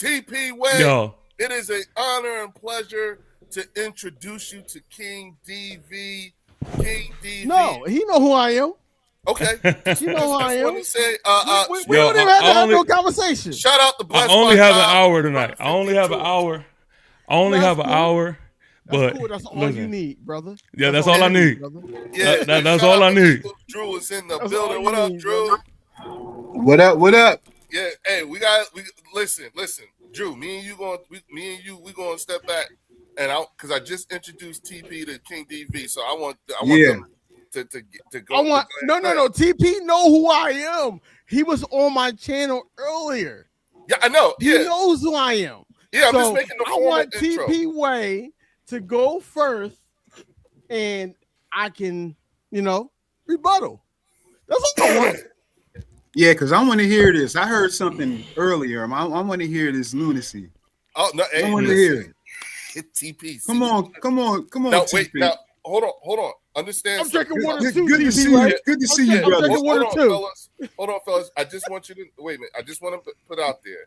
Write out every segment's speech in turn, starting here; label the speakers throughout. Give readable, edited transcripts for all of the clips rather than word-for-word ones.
Speaker 1: TP Way.
Speaker 2: Yo.
Speaker 1: It is an honor and pleasure to introduce you to King DV. King DV.
Speaker 3: No, he know who I am.
Speaker 1: Okay.
Speaker 3: You know who I am.
Speaker 1: Say,
Speaker 3: we don't even have to have no conversation.
Speaker 1: Shout out to Bless.
Speaker 2: I only have an hour tonight. I only have an hour. But
Speaker 3: cool. That's all you need, brother.
Speaker 2: Yeah, that's all I need.
Speaker 1: Yeah,
Speaker 2: that's all I need.
Speaker 1: Drew is in the building. What up, Drew?
Speaker 4: What up? What up?
Speaker 1: Yeah, hey, we listen. Drew, me and you going to step back, and because I just introduced TP to King DV, so I want them to go.
Speaker 3: No. TP know who I am. He was on my channel earlier.
Speaker 1: Yeah, I know.
Speaker 3: He knows who I am.
Speaker 1: Yeah, I'm just making the
Speaker 3: I want TP Way to go first, and I can, rebuttal. That's all I want.
Speaker 4: Yeah, because I want to hear this. I heard something earlier. I want to hear this lunacy.
Speaker 1: Oh no! Hey,
Speaker 4: I want to hear it.
Speaker 1: Hit TP.
Speaker 4: Come on.
Speaker 1: Now,
Speaker 4: TP.
Speaker 1: wait. Now, hold on. Understand?
Speaker 3: I'm drinking water too.
Speaker 4: Good to see you. Good to see you, brother.
Speaker 1: Hold on, fellas. I just want you to wait a minute. I just want to put out there.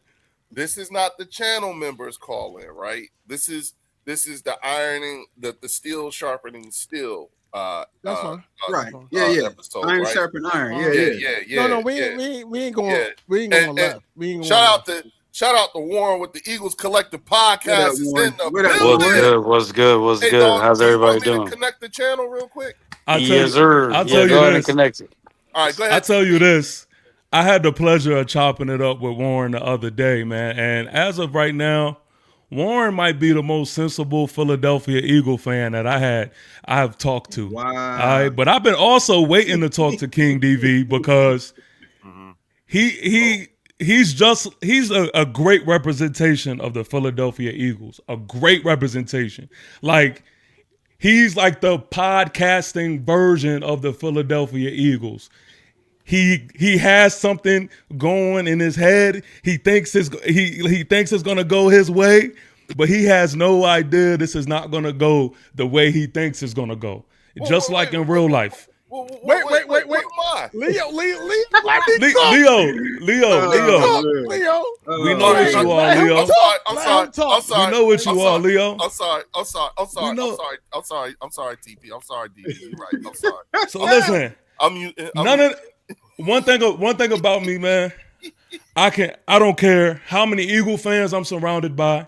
Speaker 1: This is not the channel members calling, right? This is the ironing, the steel sharpening steel.
Speaker 3: That's fine.
Speaker 4: Right. Yeah.
Speaker 1: Episode,
Speaker 4: iron
Speaker 1: right?
Speaker 4: sharpen iron.
Speaker 1: Yeah.
Speaker 3: No, we ain't going left. We ain't going
Speaker 1: shout out to Warren with the Eagles Collective Podcast.
Speaker 5: What's good? How's everybody doing?
Speaker 1: Connect the channel real quick.
Speaker 2: I'll tell you this.
Speaker 5: Connect it.
Speaker 1: All right, go ahead.
Speaker 2: I'll tell you this. I had the pleasure of chopping it up with Warren the other day, man. And as of right now, Warren might be the most sensible Philadelphia Eagle fan that I've talked to.
Speaker 4: Wow.
Speaker 2: All right, but I've been also waiting to talk to King DV because he's a great representation of the Philadelphia Eagles. A great representation. Like, he's like the podcasting version of the Philadelphia Eagles. He has something going in his head. He thinks it's gonna go his way, but he has no idea this is not gonna go the way he thinks it's gonna go. Just like in real life.
Speaker 3: Wait. Leo.
Speaker 2: We know what you are, Leo.
Speaker 1: I'm sorry.
Speaker 2: We know what you are, Leo.
Speaker 1: I'm sorry, TP. I'm sorry, DB. You're right. I'm sorry.
Speaker 2: So listen. One thing about me, man. I don't care how many Eagle fans I'm surrounded by.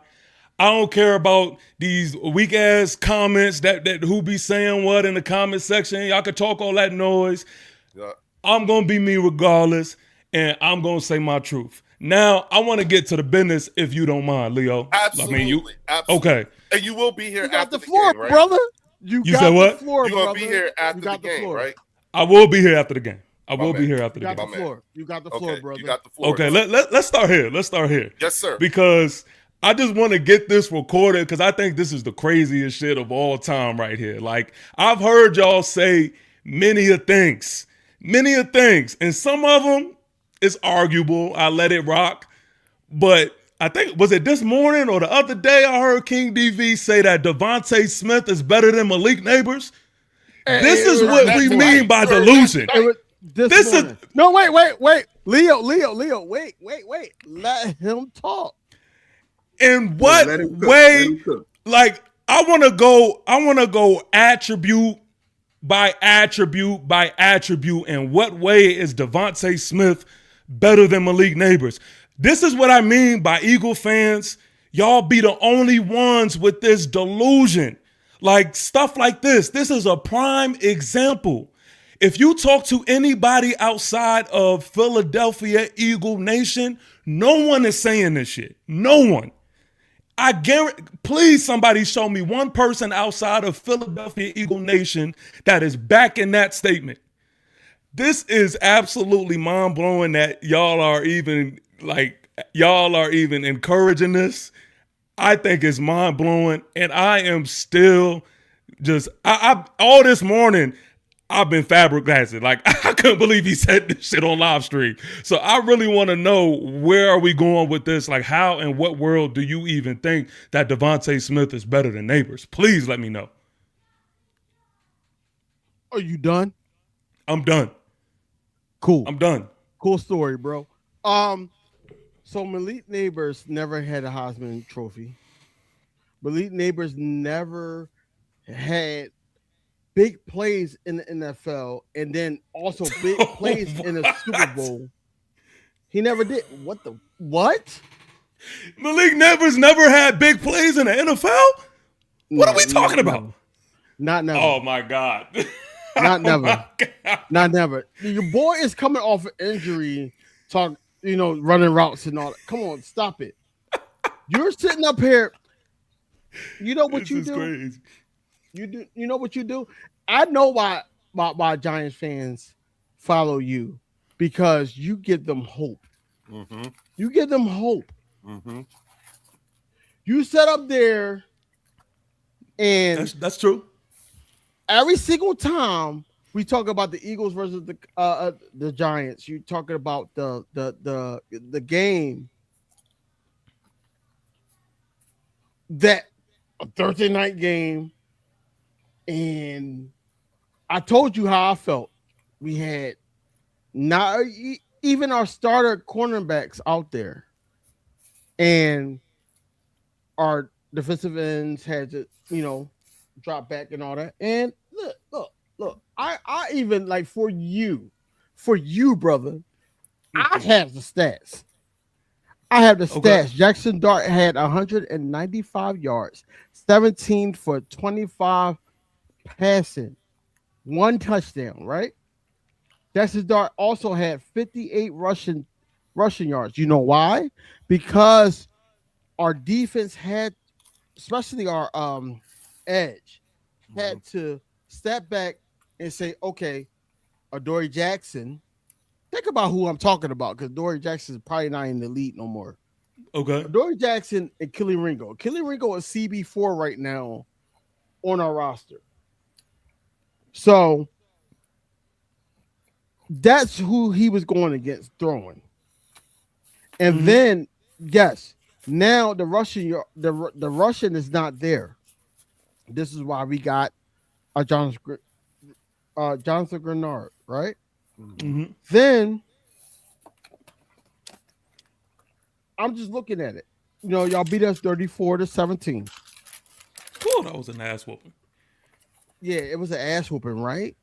Speaker 2: I don't care about these weak ass comments that who be saying what in the comment section. Y'all can talk all that noise. Yeah. I'm gonna be me regardless, and I'm gonna say my truth. Now I want to get to the business, if you don't mind, Leo.
Speaker 1: Absolutely. Absolutely.
Speaker 2: Okay.
Speaker 1: And you will be here after the
Speaker 3: floor,
Speaker 1: game, right?
Speaker 3: brother.
Speaker 2: You said what?
Speaker 1: You're gonna be here after the game, right?
Speaker 2: I will be here after the game. You got
Speaker 3: the floor. You got the floor, brother.
Speaker 1: You got the floor.
Speaker 2: Okay, let's start here.
Speaker 1: Yes, sir.
Speaker 2: Because I just want to get this recorded because I think this is the craziest shit of all time right here. Like, I've heard y'all say many a things, and some of them is arguable. I let it rock. But I think, was it this morning or the other day I heard King DV say that Devontae Smith is better than Malik Neighbors? This is what we mean by delusion.
Speaker 3: This is no, wait. Leo, wait. Let him talk.
Speaker 2: In what way? Like, I want to go attribute by attribute. In what way is Devontae Smith better than Malik Neighbors? This is what I mean by Eagle fans. Y'all be the only ones with this delusion. Like, stuff like this. This is a prime example. If you talk to anybody outside of Philadelphia Eagle Nation, no one is saying this shit. No one. I guarantee, please somebody show me one person outside of Philadelphia Eagle Nation that is backing that statement. This is absolutely mind-blowing that y'all are even encouraging this. I think it's mind-blowing, and I am still just, all this morning, I've been flabbergasted. Like, I couldn't believe he said this shit on live stream. So I really want to know, where are we going with this? Like, how and what world do you even think that Devontae Smith is better than Neighbors? Please let me know.
Speaker 3: Are you done?
Speaker 2: I'm done.
Speaker 3: Cool.
Speaker 2: I'm done.
Speaker 3: Cool story, bro. So Malik Neighbors never had a Heisman Trophy. Malik Neighbors never had big plays in the NFL and then also big plays in the Super Bowl. He never did. What?
Speaker 2: Malik Neighbors never had big plays in the NFL? What are we talking about?
Speaker 3: Not never.
Speaker 2: Oh my God.
Speaker 3: Not never. Not never. Your boy is coming off an injury, running routes and all that. Come on, stop it. You're sitting up here. You know what you do? Crazy. You know what you do? I know why Giants fans follow you, because you give them hope. Mm-hmm. You give them hope. Mm-hmm. You set up there, and
Speaker 2: that's true.
Speaker 3: Every single time we talk about the Eagles versus the Giants, you talking about the game that a Thursday night game, and I told you how I felt. We had not even our starter cornerbacks out there, and our defensive ends had to, drop back and all that. And look. I even, like, for you, brother, I have the stats. Okay. Jackson Dart had 195 yards, 17 for 25 passing, 1 touchdown, right? Jackson Dart also had 58 rushing yards. You know why? Because our defense had, especially our edge, had to step back and say, okay, Adoree Jackson. Think about who I'm talking about, because Adoree Jackson is probably not in the league no more.
Speaker 2: Okay.
Speaker 3: Adoree Jackson and Kelly Ringo. Kelly Ringo is CB4 right now on our roster. So that's who he was going against throwing. And then, yes, now the Russian is not there. This is why we got Jonathan Grenard, right? Mm-hmm. Then I'm just looking at it. Y'all beat us 34-17.
Speaker 2: Cool, that was an ass whooping.
Speaker 3: Yeah, it was an ass whooping, right?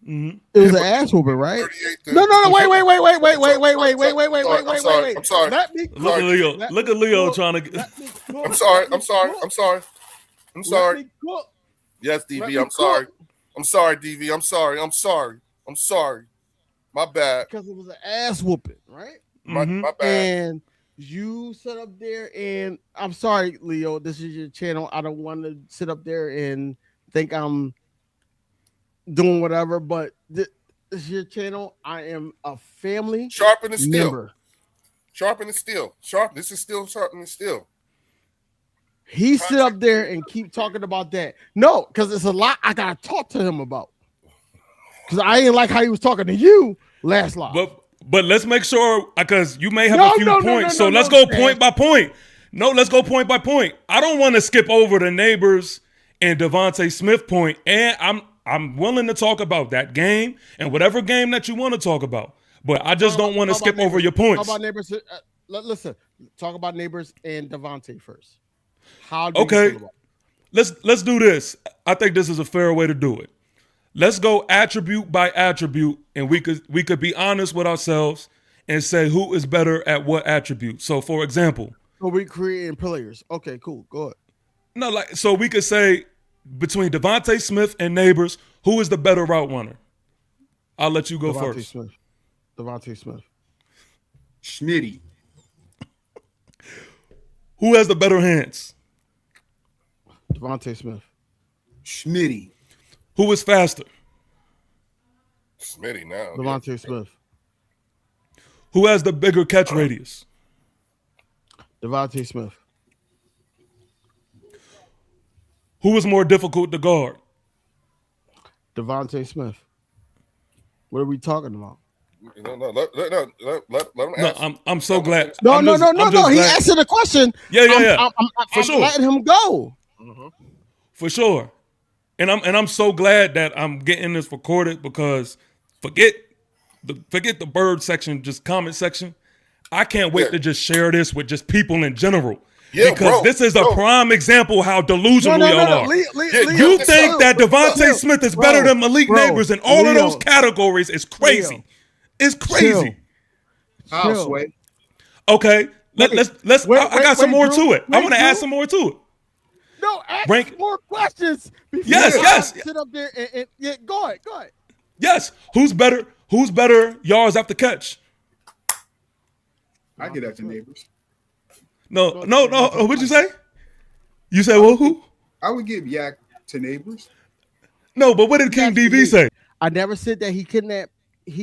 Speaker 3: Mm-hmm. It was an ass whooping, right? No, wait.
Speaker 1: I'm sorry.
Speaker 2: Look at Leo. Look at Leo trying to.
Speaker 1: I'm sorry. Yes, DV. I'm sorry. I'm sorry, DV. I'm sorry. My bad.
Speaker 3: Because it was an ass whooping, right?
Speaker 1: My bad.
Speaker 3: And you sit up there, and I'm sorry, Leo. This is your channel. I don't want to sit up there and think I'm doing whatever, but this is your channel. I am a family.
Speaker 1: Sharpen the steel.
Speaker 3: Member.
Speaker 1: Sharpen the steel. This is still sharpening steel.
Speaker 3: He sit up there and keep talking about that. No, because it's a lot I gotta talk to him about. Because I ain't like how he was talking to you last live.
Speaker 2: But let's make sure, because you may have a few points. So let's go point by point. No, let's go point by point. I don't want to skip over the Neighbors and Devontae Smith point. And I'm willing to talk about that game and whatever game that you want to talk about. But I just don't want to skip over your points.
Speaker 3: How about Neighbors? Listen, talk about Neighbors and Devontae first.
Speaker 2: Okay, let's do this. I think this is a fair way to do it. Let's go attribute by attribute, and we could be honest with ourselves and say who is better at what attribute. So, for example,
Speaker 3: we creating players. Okay, cool. Go ahead.
Speaker 2: No, so we could say between Devontae Smith and Neighbors, who is the better route runner? I'll let you go first.
Speaker 3: Devontae Smith.
Speaker 4: Schmitty.
Speaker 2: Who has the better hands?
Speaker 3: Devontae Smith.
Speaker 4: Schmitty.
Speaker 2: Who is faster?
Speaker 1: Schmitty now.
Speaker 3: Devontae Smith.
Speaker 2: Who has the bigger catch radius?
Speaker 3: Devontae Smith.
Speaker 2: Who is more difficult to guard?
Speaker 3: Devontae Smith. What are we talking about?
Speaker 1: No, let him answer.
Speaker 2: I'm so glad.
Speaker 3: No. He answered the question.
Speaker 2: Yeah.
Speaker 3: I'm sure. Letting him go.
Speaker 2: Mm-hmm. For sure. And I'm so glad that I'm getting this recorded, because forget the bird section, just comment section. I can't wait to just share this with just people in general.
Speaker 1: Yeah,
Speaker 2: because this is a prime example how delusional y'all are. You think that Devontae Smith is better than Malik Neighbors in all of those categories is crazy. It's crazy.
Speaker 4: I'll sway.
Speaker 2: Okay, let's. I got some more to it. I want to add some more to it.
Speaker 3: No, ask more questions.
Speaker 2: Yes.
Speaker 3: Sit up there and yeah, go ahead.
Speaker 2: Yes. Who's better? Who's better yards after catch?
Speaker 4: I get after Neighbors.
Speaker 2: No. What'd you say? You said who?
Speaker 4: I would give Yak to Neighbors.
Speaker 2: No, but what did King DV say?
Speaker 3: I never said that he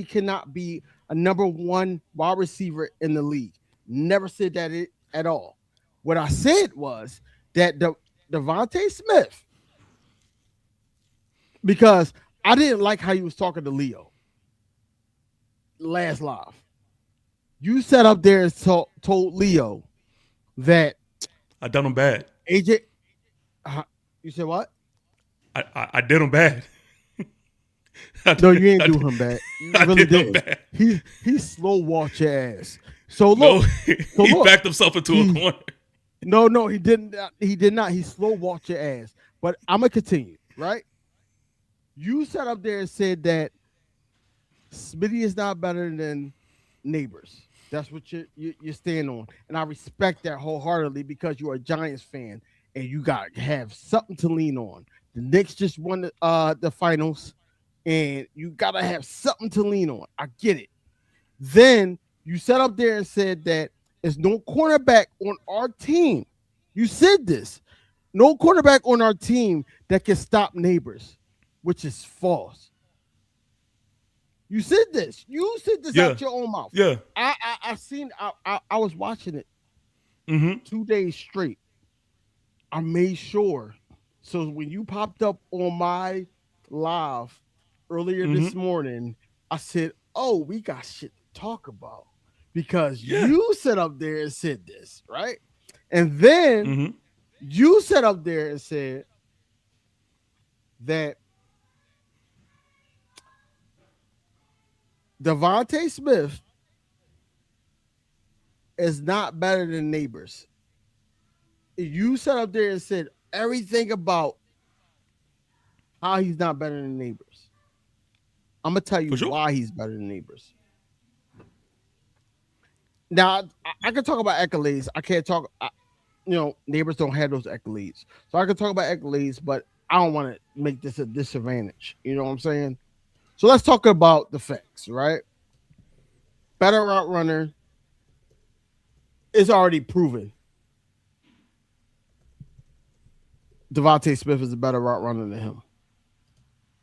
Speaker 3: cannot be a number one wide receiver in the league. Never said that at all. What I said was that Devontae Smith, because I didn't like how he was talking to Leo last live. You sat up there and told Leo that
Speaker 2: I done him bad.
Speaker 3: AJ, you said what?
Speaker 2: I did him bad.
Speaker 3: No, you ain't do him bad. You really didn't. He slow walked your ass. So look,
Speaker 2: he backed himself into a corner.
Speaker 3: No, he didn't. He did not. He slow walked your ass. But I'm gonna continue. Right? You sat up there and said that Smitty is not better than Neighbors. That's what you stand on, and I respect that wholeheartedly because you're a Giants fan and you got to have something to lean on. The Knicks just won the finals, and you got to have something to lean on. I get it. Then you sat up there and said that there's no cornerback on our team. You said this. No cornerback on our team that can stop Neighbors, which is false. You said this. You said this out your own mouth.
Speaker 2: Yeah.
Speaker 3: I seen. I was watching it 2 days straight. I made sure. So when you popped up on my live earlier this morning, I said, "Oh, we got shit to talk about," because you sat up there and said this, right? And then you sat up there and said that Devontae Smith is not better than Neighbors. You sat up there and said everything about how he's not better than Neighbors. I'm gonna tell you why he's better than Neighbors. Now I can talk about accolades. I can't talk. Neighbors don't have those accolades, so I can talk about accolades, but I don't want to make this a disadvantage. You know what I'm saying? So let's talk about the facts, right? Better route runner is already proven. Devontae Smith is a better route runner than him.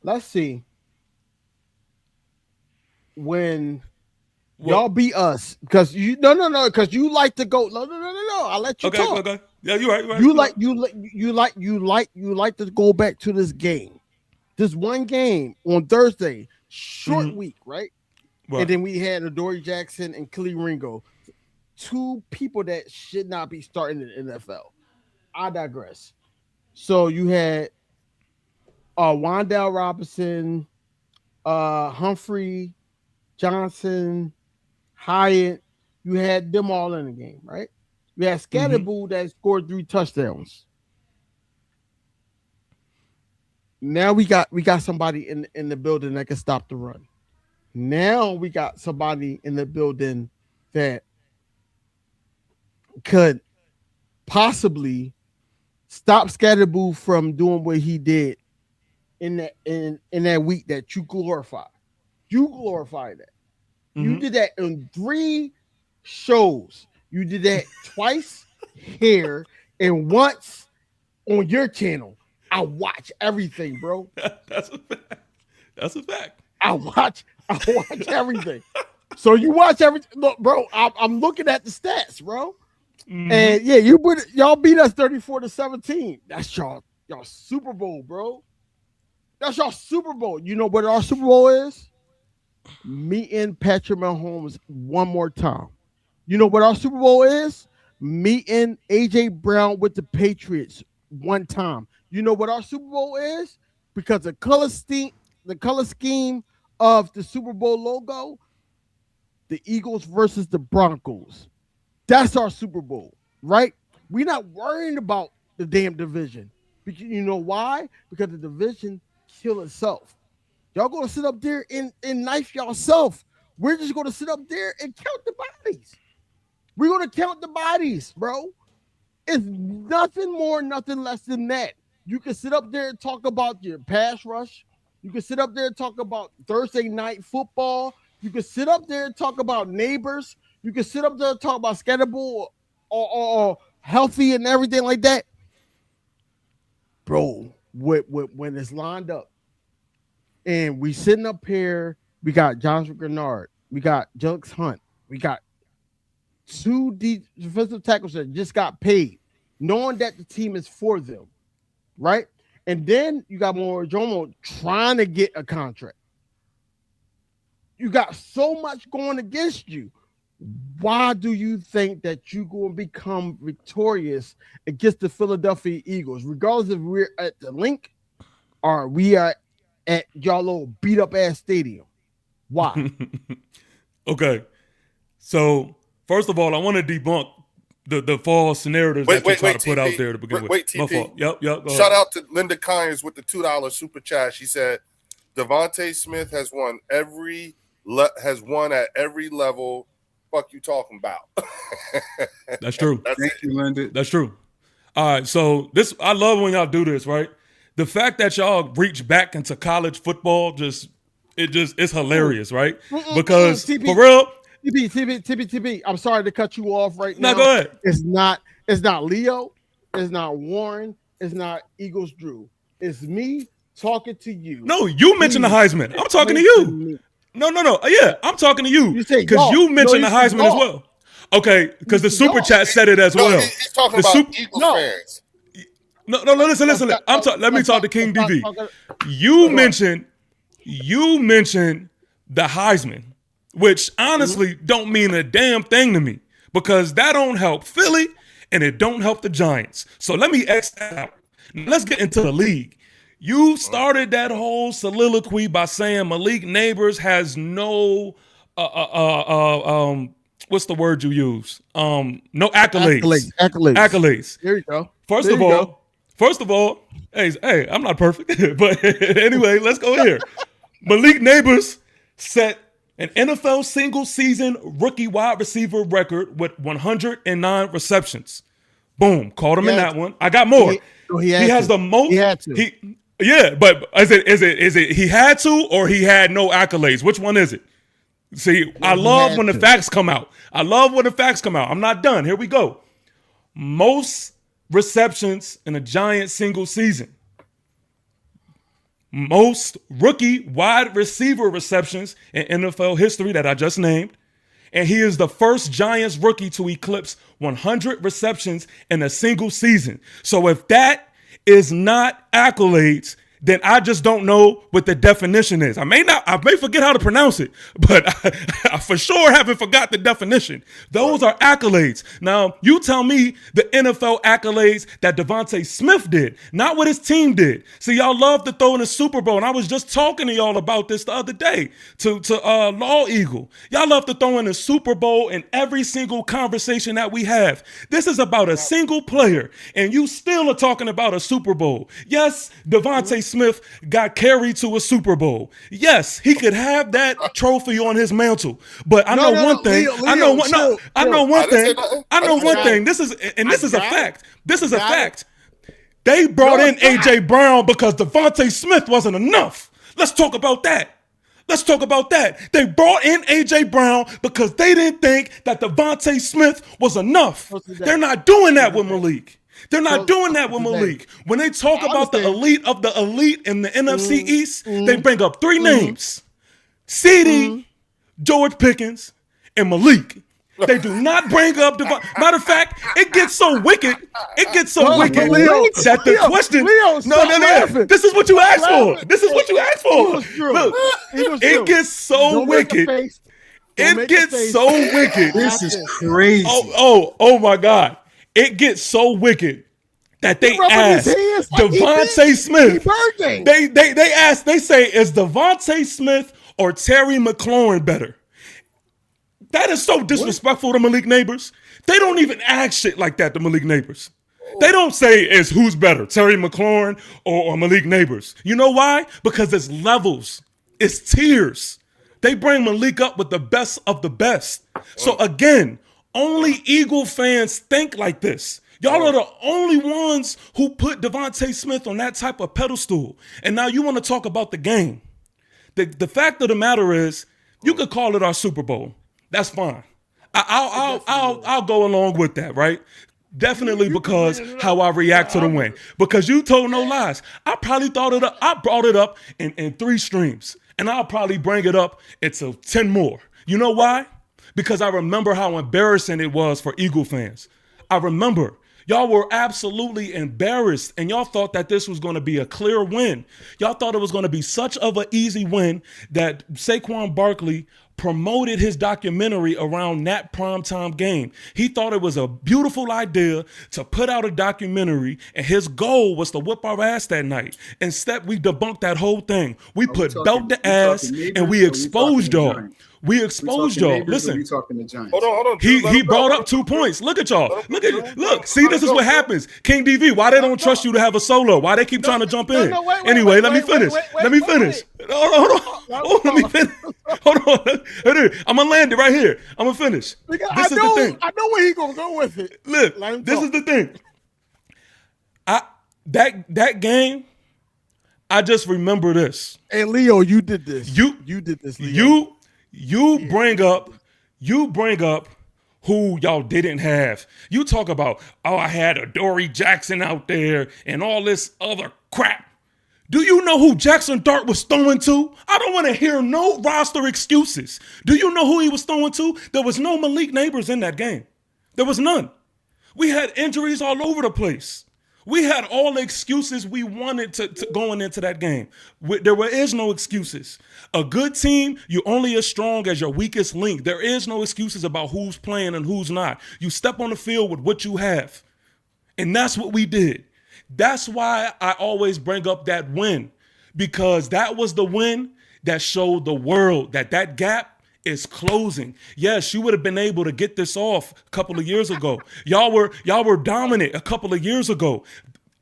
Speaker 3: Let's see. When y'all beat us, because because you like to go. No. I'll let you talk.
Speaker 2: Okay. Yeah, you're right.
Speaker 3: You like to go back to this game. This one game on Thursday, short week, right? And then we had Adoree Jackson and Kelly Ringo, two people that should not be starting in the NFL. I digress. So you had Wan'Dale Robinson, Humphrey, Johnson, Hyatt. You had them all in the game, right? You had Scatterboo that scored 3 touchdowns. Now we got somebody in the building that can stop the run. Now we got somebody in the building that could possibly stop Scatterboo from doing what he did in that week that you glorified. You glorified that. You did that in 3 shows. You did that twice here and once on your channel. I watch everything, bro.
Speaker 2: That's a fact.
Speaker 3: I watch everything. So you watch everything. Look, bro, I'm looking at the stats, bro. And yeah, y'all beat us 34-17. That's y'all Super Bowl, bro. That's y'all Super Bowl. You know what our Super Bowl is? Meeting Patrick Mahomes one more time. You know what our Super Bowl is? Meeting AJ Brown with the Patriots one time. You know what our Super Bowl is? Because the color scheme of the Super Bowl logo, the Eagles versus the Broncos. That's our Super Bowl, right? We're not worrying about the damn division. Because you know why? Because the division kill itself. Y'all gonna sit up there and knife yourself. We're just gonna sit up there and count the bodies. We're gonna count the bodies, bro. It's nothing more, nothing less than that. You can sit up there and talk about your pass rush. You can sit up there and talk about Thursday night football. You can sit up there and talk about neighbors. You can sit up there and talk about scatterball or healthy and everything like that. Bro, when it's lined up and we sitting up here, we got Josh Grenard, we got Jux Hunt, we got 2 defensive tackles that just got paid, knowing that the team is for them, right? And then you got Jomo trying to get a contract. You got so much going against you. Why do you think that you're going to become victorious against the Philadelphia Eagles, regardless if we're at the Link or we are at y'all little beat up ass stadium? Why?
Speaker 2: Okay, so first of all, I want to debunk the false narratives that you try to put out there to begin with.
Speaker 1: Wait, TP.
Speaker 2: Yep.
Speaker 1: Shout out to Linda Kynes with the $2 super chat. She said Devontae Smith has won at every level. Fuck you talking about?
Speaker 2: That's true.
Speaker 4: Thank you, Linda.
Speaker 2: That's true. All right, so this, I love when y'all do this, right? The fact that y'all reach back into college football it's hilarious, right? Because
Speaker 3: TP,
Speaker 2: for real,
Speaker 3: TP. I'm sorry to cut you off right now.
Speaker 2: No, go ahead.
Speaker 3: It's not Leo. It's not Warren. It's not Eagles Drew. It's me talking to you.
Speaker 2: No, you mentioned the Heisman. I'm talking to you. No. Yeah, I'm talking to you because you mentioned the Heisman as well. Okay, because the super chat said it as well.
Speaker 1: He's talking about Eagles fans.
Speaker 2: No, listen. Let me talk to King DV. You mentioned the Heisman, which honestly don't mean a damn thing to me because that don't help Philly and it don't help the Giants. So let me X that out. Let's get into the league. You started that whole soliloquy by saying Malik Neighbors has no what's the word you use? No accolades. Accolades.
Speaker 3: There you go.
Speaker 2: First of all, hey, I'm not perfect, but anyway, let's go here. Malik Neighbors set an NFL single season rookie wide receiver record with 109 receptions. Boom, caught him in that one. I got more. He has the most.
Speaker 3: He had to.
Speaker 2: Yeah, but is it he had to or he had no accolades? Which one is it? See, I love when the facts come out. I'm not done. Here we go. Most receptions in a Giant single season. Most rookie wide receiver receptions in NFL history that I just named. And he is the first Giants rookie to eclipse 100 receptions in a single season. So if that is not accolades, then I just don't know what the definition is. I may forget how to pronounce it, but I for sure haven't forgot the definition. Those are accolades. Now, you tell me the NFL accolades that Devontae Smith did, not what his team did. See, y'all love to throw in the Super Bowl, and I was just talking to y'all about this the other day to Law Eagle. Y'all love to throw in the Super Bowl in every single conversation that we have. This is about a single player, and you still are talking about a Super Bowl. Yes, Devontae Smith got carried to a Super Bowl. Yes, he could have that trophy on his mantle. But I know one thing. I know one thing. This is a fact. This is a fact. They brought in AJ Brown because Devontae Smith wasn't enough. Let's talk about that. They brought in AJ Brown because they didn't think that Devontae Smith was enough. They're not doing that with Malik. They're not doing that with Malik. When they talk about the elite of the elite in the NFC East, they bring up 3 names: CD, George Pickens, and Malik. They do not bring up matter of fact, it gets so wicked. That the question. No. This is what you asked for. Look, it gets so wicked. It gets so wicked.
Speaker 4: This is crazy.
Speaker 2: Oh my God. It gets so wicked that they asked Devontae Smith. They say, is Devontae Smith or Terry McLaurin better? That is so disrespectful to Malik Neighbors. They don't even ask shit like that to Malik Neighbors. They don't say it's who's better, Terry McLaurin or Malik Neighbors. You know why? Because it's levels. It's tiers. They bring Malik up with the best of the best. So again, only Eagle fans think like this. Y'all are the only ones who put Devontae Smith on that type of pedestal. And now you want to talk about the game. The fact of the matter is, you could call it our Super Bowl. That's fine. I'll go along with that, right? Definitely because how I react to the win. Because you told no lies. I probably thought it up. I brought it up in 3 streams. And I'll probably bring it up into 10 more. You know why? Because I remember how embarrassing it was for Eagle fans. I remember. Y'all were absolutely embarrassed, and y'all thought that this was going to be a clear win. Y'all thought it was going to be such of an easy win that Saquon Barkley promoted his documentary around that primetime game. He thought it was a beautiful idea to put out a documentary, and his goal was to whip our ass that night. Instead, we debunked that whole thing. We put belt to ass, and we exposed y'all. We exposed y'all. Listen,
Speaker 1: hold on.
Speaker 2: He brought up 2 points. Look at y'all. Look. See, this is what happens. King DV, why they don't trust you to have a solo? Why they keep trying to jump in? Anyway, let me finish. Let me finish. Hold on. I'm gonna land it right here. I'm gonna finish. This is the thing.
Speaker 3: I know where he's gonna go with it.
Speaker 2: Look, this is the thing. That game, I just remember this.
Speaker 3: Hey, Leo, you did this. You did this, Leo.
Speaker 2: You bring up who y'all didn't have. You talk about, I had Adoree Jackson out there and all this other crap. Do you know who Jackson Dart was throwing to? I don't want to hear no roster excuses. Do you know who he was throwing to? There was no Malik Neighbors in that game. There was none. We had injuries all over the place. We had all the excuses we wanted to going into that game. There is no excuses. A good team, you're only as strong as your weakest link. There is no excuses about who's playing and who's not. You step on the field with what you have. And that's what we did. That's why I always bring up that win, because that was the win that showed the world that gap is closing. Yes, you would have been able to get this off a couple of years ago. Y'all were dominant a couple of years ago.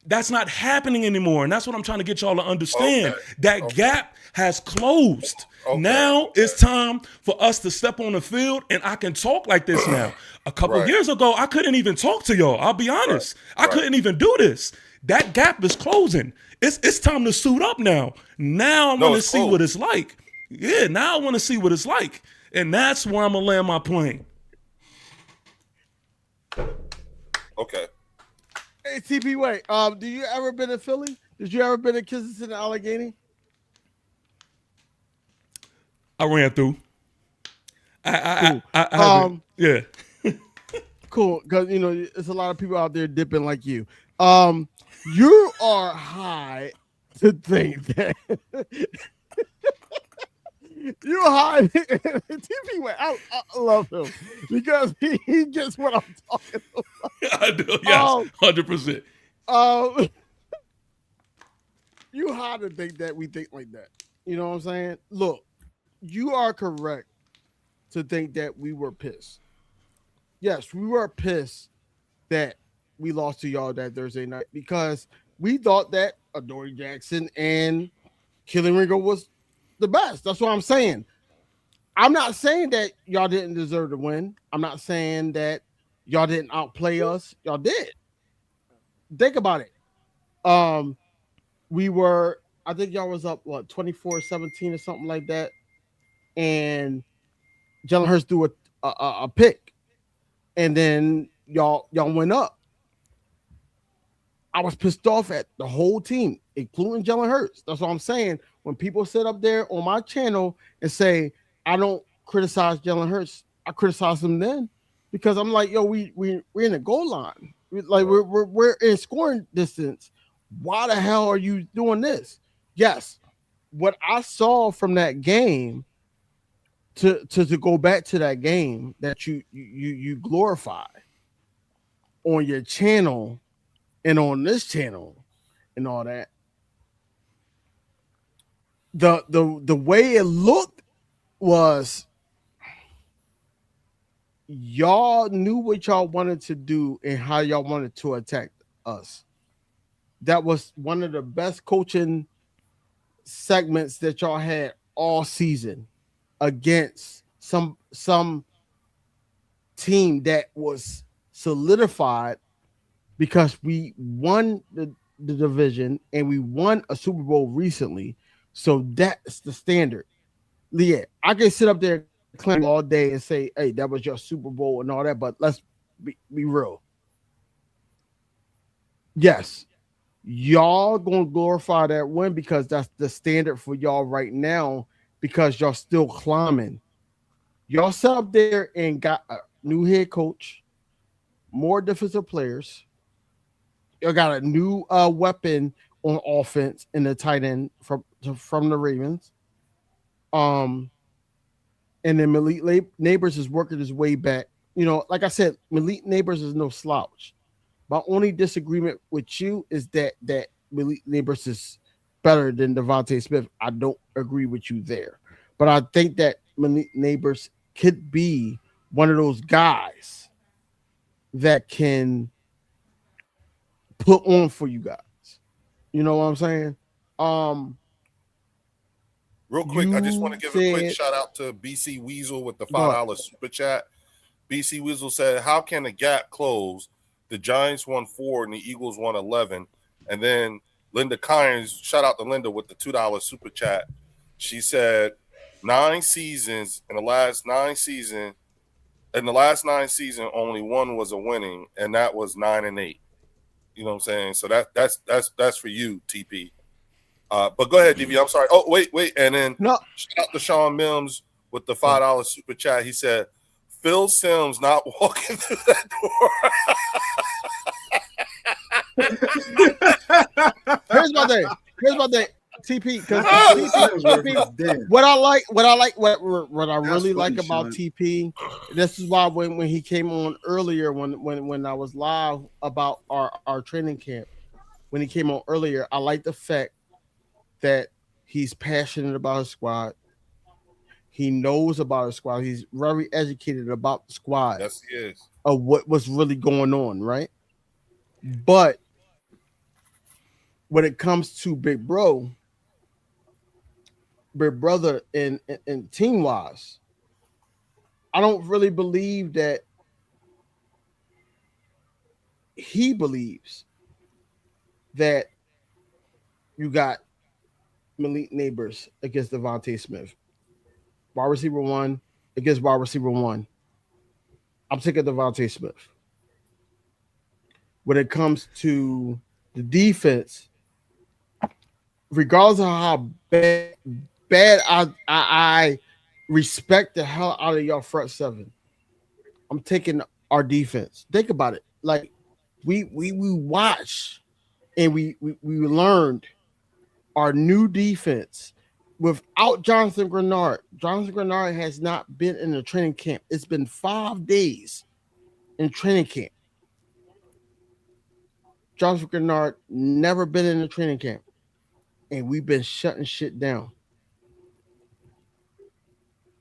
Speaker 2: That's not happening anymore, and that's what I'm trying to get y'all to understand. That gap has closed. Now it's time for us to step on the field, and I can talk like this now. A couple of years ago, I couldn't even talk to y'all. I'll be honest. I couldn't even do this. That gap is closing. It's time to suit up now. Now I want to see what it's like. Yeah, now I want to see what it's like. And that's where I'm going to land my plane.
Speaker 1: Okay.
Speaker 3: Hey, TP, wait. Do you ever been in Philly? Did you ever been in Kensington, Allegheny?
Speaker 2: I ran through. I yeah.
Speaker 3: Cool, because, there's a lot of people out there dipping like you. You are high to think that... You're high. TP, I love him because he gets what I'm talking about.
Speaker 2: I do, yes, 100%.
Speaker 3: You high to think that we think like that. You know what I'm saying? Look, you are correct to think that we were pissed. Yes, we were pissed that we lost to y'all that Thursday night because we thought that Adoree Jackson and Killing Ringo was the best. That's what I'm saying. I'm not saying that y'all didn't deserve to win. I'm not saying that y'all didn't outplay us. Y'all did. Think about it. I think y'all was up, 24-17 or something like that. And Jalen Hurts threw a pick. And then y'all went up. I was pissed off at the whole team, including Jalen Hurts. That's what I'm saying. When people sit up there on my channel and say, I don't criticize Jalen Hurts, I criticize him then because I'm like, yo, we're in the goal line. We're in scoring distance. Why the hell are you doing this? Yes. What I saw from that game to go back to that game that you glorify on your channel and on this channel and all that, the way it looked was y'all knew what y'all wanted to do and how y'all wanted to attack us. That was one of the best coaching segments that y'all had all season against some team that was solidified because we won the division and we won a Super Bowl recently. So that's the standard. Yeah, I can sit up there and claim all day and say, hey, that was your Super Bowl and all that, but let's be real. Yes, y'all gonna glorify that win because that's the standard for y'all right now because y'all still climbing. Y'all sat up there and got a new head coach, more defensive players. You got a new weapon on offense in the tight end from the Ravens. And then Malik Neighbors is working his way back. You know, like I said, Malik Neighbors is no slouch. My only disagreement with you is that Malik Neighbors is better than Devontae Smith. I don't agree with you there. But I think that Malik Neighbors could be one of those guys that can put on for you guys. You know what I'm saying?
Speaker 1: Real quick, I just want to give a quick shout out to BC Weasel with the $5 super chat. BC Weasel said, how can the gap close? The Giants won 4 and the Eagles won 11. And then Linda Kynes, shout out to Linda with the $2 super chat. She said 9 seasons in the last 9 seasons. In the last 9 seasons, only one was a winning, and that was 9-8. You know what I'm saying? So that's for you, TP. But go ahead, DV. I'm sorry. Oh, wait. And then shout out to Sean Mims with the $5 super chat. He said, Phil Simms not walking through that
Speaker 3: door. Here's my thing. TP, because what I really like about TP, this is why when he came on earlier, when I was live about our training camp, when he came on earlier, I like the fact that he's passionate about his squad. He knows about his squad. He's very educated about the squad.
Speaker 1: Yes, he is.
Speaker 3: Of what was really going on, right? But when it comes to Big Brother and team wise, I don't really believe that he believes that you got Malik Neighbors against Devontae Smith. Wide receiver 1 against wide receiver 1. I'm taking Devontae Smith. When it comes to the defense, regardless of how bad I respect the hell out of your front 7, I'm taking our defense. Think about it. Like we watched and we learned our new defense without Jonathan Grenard. Jonathan Grenard has not been in the training camp. It's been 5 days in training camp. Jonathan Grenard never been in the training camp. And we've been shutting shit down.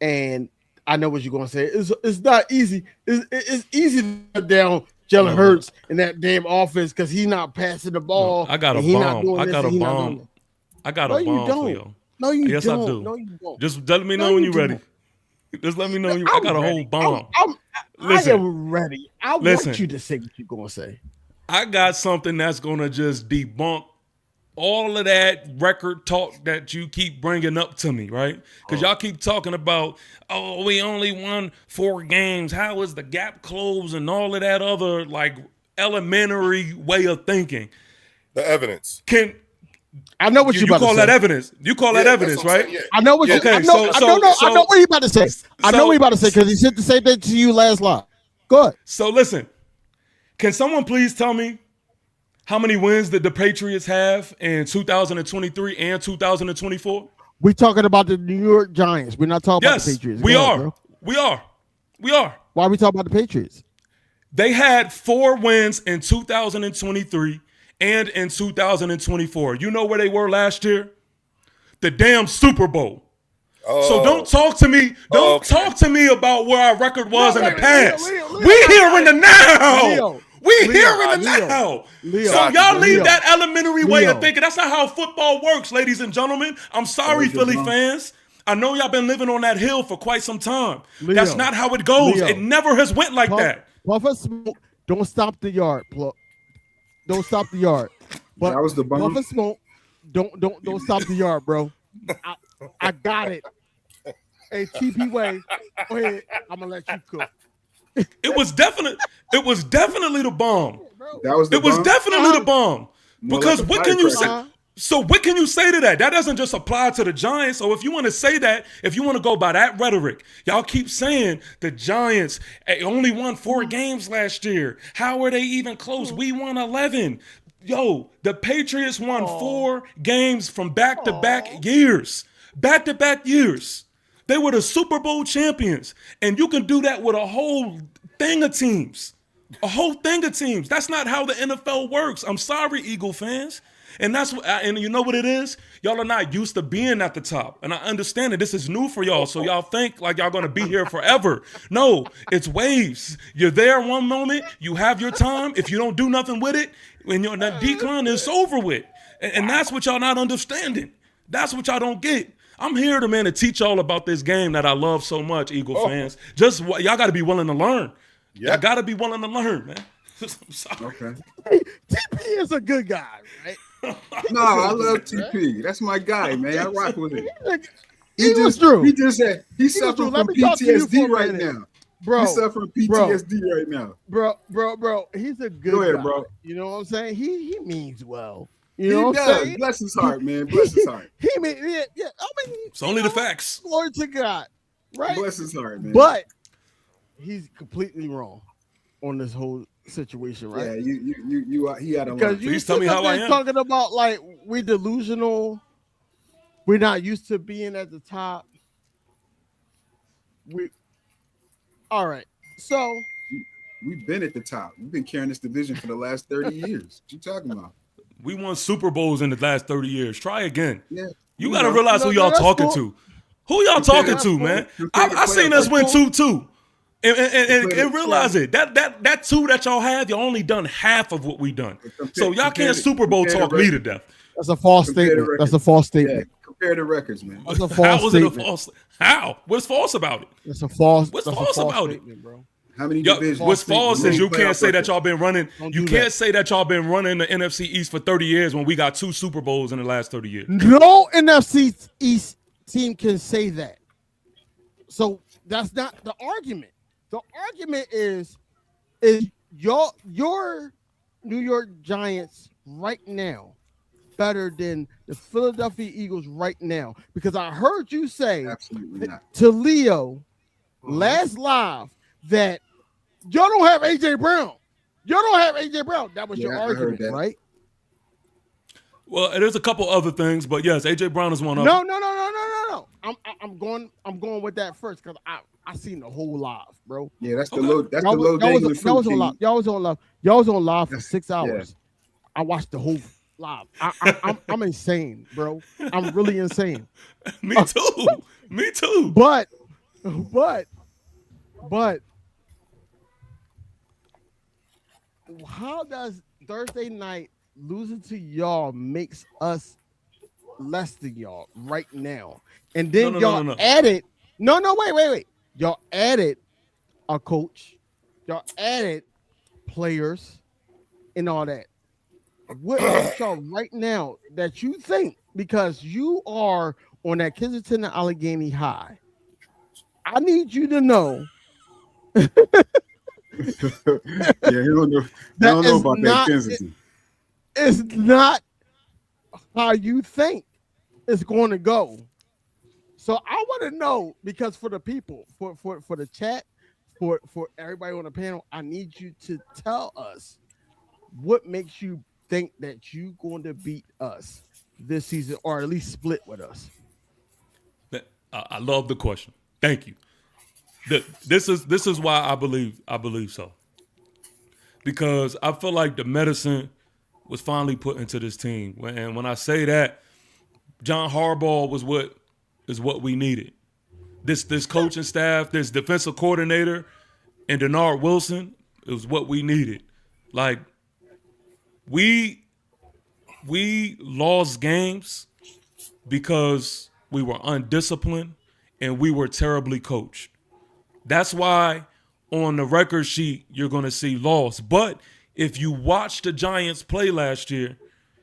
Speaker 3: And I know what you're going to say. It's not easy. It's easy to shut down Jalen Hurts in that damn offense because he's not passing the ball.
Speaker 2: I got a bomb. I got a bomb. I got a bomb for you.
Speaker 3: No, you
Speaker 2: yes,
Speaker 3: don't.
Speaker 2: I do.
Speaker 3: No, you don't.
Speaker 2: Just let me know when you're ready. Just let me know. I got a whole bomb.
Speaker 3: I am ready. I want you to say what you're going to say.
Speaker 2: I got something that's going to just debunk all of that record talk that you keep bringing up to me, right? Because y'all keep talking about, oh, we only won 4 games. How is the gap closed and all of that other like elementary way of thinking?
Speaker 1: The evidence.
Speaker 3: I know what you
Speaker 2: call that evidence. You call that evidence, right?
Speaker 3: I know what you. Okay, I know what he about to say. I know what he about to say because he said the same thing to you last live. Go ahead.
Speaker 2: So listen, can someone please tell me how many wins did the Patriots have in 2023 and 2024?
Speaker 3: We're talking about the New York Giants. We're not talking about the Patriots.
Speaker 2: We are. We are.
Speaker 3: Why are we talking about the Patriots?
Speaker 2: They had 4 wins in 2023 and in 2024. You know where they were last year? The damn Super Bowl. So don't talk to me. Don't talk to me about where our record was in the past. We here in the now. We here in the now. So y'all leave that elementary way of thinking. That's not how football works, ladies and gentlemen. I'm sorry, Philly fans. I know y'all been living on that hill for quite some time. That's not how it goes. It never has went like that.
Speaker 3: Puff of smoke. Don't stop the yard, Pluck. Don't stop the yard. But
Speaker 4: that was the bomb.
Speaker 3: Puff of smoke. Don't stop the yard, bro. I got it. Hey, TP Way, go ahead. I'm gonna let you cook.
Speaker 2: It was definitely the bomb.
Speaker 4: That was the bomb?
Speaker 2: Was definitely the bomb. Because like what can you say? So what can you say to that? That doesn't just apply to the Giants. So if you want to say that, if you want to go by that rhetoric, y'all keep saying the Giants only won 4 games last year. How are they even close? We won 11. Yo, the Patriots won 4 games from back-to-back years. Back-to-back years. They were the Super Bowl champions. And you can do that with a whole thing of teams. A whole thing of teams. That's not how the NFL works. I'm sorry, Eagle fans. And and you know what it is? Y'all are not used to being at the top. And I understand that this is new for y'all. So y'all think like y'all going to be here forever. No, it's waves. You're there one moment. You have your time. If you don't do nothing with it, when that decline is over with. And that's what y'all not understanding. That's what y'all don't get. I'm here to teach y'all about this game that I love so much, Eagle fans. Just y'all got to be willing to learn. Y'all got to be willing to learn, man. I'm sorry.
Speaker 3: Okay. TP is a good guy, right?
Speaker 4: No, I love TP. That's my guy, man. I rock with him.
Speaker 3: He
Speaker 4: just said he's suffering from PTSD right now.
Speaker 3: Bro,
Speaker 4: he's suffering PTSD right now.
Speaker 3: Bro. He's a good guy. Bro. You know what I'm saying? He means well. You know what I'm saying?
Speaker 4: Bless his heart, man. Bless his heart.
Speaker 3: I mean,
Speaker 2: it's only the facts.
Speaker 3: Glory to God, right?
Speaker 4: Bless his heart, man.
Speaker 3: But he's completely wrong on this whole situation, right?
Speaker 4: Yeah, he had a
Speaker 3: because
Speaker 2: please tell me how I am.
Speaker 3: Talking about like we're delusional, we're not used to being at the top. All right, so
Speaker 4: we've been at the top. We've been carrying this division for the last 30 years. What you talking about?
Speaker 2: We won Super Bowls in the last 30 years. Try again.
Speaker 4: Yeah,
Speaker 2: you got to realize who y'all talking to. Who y'all talking to, man? I seen us win 2-2. And realize it. That 2 that y'all have, you only done half of what we done. So y'all can't Super Bowl talk me to death.
Speaker 3: That's a false statement. That's a false statement.
Speaker 4: Yeah, compare the records, man.
Speaker 3: That's a false statement.
Speaker 2: It a false? How? What's false about it?
Speaker 3: That's a false.
Speaker 2: What's false about it,
Speaker 3: bro?
Speaker 4: How many divisions?
Speaker 2: What's false is you can't say that y'all been running. You can't say that y'all been running the NFC East for 30 years when we got 2 Super Bowls in the last 30 years.
Speaker 3: No NFC East team can say that. So that's not the argument. The argument is your New York Giants right now better than the Philadelphia Eagles right now? Because I heard you say to Leo last live that y'all don't have AJ Brown. Y'all don't have AJ Brown. That was your argument, right?
Speaker 2: Well, there's a couple other things, but yes, AJ Brown is one of
Speaker 3: them. No. I'm going with that first because I seen the whole live, bro.
Speaker 4: Yeah, that's the low. That's the low. Y'all
Speaker 3: was on live. Y'all was on live for 6 hours. Yeah. I watched the whole live. I'm insane, bro. I'm really insane.
Speaker 2: Me too. Me too.
Speaker 3: But how does Thursday night losing to y'all makes us less than y'all right now? And then y'all added wait. Y'all added a coach, y'all added players and all that. What is y'all right now that you think, because you are on that Kensington and Allegheny high, I need you to know
Speaker 4: yeah, he don't know about that Kensington.
Speaker 3: It's not how you think it's going to go. So I want to know, because for the people, for the chat, for everybody on the panel, I need you to tell us what makes you think that you're going to beat us this season, or at least split with us.
Speaker 2: I love the question. Thank you. This is why I believe so. Because I feel like the medicine was finally put into this team. And when I say that, John Harbaugh was what is what we needed. This coaching staff, this defensive coordinator, and Denard Wilson is what we needed. Like, we lost games because we were undisciplined and we were terribly coached. That's why on the record sheet you're going to see loss. But if you watch the Giants play last year,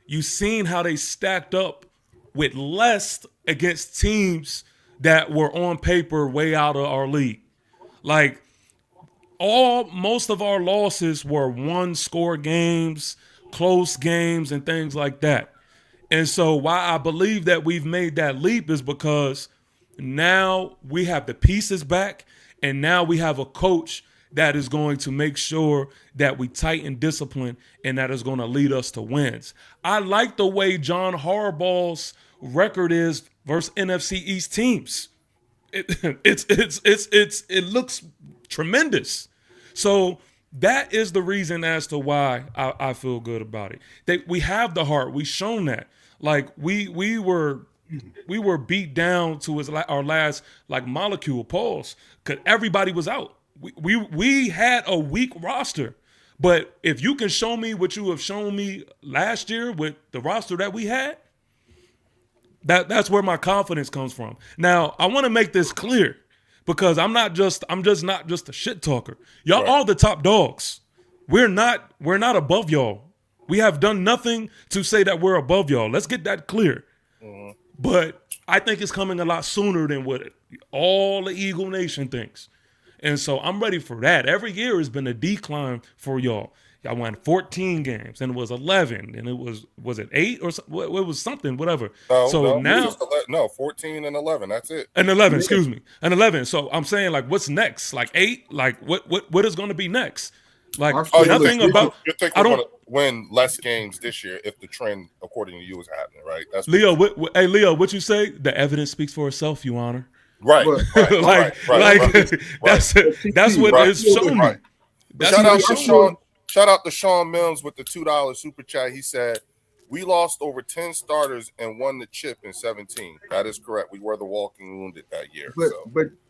Speaker 2: you seen how they stacked up with less against teams that were on paper way out of our league. Like, most of our losses were one-score games, close games, and things like that. And so why I believe that we've made that leap is because now we have the pieces back, and now we have a coach that is going to make sure that we tighten discipline and that is going to lead us to wins. I like the way John Harbaugh's record is versus NFC East teams. It looks tremendous. So that is the reason as to why I feel good about it. We have the heart. We've shown that. Like we were beat down to our last molecule pause because everybody was out. We had a weak roster, but if you can show me what you have shown me last year with the roster that we had, that's where my confidence comes from. Now I want to make this clear because I'm just not just a shit talker. Y'all are the top dogs. We're not above y'all. We have done nothing to say that we're above y'all. Let's get that clear. Mm-hmm. But I think it's coming a lot sooner than what all the Eagle Nation thinks. And so I'm ready for that. Every year has been a decline for y'all. Y'all won 14 games, and it was 11, and it was it 8 or it was something, whatever.
Speaker 1: No, 14 and 11. That's it.
Speaker 2: And 11, excuse me, and 11. So I'm saying, like, what's next? Like 8? Like what is going to be next? Like nothing about.
Speaker 1: You're thinking I don't win less games this year if the trend, according to you, is happening, right? That's
Speaker 2: Leo. Hey, Leo, what you say? The evidence speaks for itself, Your Honor.
Speaker 1: Right.
Speaker 2: That's what is shown me.
Speaker 1: Shout out to Sean Mills with the $2 super chat. He said, "We lost over 10 starters and won the chip in 17." That is correct. We were the walking wounded that year.
Speaker 4: But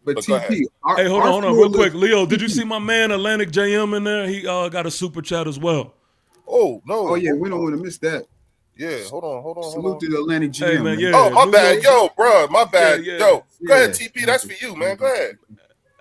Speaker 4: TP,
Speaker 2: hey, hold on, real quick, Leo. Did you see my man Atlantic JM in there? He got a super chat as well.
Speaker 1: Oh no!
Speaker 4: Oh yeah, we don't want to miss that.
Speaker 1: Yeah, hold on.
Speaker 4: Salute to the Atlantic GM.
Speaker 2: Hey, man, yeah.
Speaker 1: Oh, my bad. Yo, bro, my bad.
Speaker 2: Yeah.
Speaker 1: Yo, go ahead, TP. That's for you, man. Go ahead.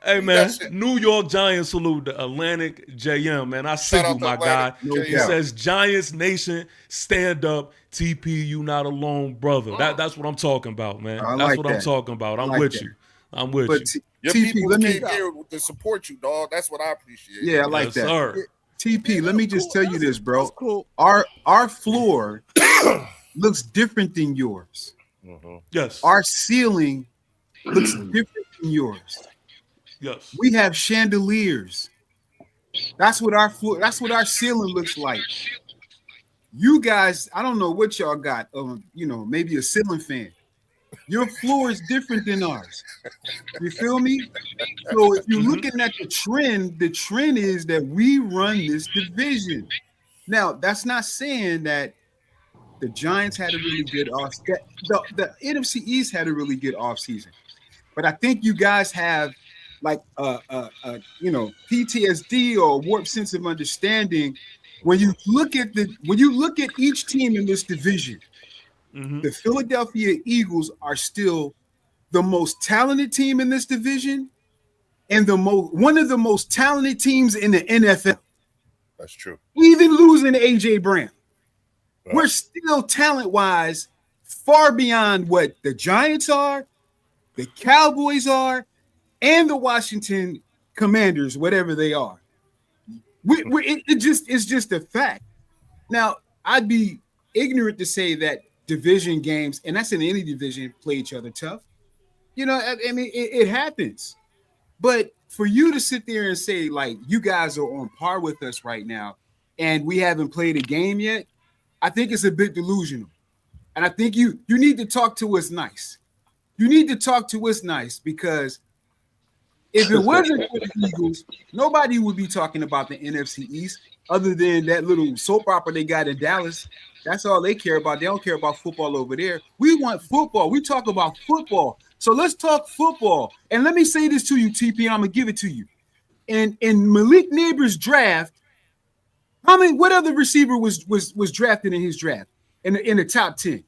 Speaker 2: Hey, man, New York Giants salute the Atlantic JM, man. I see you, my guy. He says, Giants Nation, stand up. TP, you not alone, brother. That's what I'm talking about, man. That's what I'm talking about. I'm with you. I'm with you.
Speaker 1: Your TP, people came here to support you, dog. That's what I appreciate.
Speaker 4: Yeah, I like that.
Speaker 2: Sir.
Speaker 4: TP, let me just tell you this, bro. Cool. Our floor looks different than yours.
Speaker 1: Mm-hmm.
Speaker 2: Yes.
Speaker 4: Our ceiling looks different than yours.
Speaker 2: Yes.
Speaker 4: We have chandeliers. That's what our floor. That's what our ceiling looks like. You guys, I don't know what y'all got. Maybe a ceiling fan. Your floor is different than ours. You feel me? So if you're looking at the trend is that we run this division. Now, that's not saying that the Giants had a really good the NFC East had a really good offseason. But I think you guys have PTSD or warped sense of understanding when you look at each team in this division. Mm-hmm. The Philadelphia Eagles are still the most talented team in this division and one of the most talented teams in the NFL.
Speaker 1: That's true.
Speaker 4: Even losing AJ Brown. Right. We're still talent-wise far beyond what the Giants are, the Cowboys are, and the Washington Commanders, whatever they are. It's just a fact. Now, I'd be ignorant to say that division games, and that's in any division, play each other tough. I mean, it happens. But for you to sit there and say, like, you guys are on par with us right now, and we haven't played a game yet, I think it's a bit delusional. And I think you need to talk to us nice. You need to talk to us nice because if it wasn't for the Eagles, nobody would be talking about the NFC East other than that little soap opera they got in Dallas. That's all they care about. They don't care about football over there. We want football. We talk about football. So let's talk football. And let me say this to you, TP, and I'm gonna give it to you. In Malik Neighbors' draft, what other receiver was drafted in his draft in the top 10?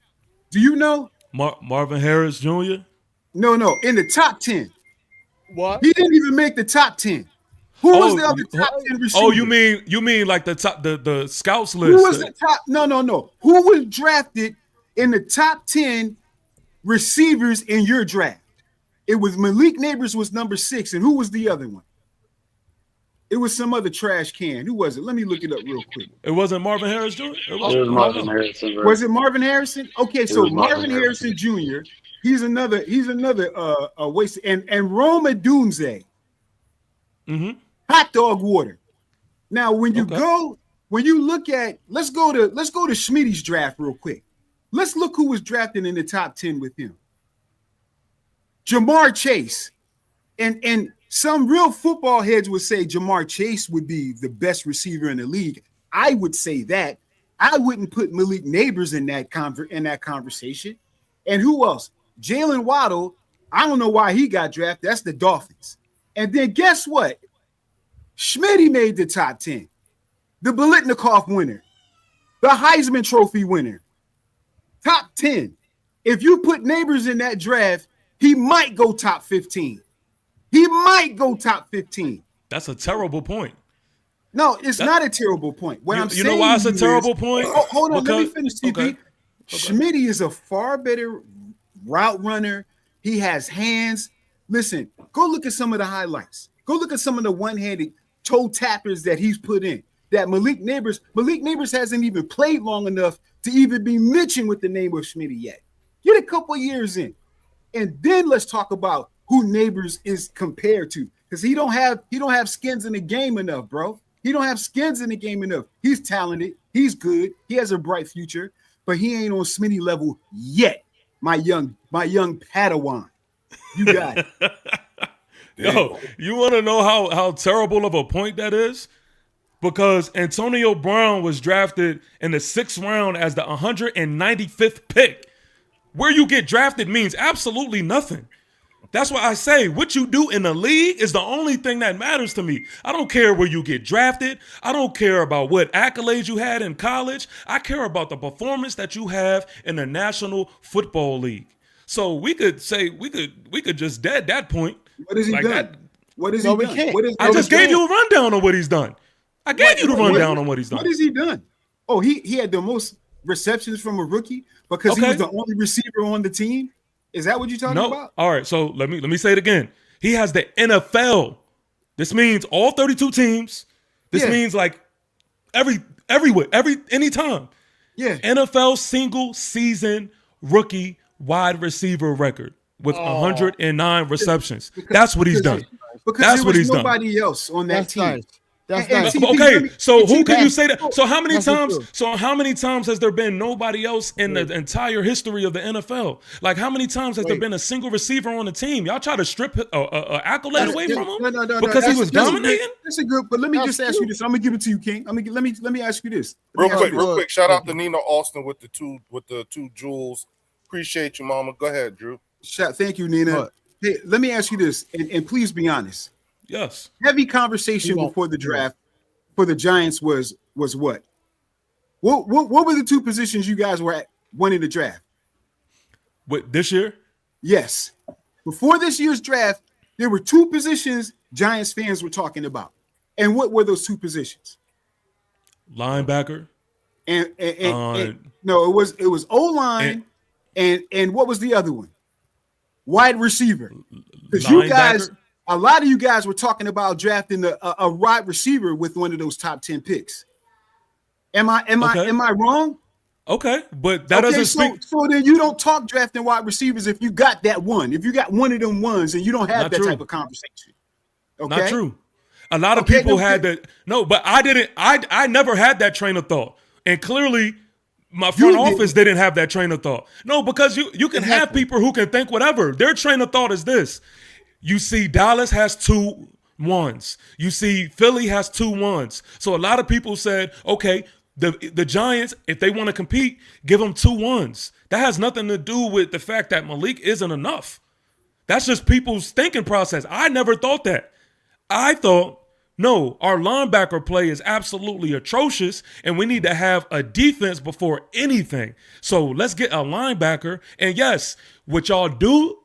Speaker 4: Do you know?
Speaker 2: Marvin Harris Jr.?
Speaker 4: No, in the top 10.
Speaker 3: What?
Speaker 4: He didn't even make the top 10. Who was the other top 10 receiver?
Speaker 2: Oh, you mean like the top the scouts list?
Speaker 4: Who was the top? No. Who was drafted in the top 10 receivers in your draft? It was Malik Neighbors was number 6, and who was the other one? It was some other trash can. Who was it? Let me look it up real quick.
Speaker 2: It wasn't Marvin Harris Jr.?
Speaker 5: It was Marvin Harrison. Bro.
Speaker 4: Was it Marvin Harrison? Okay, so Marvin Harrison Jr. He's another waste. And Rome Odunze.
Speaker 2: Mm-hmm.
Speaker 4: Hot dog water. Now, when you look at, let's go to Schmitty's draft real quick. Let's look who was drafted in the top 10 with him. Jamar Chase. And some real football heads would say Jamar Chase would be the best receiver in the league. I would say that. I wouldn't put Malik Neighbors in that conversation. And who else? Jalen Waddle. I don't know why he got drafted. That's the Dolphins. And then guess what? Schmitty made the top 10. The Biletnikoff winner. The Heisman Trophy winner. Top 10. If you put Neighbors in that draft, he might go top 15. He might go top 15.
Speaker 2: That's a terrible point.
Speaker 4: No, it's not a terrible point.
Speaker 2: You know why it's a terrible point?
Speaker 4: Hold on, let me finish, TP. Okay. Schmitty is a far better route runner. He has hands. Listen, go look at some of the highlights. Go look at some of the one-handed toe tappers that he's put in. That Malik Neighbors hasn't even played long enough to even be mentioned with the name of Schmitty yet. Get a couple years in. And then let's talk about who Neighbors is compared to, because he don't have skins in the game enough, bro. He don't have skins in the game enough. He's talented, he's good, he has a bright future, but he ain't on Smitty level yet. My young Padawan, you got it.
Speaker 2: Yo, you want to know how terrible of a point that is? Because Antonio Brown was drafted in the 6th round as the 195th pick. Where you get drafted means absolutely nothing. That's why I say what you do in the league is the only thing that matters to me. I don't care where you get drafted. I don't care about what accolades you had in college. I care about the performance that you have in the National Football League. So we could just dead that point.
Speaker 4: What has he
Speaker 2: like
Speaker 4: done?
Speaker 2: That.
Speaker 4: What has he done?
Speaker 2: I just gave you a rundown on what he's done. I gave you the rundown on what he's done.
Speaker 4: What has he done? Oh, he had the most receptions from a rookie because he was the only receiver on the team. Is that what you're talking about?
Speaker 2: All right, so let me say it again. He has the NFL. This means all 32 teams. This means like anytime.
Speaker 4: Yeah.
Speaker 2: NFL single season rookie wide receiver record with 109 receptions. That's what he's done.
Speaker 4: Because there was nobody else on that team.
Speaker 3: Nice.
Speaker 2: Okay, so who can you say that? So how many times has there been nobody else in the entire history of the NFL? Like how many times has there been a single receiver on the team? Y'all try to strip a accolade away from him because he was dominating.
Speaker 4: That's a good. But let me just ask you this. I'm gonna give it to you, King. Let me ask you this.
Speaker 1: Real quick. Shout out to Nina Austin with the two jewels. Appreciate you, Mama. Go ahead, Drew.
Speaker 4: Thank you, Nina. Hey, let me ask you this, and please be honest.
Speaker 2: Yes.
Speaker 4: Heavy conversation before the draft for the Giants was what? What were the two positions you guys were at winning the draft?
Speaker 2: What, this year?
Speaker 4: Yes. Before this year's draft, there were two positions Giants fans were talking about. And what were those two positions?
Speaker 2: Linebacker.
Speaker 4: And no, it was O-line and what was the other one? Wide receiver. Because you guys, a lot of you guys were talking about drafting a wide receiver with one of those top 10 picks. Am I wrong?
Speaker 2: Okay, but that doesn't speak.
Speaker 4: So then you don't talk drafting wide receivers if you got that one. If you got one of them ones and you don't have that type of conversation. Okay?
Speaker 2: Not true. A lot of people had that. No, but I didn't. I never had that train of thought. And clearly my front office didn't have that train of thought. No, because you can have people who can think whatever. Their train of thought is this. You see Dallas has 2 1s. You see Philly has 2 1s. So a lot of people said, okay, the Giants, if they want to compete, give them 2 1s. That has nothing to do with the fact that Malik isn't enough. That's just people's thinking process. I never thought that. I thought, no, our linebacker play is absolutely atrocious, and we need to have a defense before anything. So let's get a linebacker. And yes, what y'all do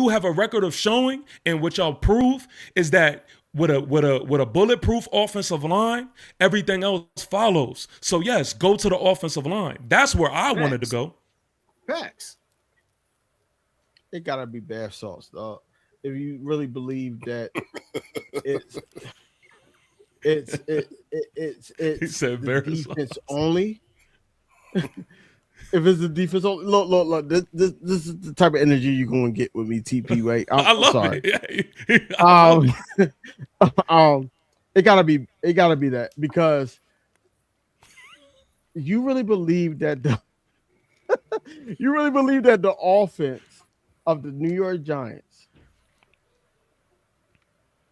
Speaker 2: have a record of showing, and what y'all prove is that with a bulletproof offensive line, everything else follows. So yes, go to the offensive line. That's where I wanted to go.
Speaker 4: Facts.
Speaker 3: It gotta be bath salts, dog. If you really believe that it's
Speaker 2: He said
Speaker 3: the
Speaker 2: bath
Speaker 3: defense
Speaker 2: salts.
Speaker 3: only. If it's the defense only, look. This is the type of energy you're gonna get with me, TP. Right?
Speaker 2: I love
Speaker 3: sorry.
Speaker 2: it.
Speaker 3: It gotta be that, because you really believe that the offense of the New York Giants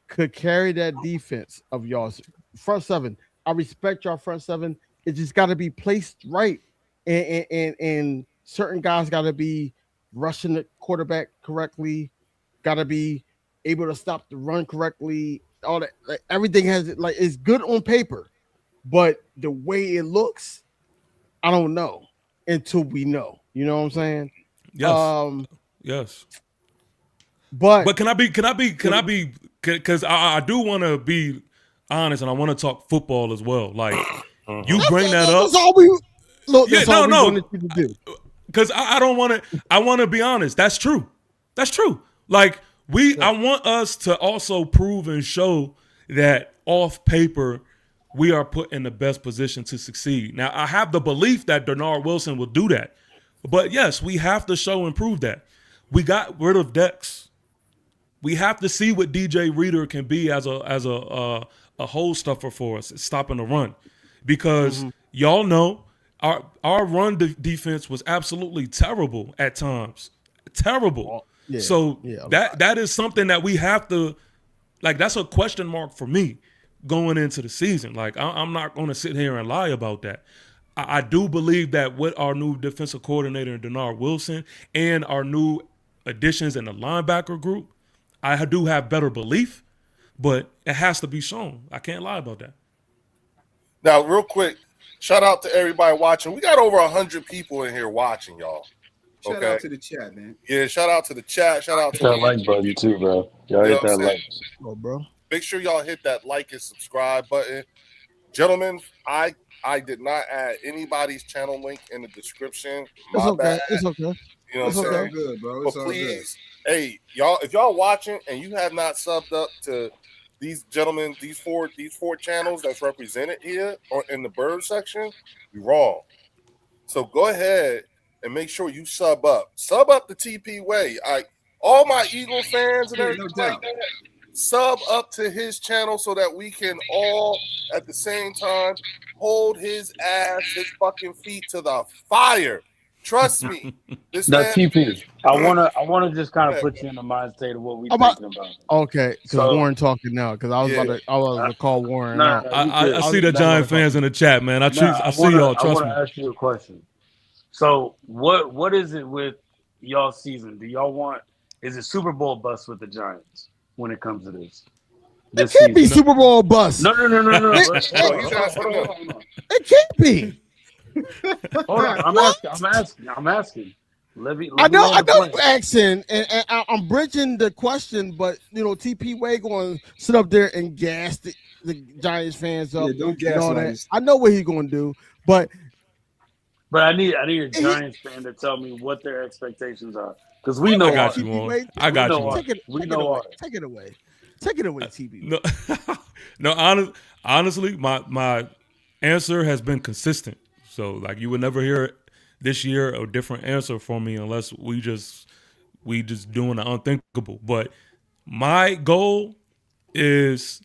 Speaker 3: could carry that defense of y'all's front seven. I respect your front seven. It just got to be placed right, and certain guys got to be rushing the quarterback correctly, got to be able to stop the run correctly. All that, like, everything has like, it's good on paper, but the way it looks, I don't know until we know. You know what I'm saying?
Speaker 2: Yes. Yes.
Speaker 3: But
Speaker 2: can I be? Because I do want to be honest, and I want to talk football as well. Like, you bring that up.
Speaker 3: That's all we wanted you to do.
Speaker 2: Because I don't want to. I want to be honest. That's true. That's true. Like, I want us to also prove and show that off paper we are put in the best position to succeed. Now, I have the belief that Denard Wilson will do that, but yes, we have to show and prove that. We got rid of Dex. We have to see what DJ Reader can be as a hole stuffer for us, stopping the run, because y'all know our run defense was absolutely terrible at times, terrible. That is something that we have to, like, that's a question mark for me going into the season. Like, I'm not going to sit here and lie about that. I do believe that with our new defensive coordinator, Denard Wilson, and our new additions in the linebacker group, I do have better belief, but it has to be shown. I can't lie about that.
Speaker 1: Now, real quick, shout out to everybody watching. We got over 100 people in here watching, y'all.
Speaker 4: Shout out to the chat, man.
Speaker 1: Yeah, shout out to the chat. Shout out to
Speaker 5: that like button too, bro. Y'all hit that like.
Speaker 3: Oh, bro.
Speaker 1: Make sure y'all hit that like and subscribe button. Gentlemen, I did not add anybody's channel link in the description.
Speaker 3: It's okay.
Speaker 1: Bad.
Speaker 3: It's okay.
Speaker 1: You know what I'm saying?
Speaker 4: All good, bro. It's
Speaker 1: but
Speaker 4: all
Speaker 1: please, hey, y'all, if y'all watching and you have not subbed up to these gentlemen, these four channels that's represented here or in the bird section, you're wrong. So go ahead and make sure you sub up. Sub up the TP way. All my Eagle fans and everything like that, sub up to his channel so that we can all at the same time hold his ass, his fucking feet to the fire. Trust me.
Speaker 5: Now, TP, I wanna just kind of put you in the mind state of what we're thinking about.
Speaker 3: Okay, because Warren talking now, because I was about to call Warren out.
Speaker 2: I see the Giant fans in the chat, man. I see y'all. Trust me.
Speaker 5: I want to ask you a question. So what is it with y'all season? Do y'all want? Is it Super Bowl bust with the Giants when it comes to this?
Speaker 3: It can't be Super Bowl bust.
Speaker 5: No.
Speaker 3: It can't be.
Speaker 5: Hold on, I'm asking.
Speaker 3: I know you're asking, and I'm bridging the question, but TP Way going to sit up there and gas the Giants fans up.
Speaker 4: Yeah, don't gas that.
Speaker 3: I know what he's going to do, but
Speaker 5: I need a Giants fan to tell me what their expectations are, because we know.
Speaker 2: I got you. I got you.
Speaker 3: Take it away. Take it away, TP.
Speaker 2: No, honestly, my answer has been consistent. So, like, you would never hear this year a different answer from me unless we just doing the unthinkable. But my goal is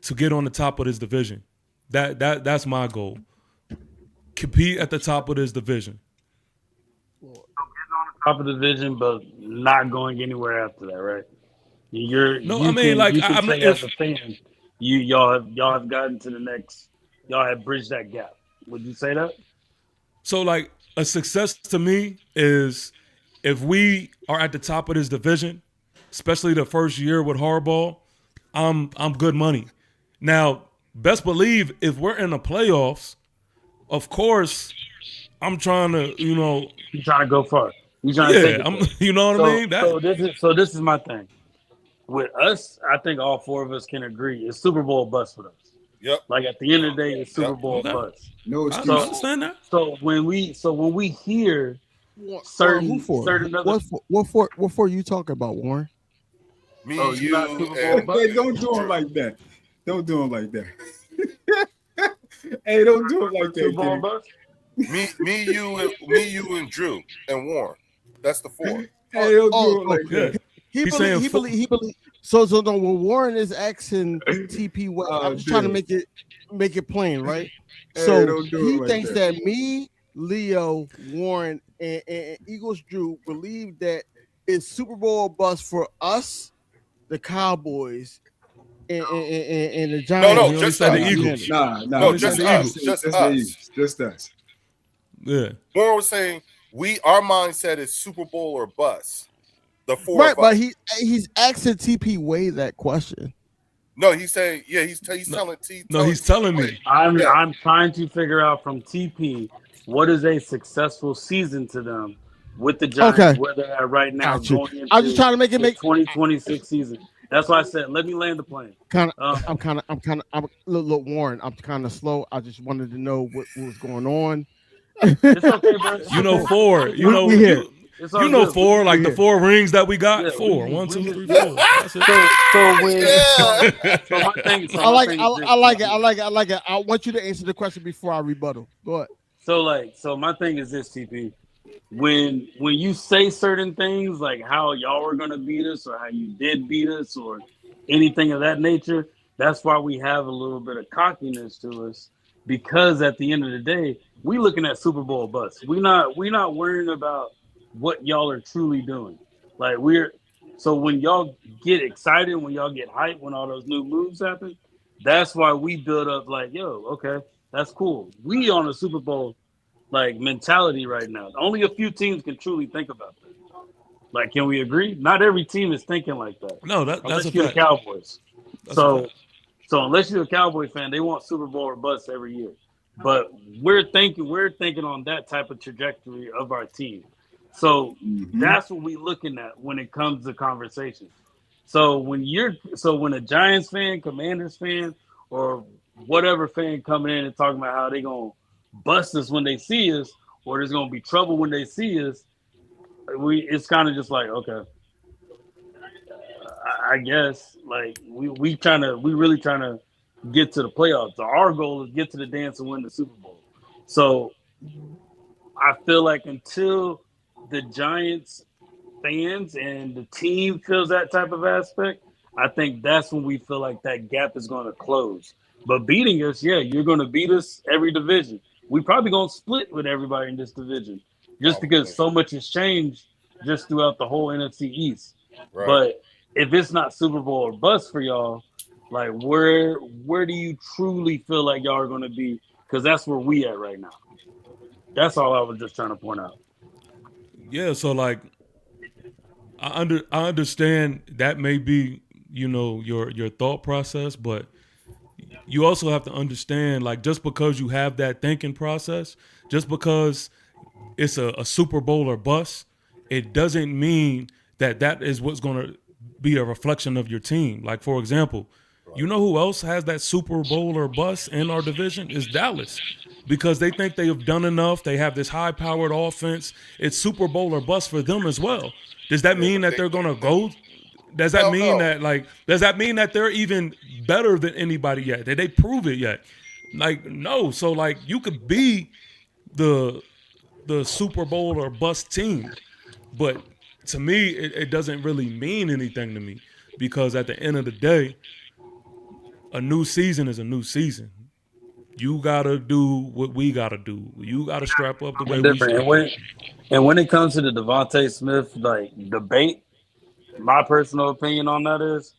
Speaker 2: to get on the top of this division. That's my goal. Compete at the top of this division.
Speaker 5: Getting on the top of the division, but not going anywhere after that, right? As a fan, y'all have gotten to the next. Y'all have bridged that gap. Would you say that?
Speaker 2: So, like, a success to me is if we are at the top of this division, especially the first year with Harbaugh, I'm good money. Now, best believe if we're in the playoffs, of course, I'm trying to,
Speaker 5: You're trying to go far. You're trying to take it.
Speaker 2: you know what I mean?
Speaker 5: This is my thing. With us, I think all four of us can agree it's Super Bowl bust with us.
Speaker 1: Yep.
Speaker 5: Like at the end of the day, it's Super Bowl bust.
Speaker 4: No
Speaker 2: I
Speaker 4: excuse.
Speaker 2: understand that.
Speaker 5: So when we hear certain other,
Speaker 3: what for you talking about, Warren?
Speaker 1: Me,
Speaker 5: you not Super Bowl bust?
Speaker 4: Hey, don't do him like that. Don't do him like that. Hey, don't do him like that.
Speaker 5: Super Bowl bust?
Speaker 1: me, you, and Drew and Warren. That's the four.
Speaker 4: Hey, don't do him like that.
Speaker 3: He believe. So no, when Warren is asking TP, I'm just trying to make it plain, right?
Speaker 4: Hey,
Speaker 3: So
Speaker 4: he
Speaker 3: thinks that me, Leo, Warren, and Eagles Drew believe that it's Super Bowl bust for us, the Cowboys, and the Giants.
Speaker 1: No, just
Speaker 2: said
Speaker 1: us.
Speaker 2: the Eagles.
Speaker 1: No, just us.
Speaker 4: Just us.
Speaker 2: Yeah.
Speaker 1: Warren was saying our mindset is Super Bowl or bust. The four,
Speaker 3: right? But he's asking TP Way that question.
Speaker 1: No, he's saying, he's telling T.
Speaker 2: No, he's telling me.
Speaker 5: I'm trying to figure out from TP what is a successful season to them with the Giants, where they're at right now. Going into
Speaker 3: I'm just trying to make
Speaker 5: 2026 season. That's why I said let me land the plane.
Speaker 3: Look, Warren, I'm kind of slow. I just wanted to know what was going on.
Speaker 5: It's okay, bro.
Speaker 2: You know, four. You know,
Speaker 3: we here.
Speaker 2: You know, four, like the 4 rings that we got. 4. 1, 2, 3, 4. That's it.
Speaker 5: So my thing.
Speaker 3: I like it. I want you to answer the question before I rebuttal. Go ahead.
Speaker 5: So my thing is this, TP. When you say certain things like how y'all were gonna beat us or how you did beat us or anything of that nature, that's why we have a little bit of cockiness to us. Because at the end of the day, we looking at Super Bowl bust. We not worrying about what y'all are truly doing. Like so when y'all get excited, when y'all get hyped, when all those new moves happen, that's why we build up like, yo, okay, that's cool. We on a Super Bowl like mentality right now. Only a few teams can truly think about that. Like, can we agree? Not every team is thinking like that.
Speaker 2: No, that's
Speaker 5: unless
Speaker 2: a
Speaker 5: you're
Speaker 2: fact.
Speaker 5: the Cowboys.
Speaker 2: So
Speaker 5: unless you're a Cowboy fan, they want Super Bowl or bust every year. But we're thinking on that type of trajectory of our team. So that's what we're looking at when it comes to conversation. So when a Giants fan, Commanders fan, or whatever fan coming in and talking about how they're gonna bust us when they see us, or there's gonna be trouble when they see us, it's kind of just like, okay, I guess like we really trying to get to the playoffs. So our goal is get to the dance and win the Super Bowl. So I feel like until the Giants fans and the team feels that type of aspect, I think that's when we feel like that gap is going to close. But beating us, you're going to beat us every division. We probably going to split with everybody in this division just because so much has changed just throughout the whole NFC East. Right. But if it's not Super Bowl or bust for y'all, like where do you truly feel like y'all are going to be? Because that's where we at right now. That's all I was just trying to point out.
Speaker 2: Yeah, so like I understand that may be, your thought process, but you also have to understand, like, just because you have that thinking process, just because it's a Super Bowl or bust, it doesn't mean that is what's going to be a reflection of your team. Like, for example, you know who else has that Super Bowl or bust in our division? Is Dallas. Because they think they have done enough. They have this high-powered offense. It's Super Bowl or bust for them as well. Does that mean that they're going to go? Does that mean that they're even better than anybody yet? Did they prove it yet? Like, no. So, like, you could be the Super Bowl or bust team. But to me, it doesn't really mean anything to me. Because at the end of the day, a new season is a new season. You gotta do what we gotta do. You gotta strap up the way we strap.
Speaker 5: And when it comes to the Devontae Smith debate, my personal opinion on that is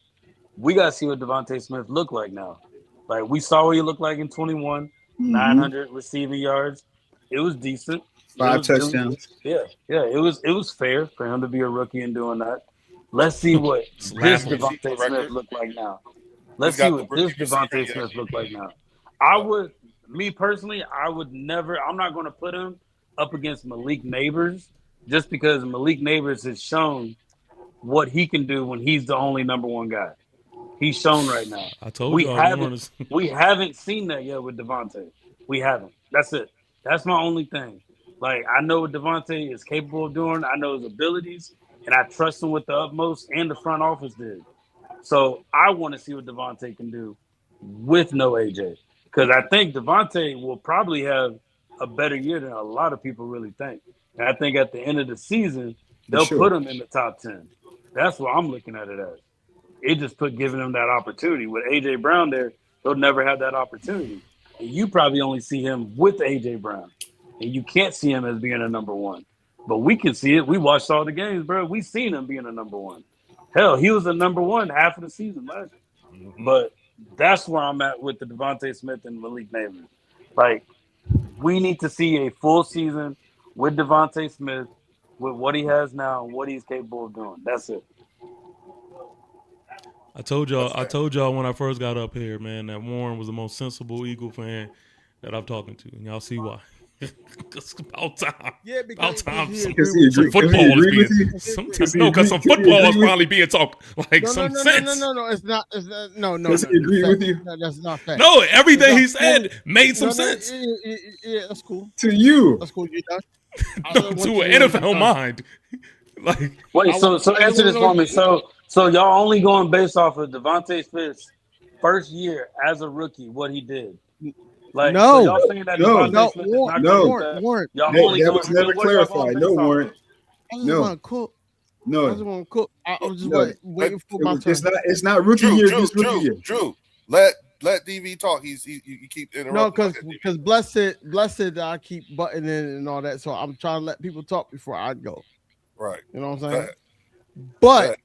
Speaker 5: we gotta see what Devontae Smith look like now. Like we saw what he looked like in 21, 900 receiving yards. It was decent.
Speaker 4: 5 touchdowns.
Speaker 5: Yeah. It was fair for him to be a rookie and doing that. Let's see what this Devontae Smith look like now. Let's see what this Devontae Smith look like now. Me personally, I would never. I'm not going to put him up against Malik Neighbors just because Malik Neighbors has shown what he can do when he's the only number one guy. He's shown right now.
Speaker 2: I told
Speaker 5: we
Speaker 2: you
Speaker 5: we haven't seen that yet with Devontae. We haven't. That's it. That's my only thing. Like, I know what Devontae is capable of doing. I know his abilities, and I trust him with the utmost, and the front office did. So I want to see what Devontae can do with no AJ, because I think Devontae will probably have a better year than a lot of people really think. And I think at the end of the season, they'll put him in the top 10. That's what I'm looking at it as. It just giving him that opportunity. With AJ Brown there, he'll never have that opportunity. And you probably only see him with AJ Brown. And you can't see him as being a number one. But we can see it. We watched all the games, bro. We seen him being a number one. Hell, he was a number one half of the season last year. But that's where I'm at with the Devontae Smith and Malik Neighbors. Like, we need to see a full season with Devontae Smith, with what he has now and what he's capable of doing. That's it.
Speaker 2: I told y'all when I first got up here, man, that Warren was the most sensible Eagle fan that I've talking to. And y'all see why. It's about time.
Speaker 3: Yeah, because
Speaker 2: some
Speaker 3: football
Speaker 2: is finally being talked. Like some sense.
Speaker 3: No, it's not. No.
Speaker 4: Does he agree with you?
Speaker 3: No, that's not fact.
Speaker 2: No, everything he said made some sense.
Speaker 3: Yeah, that's cool.
Speaker 4: To you.
Speaker 3: That's cool. You done?
Speaker 2: To an NFL mind. Like,
Speaker 5: wait, so answer this for me. So y'all only going based off of Devontae Smith's first year as a rookie, what he did. Like,
Speaker 3: no,
Speaker 5: so y'all saying that Devontae Smith is not
Speaker 3: Warren.
Speaker 4: That was never clarified. No, Warren.
Speaker 3: I just want to cook.
Speaker 4: No.
Speaker 3: I just want to cook. I was just waiting for my turn.
Speaker 4: It's not rookie year. It's rookie year.
Speaker 1: Drew, let DV talk. You keep interrupting.
Speaker 3: No, because blessed I keep butting in and all that. So I'm trying to let people talk before I go.
Speaker 1: Right.
Speaker 3: You know what I'm saying? But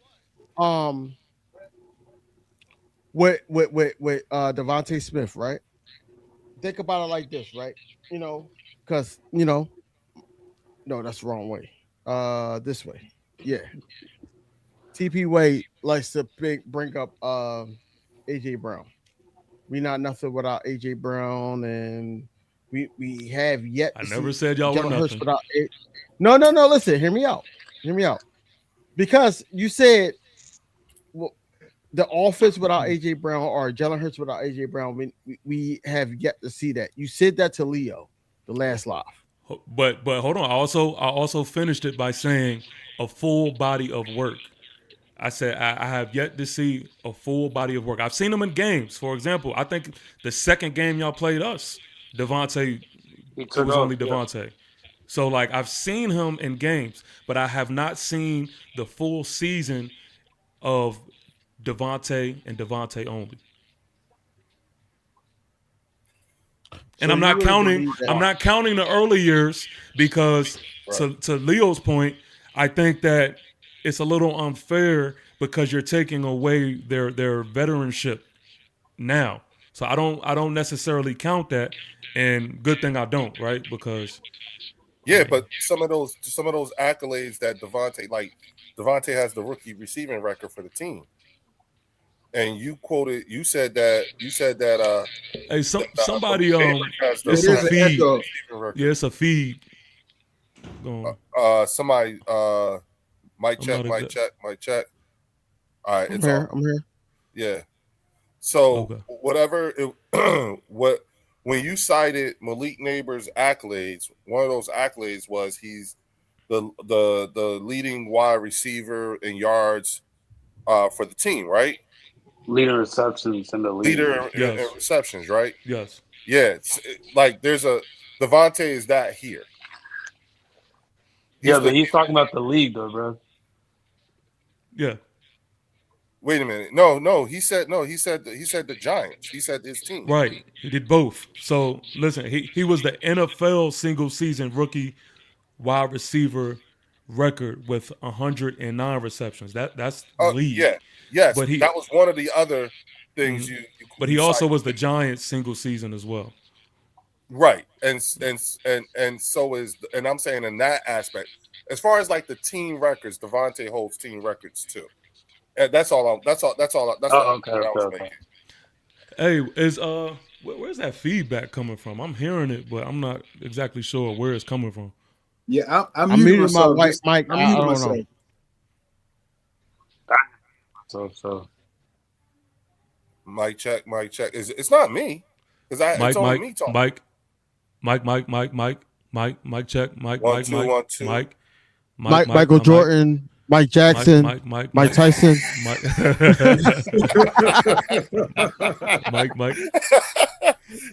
Speaker 3: with Devontae Smith, right? Think about it like this, right? You know, because no, that's the wrong way. This way, yeah. TP Wade likes to bring up AJ Brown. We not nothing without AJ Brown, and we have yet.
Speaker 2: I never said y'all were nothing.
Speaker 3: No. Listen, hear me out. Because you said, well, the offense without AJ Brown or Jalen Hurts without AJ Brown, we have yet to see that. You said that to Leo, the last live.
Speaker 2: But hold on. I also finished it by saying a full body of work. I said I have yet to see a full body of work. I've seen him in games. For example, I think the second game y'all played us, Devontae, it was only Devontae. Yeah. So, like, I've seen him in games, but I have not seen the full season of Devontae and Devontae only. And
Speaker 3: so
Speaker 2: I'm not counting the early years because to Leo's point, I think that it's a little unfair because you're taking away their veteranship now. So I don't necessarily count that, and good thing I don't, right? Because
Speaker 1: but some of those accolades that Devontae has the rookie receiving record for the team. And you said that
Speaker 2: hey, somebody it's a feed. Yeah, it's a feed.
Speaker 1: Somebody mic check. All right,
Speaker 3: I'm here.
Speaker 1: Yeah. So whatever when you cited Malik Neighbors' accolades, one of those accolades was he's the leading wide receiver in yards for the team, right?
Speaker 5: Leader receptions in the league.
Speaker 1: In receptions, right?
Speaker 2: Yes.
Speaker 1: Yeah. Like there's a Devontae is that here.
Speaker 5: But he's talking about the league though, bro.
Speaker 2: Yeah.
Speaker 1: Wait a minute. No. He said the Giants. He said his team.
Speaker 2: Right. He did both. So listen, he was the NFL single season rookie wide receiver record with 109 receptions. That's the league.
Speaker 1: Yeah. Yes. But that was one of the other things you
Speaker 2: But he also was the Giants single season as well.
Speaker 1: Right, and so is, and I'm saying in that aspect, as far as like the team records, Devontae holds team records too. And that's all. That's all.
Speaker 5: Okay.
Speaker 1: I was making.
Speaker 2: Hey, where's that feedback coming from? I'm hearing it, but I'm not exactly sure where it's coming from.
Speaker 4: Yeah, I'm
Speaker 3: muted
Speaker 4: muting
Speaker 3: my
Speaker 4: myself.
Speaker 3: white mic.
Speaker 4: I'm
Speaker 3: I
Speaker 4: muting
Speaker 3: don't
Speaker 4: myself.
Speaker 3: know.
Speaker 5: So.
Speaker 1: Mic check. It's not me because it's only me talking.
Speaker 2: Mike, check.
Speaker 1: One, two.
Speaker 3: Michael Jordan, Mike Jackson, Mike Tyson.
Speaker 2: Mike.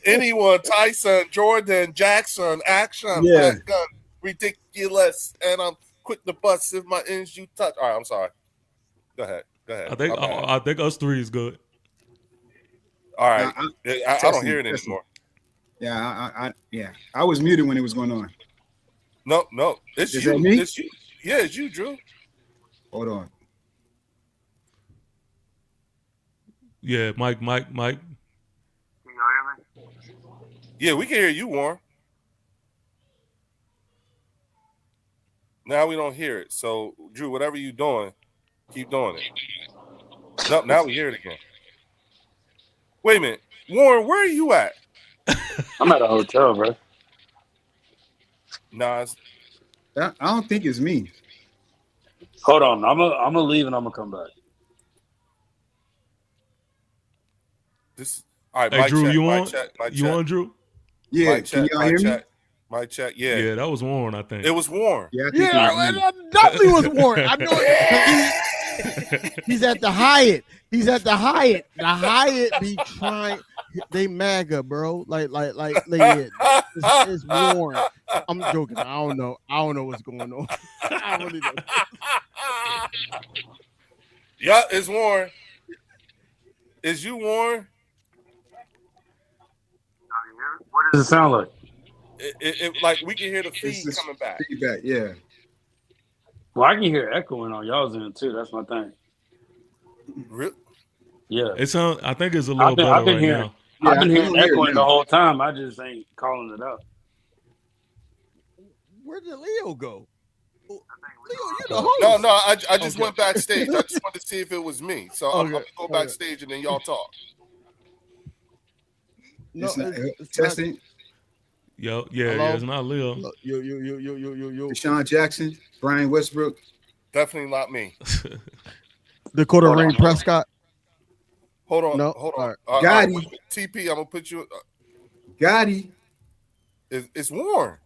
Speaker 1: Anyone, Tyson, Jordan, Jackson, action,
Speaker 4: Yeah.
Speaker 1: fat gun, ridiculous, and I'm quick to bust if my ends you touch. All right, I'm sorry. Go ahead.
Speaker 2: I think us three is good.
Speaker 1: All right, I don't hear it anymore.
Speaker 4: Yeah, I was muted when it was going on.
Speaker 1: No, it's
Speaker 4: Is
Speaker 1: you.
Speaker 4: that me?
Speaker 1: It's you. Yeah, it's you, Drew.
Speaker 4: Hold on.
Speaker 2: Yeah, Mike.
Speaker 5: Can y'all hear me?
Speaker 1: Yeah, we can hear you, Warren. Now we don't hear it. So, Drew, whatever you're doing, keep doing it. No, now we hear it again. Wait a minute, Warren, where are you at?
Speaker 5: I'm at a hotel, bro.
Speaker 1: Nah,
Speaker 4: I don't think it's me.
Speaker 5: Hold on, I'm gonna leave and I'm gonna come back.
Speaker 1: this. All right,
Speaker 2: Hey,
Speaker 1: mic
Speaker 2: Drew,
Speaker 1: check,
Speaker 2: you
Speaker 1: mic
Speaker 2: on?
Speaker 1: check, mic
Speaker 2: You
Speaker 1: check.
Speaker 2: on, Drew?
Speaker 4: Yeah,
Speaker 1: Mic
Speaker 4: can
Speaker 1: check,
Speaker 4: y'all hear
Speaker 1: mic
Speaker 4: me?
Speaker 1: check, mic check. Yeah.
Speaker 2: Yeah, that was Warren, I think.
Speaker 1: It was Warren.
Speaker 4: Yeah, I think
Speaker 3: Yeah,
Speaker 4: it was me.
Speaker 3: it definitely was Warren. I know it. He's at the Hyatt. The Hyatt be trying. They MAGA, bro. Like it's Warren. I'm joking. I don't know what's going on. I really don't.
Speaker 1: Yeah, it's Warren. Is you Warren?
Speaker 5: What does it sound like?
Speaker 1: It like we can hear the feed
Speaker 4: It's
Speaker 1: coming back.
Speaker 4: feedback, yeah.
Speaker 5: Well, I can hear echoing on y'all's end too. That's my thing.
Speaker 1: Really?
Speaker 5: Yeah,
Speaker 2: I think it's a little better
Speaker 5: I've been
Speaker 2: right
Speaker 5: hearing,
Speaker 2: now.
Speaker 4: Yeah,
Speaker 5: I've been
Speaker 4: I
Speaker 5: hearing
Speaker 4: don't hear it
Speaker 5: echoing
Speaker 4: now.
Speaker 5: the whole time. I just ain't calling it out.
Speaker 3: Where did Leo go? Leo, you the host.
Speaker 1: No. I just
Speaker 3: Okay.
Speaker 1: went backstage. I just wanted to see if it was me. So I'm gonna go backstage and then y'all talk.
Speaker 3: No,
Speaker 4: It's not,
Speaker 3: it's
Speaker 4: testing.
Speaker 2: Yeah,
Speaker 3: Hello?
Speaker 2: it's not Leo.
Speaker 3: not, yo.
Speaker 4: Deshaun Jackson, Brian Westbrook.
Speaker 1: Definitely not me.
Speaker 3: Dakota
Speaker 5: Hold
Speaker 3: Rain
Speaker 5: on.
Speaker 3: Prescott.
Speaker 1: Hold on.
Speaker 3: No.
Speaker 1: Hold
Speaker 3: All
Speaker 1: on.
Speaker 3: right.
Speaker 4: Gotti.
Speaker 1: TP, I'm gonna put you.
Speaker 4: Gotti.
Speaker 1: It's Warren.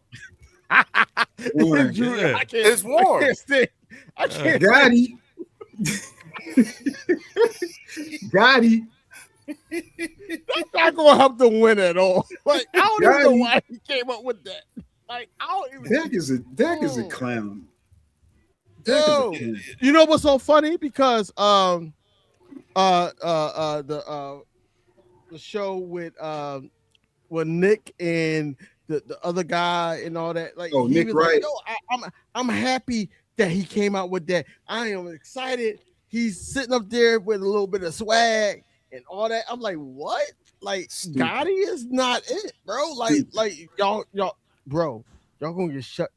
Speaker 4: Warren.
Speaker 3: Drew,
Speaker 2: Yeah.
Speaker 3: I can't,
Speaker 1: It's Warren.
Speaker 3: I can't.
Speaker 4: Gotti. Gotti.
Speaker 3: That's not gonna help them win at all. Like I don't even know
Speaker 4: Gotti.
Speaker 3: why he came up with that. Like I don't even.
Speaker 4: Dak is a clown. Dak is a
Speaker 3: Yo,
Speaker 4: clown.
Speaker 3: you know what's so funny? Because the show with Nick and the other guy and all that. Like,
Speaker 4: Oh,
Speaker 3: he
Speaker 4: Nick
Speaker 3: was
Speaker 4: Wright.
Speaker 3: like, yo, I'm happy that he came out with that. I am excited. He's sitting up there with a little bit of swag and all that. I'm like, what? Like,
Speaker 4: Stupid.
Speaker 3: Gotti is not it, bro. Like y'all, bro, y'all gonna get shut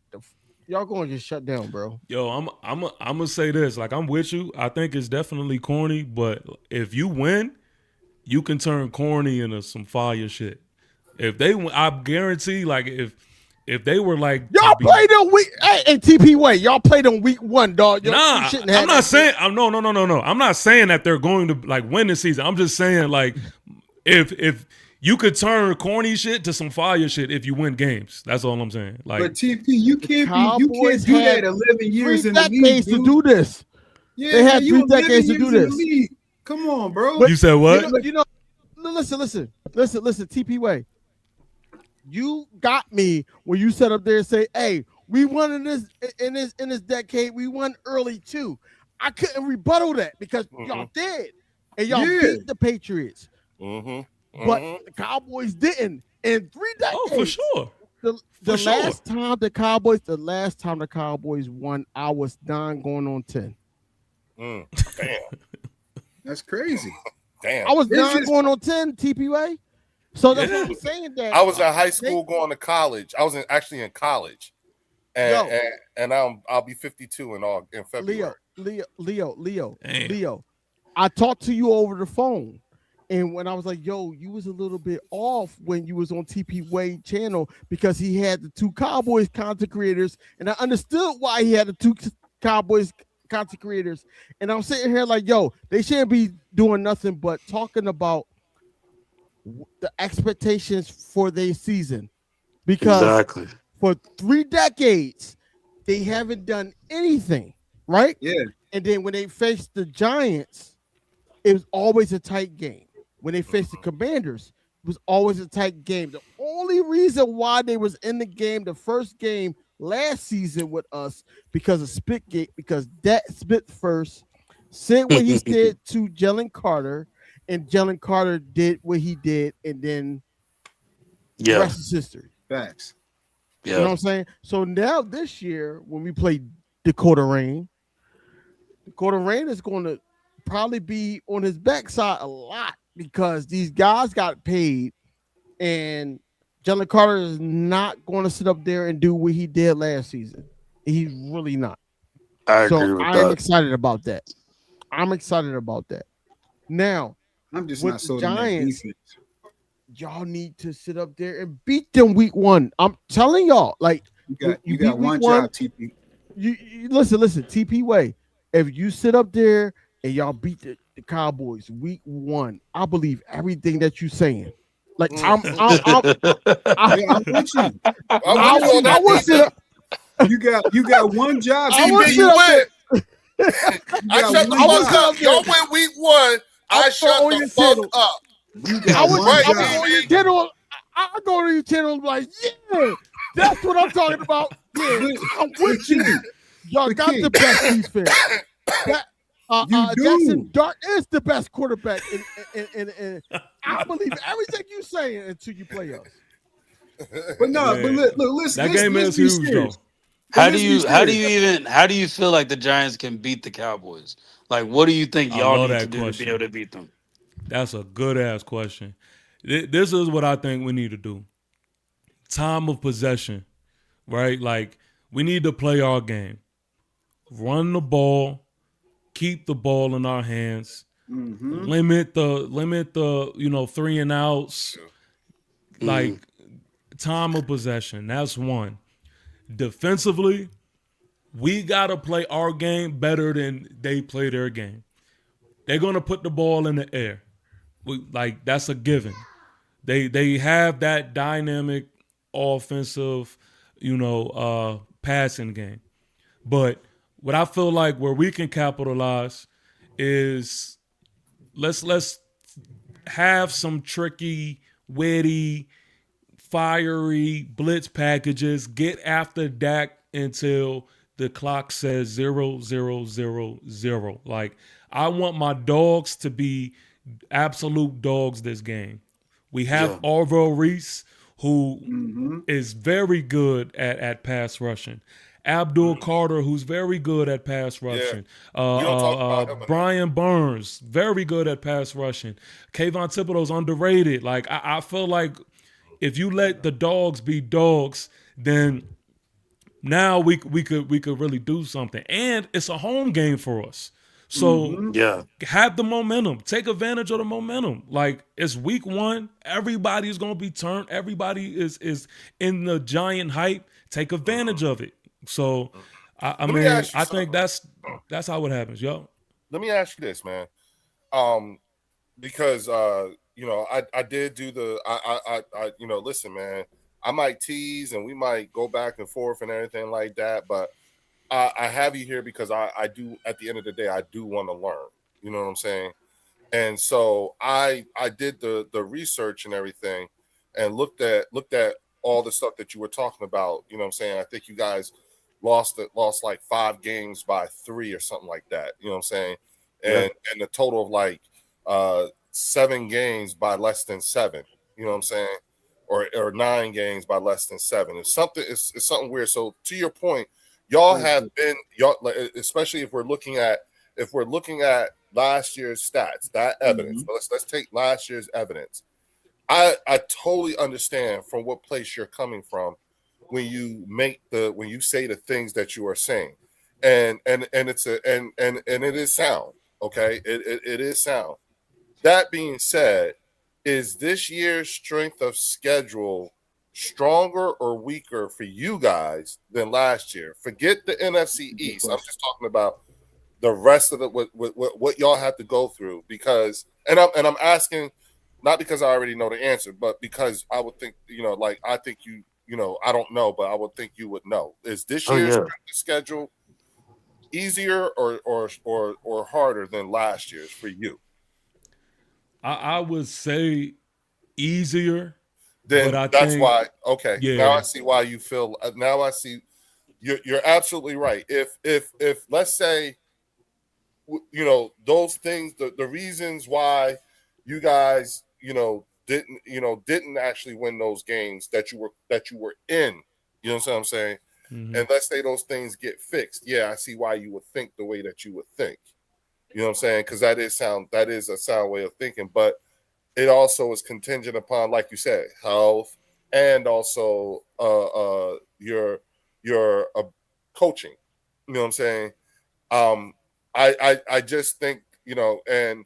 Speaker 3: down, bro.
Speaker 2: Yo, I'm gonna say this. Like, I'm with you. I think it's definitely corny, but if you win, you can turn corny into some fire shit. If they win, I guarantee, like, if they were like,
Speaker 3: Y'all played them week. Hey, TP way. Y'all played them week 1, dog. Yo,
Speaker 2: nah,
Speaker 3: you shouldn't have
Speaker 2: I'm not
Speaker 3: that
Speaker 2: saying. No. I'm not saying that they're going to like win the season. I'm just saying, like, if you could turn corny shit to some fire shit if you win games. That's all I'm saying. Like,
Speaker 4: But TP, you can't
Speaker 3: Cowboys
Speaker 4: do
Speaker 3: had
Speaker 4: that 11 years
Speaker 3: 3
Speaker 4: in the league.
Speaker 3: decades to
Speaker 4: dude.
Speaker 3: do this.
Speaker 4: Yeah,
Speaker 3: They had
Speaker 4: you
Speaker 3: 3 decades to
Speaker 4: 11
Speaker 3: do
Speaker 4: years in the
Speaker 3: this.
Speaker 4: league. Come on, bro.
Speaker 3: But
Speaker 2: you said what?
Speaker 3: You know, listen, TP way. You got me when you sat up there and say, "Hey, we won in this decade. We won early too." I couldn't rebuttal that because y'all did, and y'all beat the Patriots.
Speaker 1: Mm-hmm.
Speaker 3: But the Cowboys didn't in 3 decades.
Speaker 2: Oh, for sure.
Speaker 3: The last time the Cowboys won, I was 9 going on 10.
Speaker 1: Damn.
Speaker 4: That's crazy.
Speaker 1: Damn.
Speaker 3: I was
Speaker 4: It's
Speaker 3: 9
Speaker 4: just-
Speaker 3: going on 10, TPA. So that's what I'm saying. That
Speaker 1: I was in high school going to college. I was actually in college, and I'll be 52 in February.
Speaker 3: Leo. I talked to you over the phone, and when I was like, "Yo, you was a little bit off when you was on TP Wade channel because he had the two Cowboys content creators, and I understood why he had the two Cowboys content creators." And I'm sitting here like, "Yo, they shouldn't be doing nothing but talking about the expectations for their season because for 3 decades they haven't done anything, right?
Speaker 4: Yeah.
Speaker 3: And then when they faced the Giants, it was always a tight game. When they faced the Commanders, it was always a tight game. The only reason why they was in the game, the first game last season with us, because of Spitgate, because that spit first said what he said to Jalen Carter, and Jalen Carter did what he did, and then the rest is history.
Speaker 4: Facts.
Speaker 3: Yeah. You know what I'm saying? So now this year, when we play Dakota Rain is going to probably be on his backside a lot because these guys got paid, and Jalen Carter is not going to sit up there and do what he did last season. He's really not. I'm excited about that. Now,
Speaker 4: I'm just
Speaker 3: with
Speaker 4: not so
Speaker 3: Giants. Y'all need to sit up there and beat them week 1. I'm telling y'all, like
Speaker 4: you got one job, TP.
Speaker 3: You listen, TP Way. If you sit up there and y'all beat the Cowboys week 1, I believe everything that you're saying. Like I'm with you. I would sit up.
Speaker 4: You got one job.
Speaker 3: I would sit up there.
Speaker 1: I shut the fuck up. Y'all went week 1. I shut the fuck up.
Speaker 3: I go to your channel and be like, yeah, that's what I'm talking about. Yeah, I'm with you. Y'all got the best defense. Jackson Dart is the best quarterback, and I believe everything you saying until you play us.
Speaker 4: But look, listen.
Speaker 2: That game is huge, though.
Speaker 6: How do you feel like the Giants can beat the Cowboys? Like, what do you think y'all need to do to be able to beat them?
Speaker 2: That's a good ass question. This is what I think we need to do. Time of possession, right? Like, we need to play our game. Run the ball, keep the ball in our hands, limit the 3 and outs, like time of possession. That's one. Defensively, we gotta play our game better than they play their game. They're gonna put the ball in the air. That's a given. They have that dynamic offensive, passing game. But what I feel like where we can capitalize is let's have some tricky, witty, fiery blitz packages. Get after Dak until the clock says 0, 0, 0, 0. Like, I want my dogs to be absolute dogs this game. We have Orville Reese, who is very good at pass rushing. Abdul Carter, who's very good at pass rushing. Brian Burns, very good at pass rushing. Kayvon Thibodeau's underrated. Like, I feel like if you let the dogs be dogs, then now we could really do something. And it's a home game for us. So have the momentum. Take advantage of the momentum. Like, it's week 1. Everybody's gonna be turned. Everybody is in the Giant hype. Take advantage of it. So I mean, I think that's how it happens, yo.
Speaker 1: Let me ask you this, man. Because I did do the I listen, man. I might tease and we might go back and forth and everything like that, but I have you here because I do, at the end of the day, I do want to learn. You know what I'm saying? And so I did the research and everything and looked at all the stuff that you were talking about. You know what I'm saying? I think you guys lost like 5 games by 3 or something like that. You know what I'm saying? And a total of like 7 games by less than 7. You know what I'm saying? Or 9 games by less than 7. It's something weird. So to your point, y'all have been, especially if we're looking at last year's stats, that evidence. Let's take last year's evidence. I totally understand from what place you're coming from when you say the things that you are saying, and it's and it is sound. Okay, it is sound. That being said, is this year's strength of schedule stronger or weaker for you guys than last year? Forget the NFC
Speaker 4: Good
Speaker 1: East. I'm
Speaker 4: question.
Speaker 1: just talking about the rest of it, what y'all have to go through. Because, and I'm asking not because I already know the answer, but because I would think, like I think I don't know, but I would think you would know. Is this
Speaker 6: Oh
Speaker 1: year's
Speaker 6: yeah.
Speaker 1: schedule easier or harder than last year's for you?
Speaker 2: I would say easier, but
Speaker 1: Then
Speaker 2: I
Speaker 1: that's
Speaker 2: think
Speaker 1: why. Okay, now
Speaker 2: yeah.
Speaker 1: I see why you feel. Now I see. You're absolutely right. If let's say those things, the reasons why you guys didn't actually win those games that you were in. You know what I'm saying?
Speaker 2: Mhm.
Speaker 1: And let's say those things get fixed. Yeah, I see why you would think the way that you would think. You know what I'm saying? Because that is a sound way of thinking, but it also is contingent upon, like you said, health and also your coaching. You know what I'm saying? Um, I just think and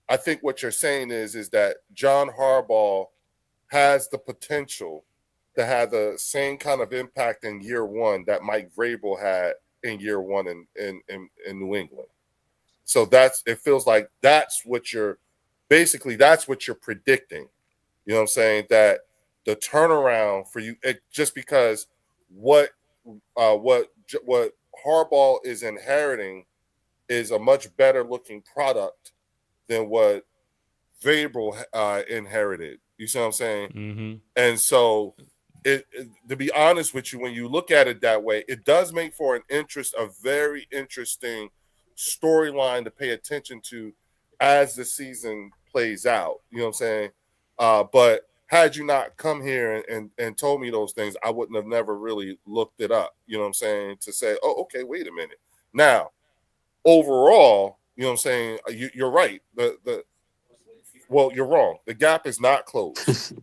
Speaker 1: I think what you're saying is that John Harbaugh has the potential to have the same kind of impact in year one that Mike Vrabel had in year one in New England. So it feels like that's what you're predicting. You know what I'm saying? That the turnaround for you, just because what what Harbaugh is inheriting is a much better looking product than what Vrabel inherited. You see what I'm saying?
Speaker 2: Mhm.
Speaker 1: And so, to be honest with you, when you look at it that way, it does make for a very interesting storyline to pay attention to as the season plays out. You know what I'm saying? But had you not come here and told me those things, I wouldn't have never really looked it up. You know what I'm saying? To say, oh, okay, wait a minute. Now, overall, you know what I'm saying? You're right. Well, you're wrong. The gap is not closed.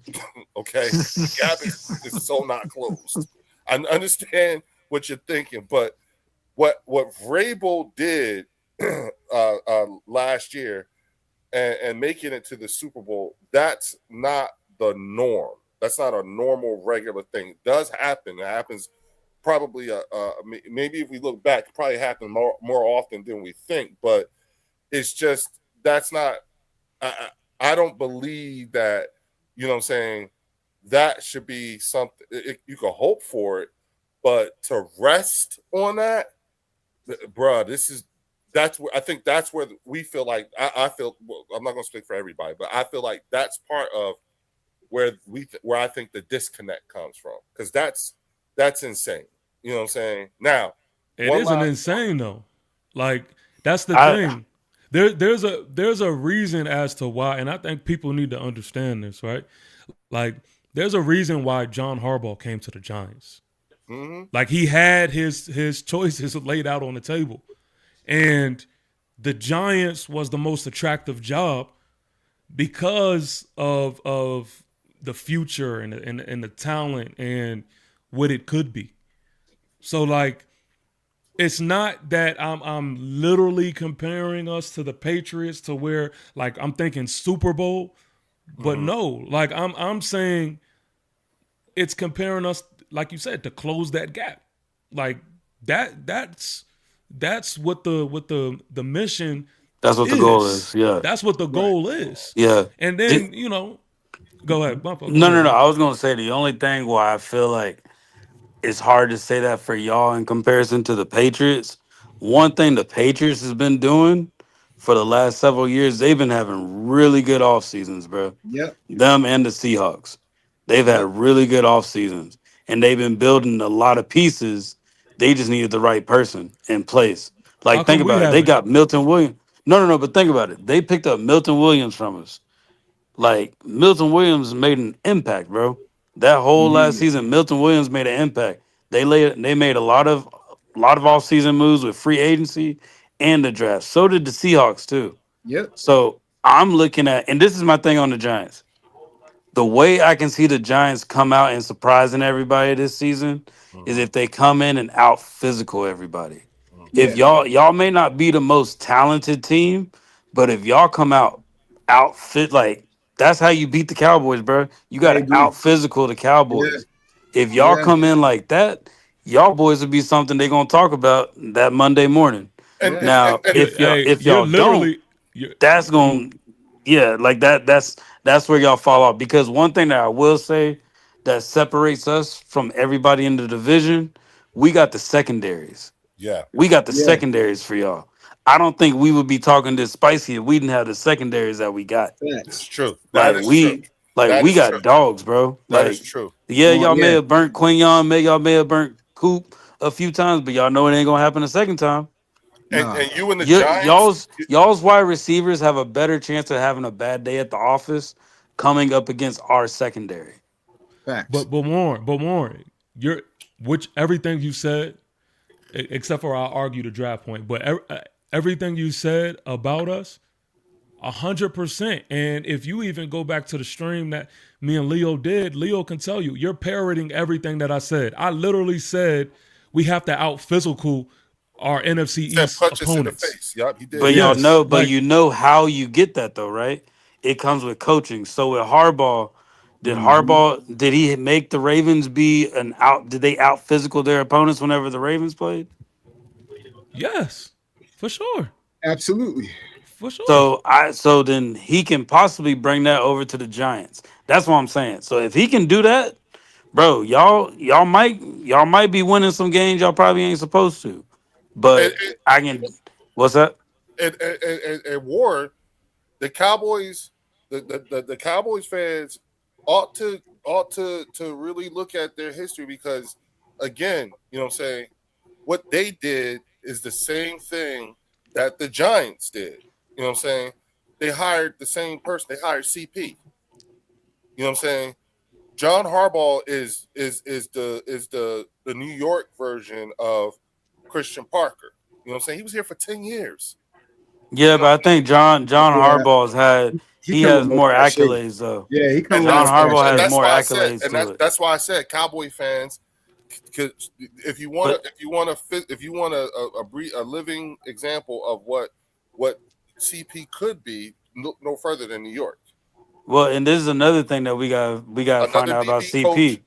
Speaker 1: Okay, the gap is so not closed. I understand what you're thinking, but what Vrabel did last year and making it to the Super Bowl, that's not the norm. That's not a normal regular thing. It does happen. It happens probably maybe if we look back, it probably happened more often than we think. But it's just that's not. I don't believe that. You know what I'm saying? That should be something you can hope for it, but to rest on that, bruh, that's where I think that's where we feel like I feel. Well, I'm not gonna speak for everybody, but I feel like that's part of where I think the disconnect comes from, because that's insane. You know what I'm saying? Now,
Speaker 2: It
Speaker 1: one
Speaker 2: isn't
Speaker 1: last
Speaker 2: insane though. Like that's the
Speaker 6: I
Speaker 2: thing. There's a reason as to why, and I think people need to understand this, right? Like there's a reason why John Harbaugh came to the Giants.
Speaker 1: mm-hmm.
Speaker 2: Like he had his choices laid out on the table, and the Giants was the most attractive job because of the future and the talent and what it could be. So like it's not that I'm literally comparing us to the Patriots to where like I'm thinking Super Bowl, but
Speaker 1: Mm-hmm.
Speaker 2: no, like I'm saying it's comparing us, like you said, to close that gap. Like that's what the mission
Speaker 6: that's what the goal
Speaker 2: is.
Speaker 6: is. Yeah.
Speaker 2: That's what the
Speaker 4: Right.
Speaker 2: goal is.
Speaker 6: Yeah.
Speaker 2: And
Speaker 6: The-
Speaker 2: then, go ahead, Bumpo, go
Speaker 6: no, no,
Speaker 2: ahead,
Speaker 6: no.
Speaker 2: bro.
Speaker 6: I was gonna say the only thing why I feel like it's hard to say that for y'all in comparison to the Patriots. One thing the Patriots has been doing for the last several years, they've been having really good off seasons, bro.
Speaker 4: Yep.
Speaker 6: Them and the Seahawks. They've had
Speaker 4: Yep.
Speaker 6: really good off seasons. And they've been building a lot of pieces. They just needed the right person in place.
Speaker 2: How
Speaker 6: Like, think
Speaker 2: come we
Speaker 6: about it. They
Speaker 2: haven't?
Speaker 6: got Milton Williams. No, no, no, but think about it. They picked up Milton Williams from us. Like Milton Williams made an impact, bro. That whole last
Speaker 4: Immediately.
Speaker 6: season, Milton Williams made an impact. They made a lot of off season moves with free agency and the draft. So did the Seahawks too.
Speaker 4: Yep.
Speaker 6: So I'm looking at, and this is my thing on the Giants. the way I can see the Giants come out and surprising everybody this season is if they come in and out physical everybody. If
Speaker 4: Yeah,
Speaker 6: y'all may not be the most talented team, but if y'all come out fit, like that's how you beat the Cowboys, bro. You got
Speaker 4: I
Speaker 6: to
Speaker 4: agree.
Speaker 6: out physical the
Speaker 4: Yeah,
Speaker 6: Cowboys. If y'all
Speaker 4: yeah,
Speaker 6: come in like that, y'all boys would be something they gonna talk about that Monday morning.
Speaker 1: And
Speaker 4: yeah.
Speaker 1: and and,
Speaker 6: Now,
Speaker 1: and
Speaker 2: Hey,
Speaker 6: if
Speaker 2: you're
Speaker 6: y'all don't,
Speaker 2: literally you're,
Speaker 6: that's going to yeah, like that's where y'all fall off. Because one thing that I will say that separates us from everybody in the division, we got the secondaries.
Speaker 1: yeah,
Speaker 6: We got the
Speaker 4: Yeah,
Speaker 6: secondaries for y'all. I don't think we would be talking this spicy if we didn't have the secondaries that we got.
Speaker 1: it's
Speaker 4: facts.
Speaker 1: true. That
Speaker 6: Like
Speaker 1: is true.
Speaker 6: like
Speaker 1: That
Speaker 6: we
Speaker 1: is true.
Speaker 6: got dogs, bro.
Speaker 1: That is
Speaker 6: Like,
Speaker 1: true.
Speaker 6: yeah,
Speaker 4: Well,
Speaker 6: y'all may
Speaker 4: yeah,
Speaker 6: have burnt Quinion, y'all may have burnt Coop a few times, but y'all know it ain't gonna happen a second time.
Speaker 4: nah,
Speaker 1: And you and the
Speaker 6: Y-
Speaker 1: Giants,
Speaker 6: y'all's wide receivers have a better chance of having a bad day at the office coming up against our secondary.
Speaker 4: facts.
Speaker 2: but Warren, you're which everything you said, except for I'll argue the draft point, but everything you said about us, 100%. And if you even go back to the stream that me and Leo did, Leo can tell you, you're parroting everything that I said. I literally said we have to out physical our NFC
Speaker 1: said
Speaker 2: East
Speaker 1: punch us in the
Speaker 2: opponents.
Speaker 1: face. Yup, he did.
Speaker 6: But
Speaker 2: Yes, like
Speaker 6: you know how you get that though, right? It comes with coaching. So with
Speaker 4: Hmm.
Speaker 6: Did he make the Ravens be an out? Did they out physical their opponents whenever the Ravens played?
Speaker 2: yes, for sure,
Speaker 4: Absolutely.
Speaker 2: for sure.
Speaker 6: So then he can possibly bring that over to the Giants. That's what I'm saying. So if he can do that, bro, y'all might be winning some games y'all probably ain't supposed to.
Speaker 1: And
Speaker 6: But I can what's that?
Speaker 1: and Warren, the Cowboys, the Cowboys fans ought to really look at their history because again, you know what I'm saying, what they did is the same thing that the Giants did. You know what I'm saying? They hired the same person. They hired CP. You know what I'm saying? John Harbaugh is the New York version of Christian Parker. You know what I'm saying? He was here for 10 years.
Speaker 6: Yeah,
Speaker 1: You know,
Speaker 6: but I think John
Speaker 4: Yeah,
Speaker 6: Harbaugh's had
Speaker 4: he
Speaker 6: he
Speaker 4: come with
Speaker 6: has
Speaker 4: a
Speaker 6: more
Speaker 4: mustache shade.
Speaker 6: accolades though.
Speaker 4: Yeah, he come
Speaker 1: and
Speaker 4: with a
Speaker 6: John Harbaugh
Speaker 4: mustache
Speaker 6: has
Speaker 4: shade.
Speaker 1: that's
Speaker 6: more
Speaker 1: why I said,
Speaker 6: accolades
Speaker 1: and
Speaker 6: to it.
Speaker 1: that's why I said, Cowboy fans, because
Speaker 6: But
Speaker 1: if you want a living example of what CP could be, look no further than New York.
Speaker 6: well, and this is another thing that we got to find
Speaker 1: Another
Speaker 6: out about
Speaker 1: DB coach,
Speaker 6: CP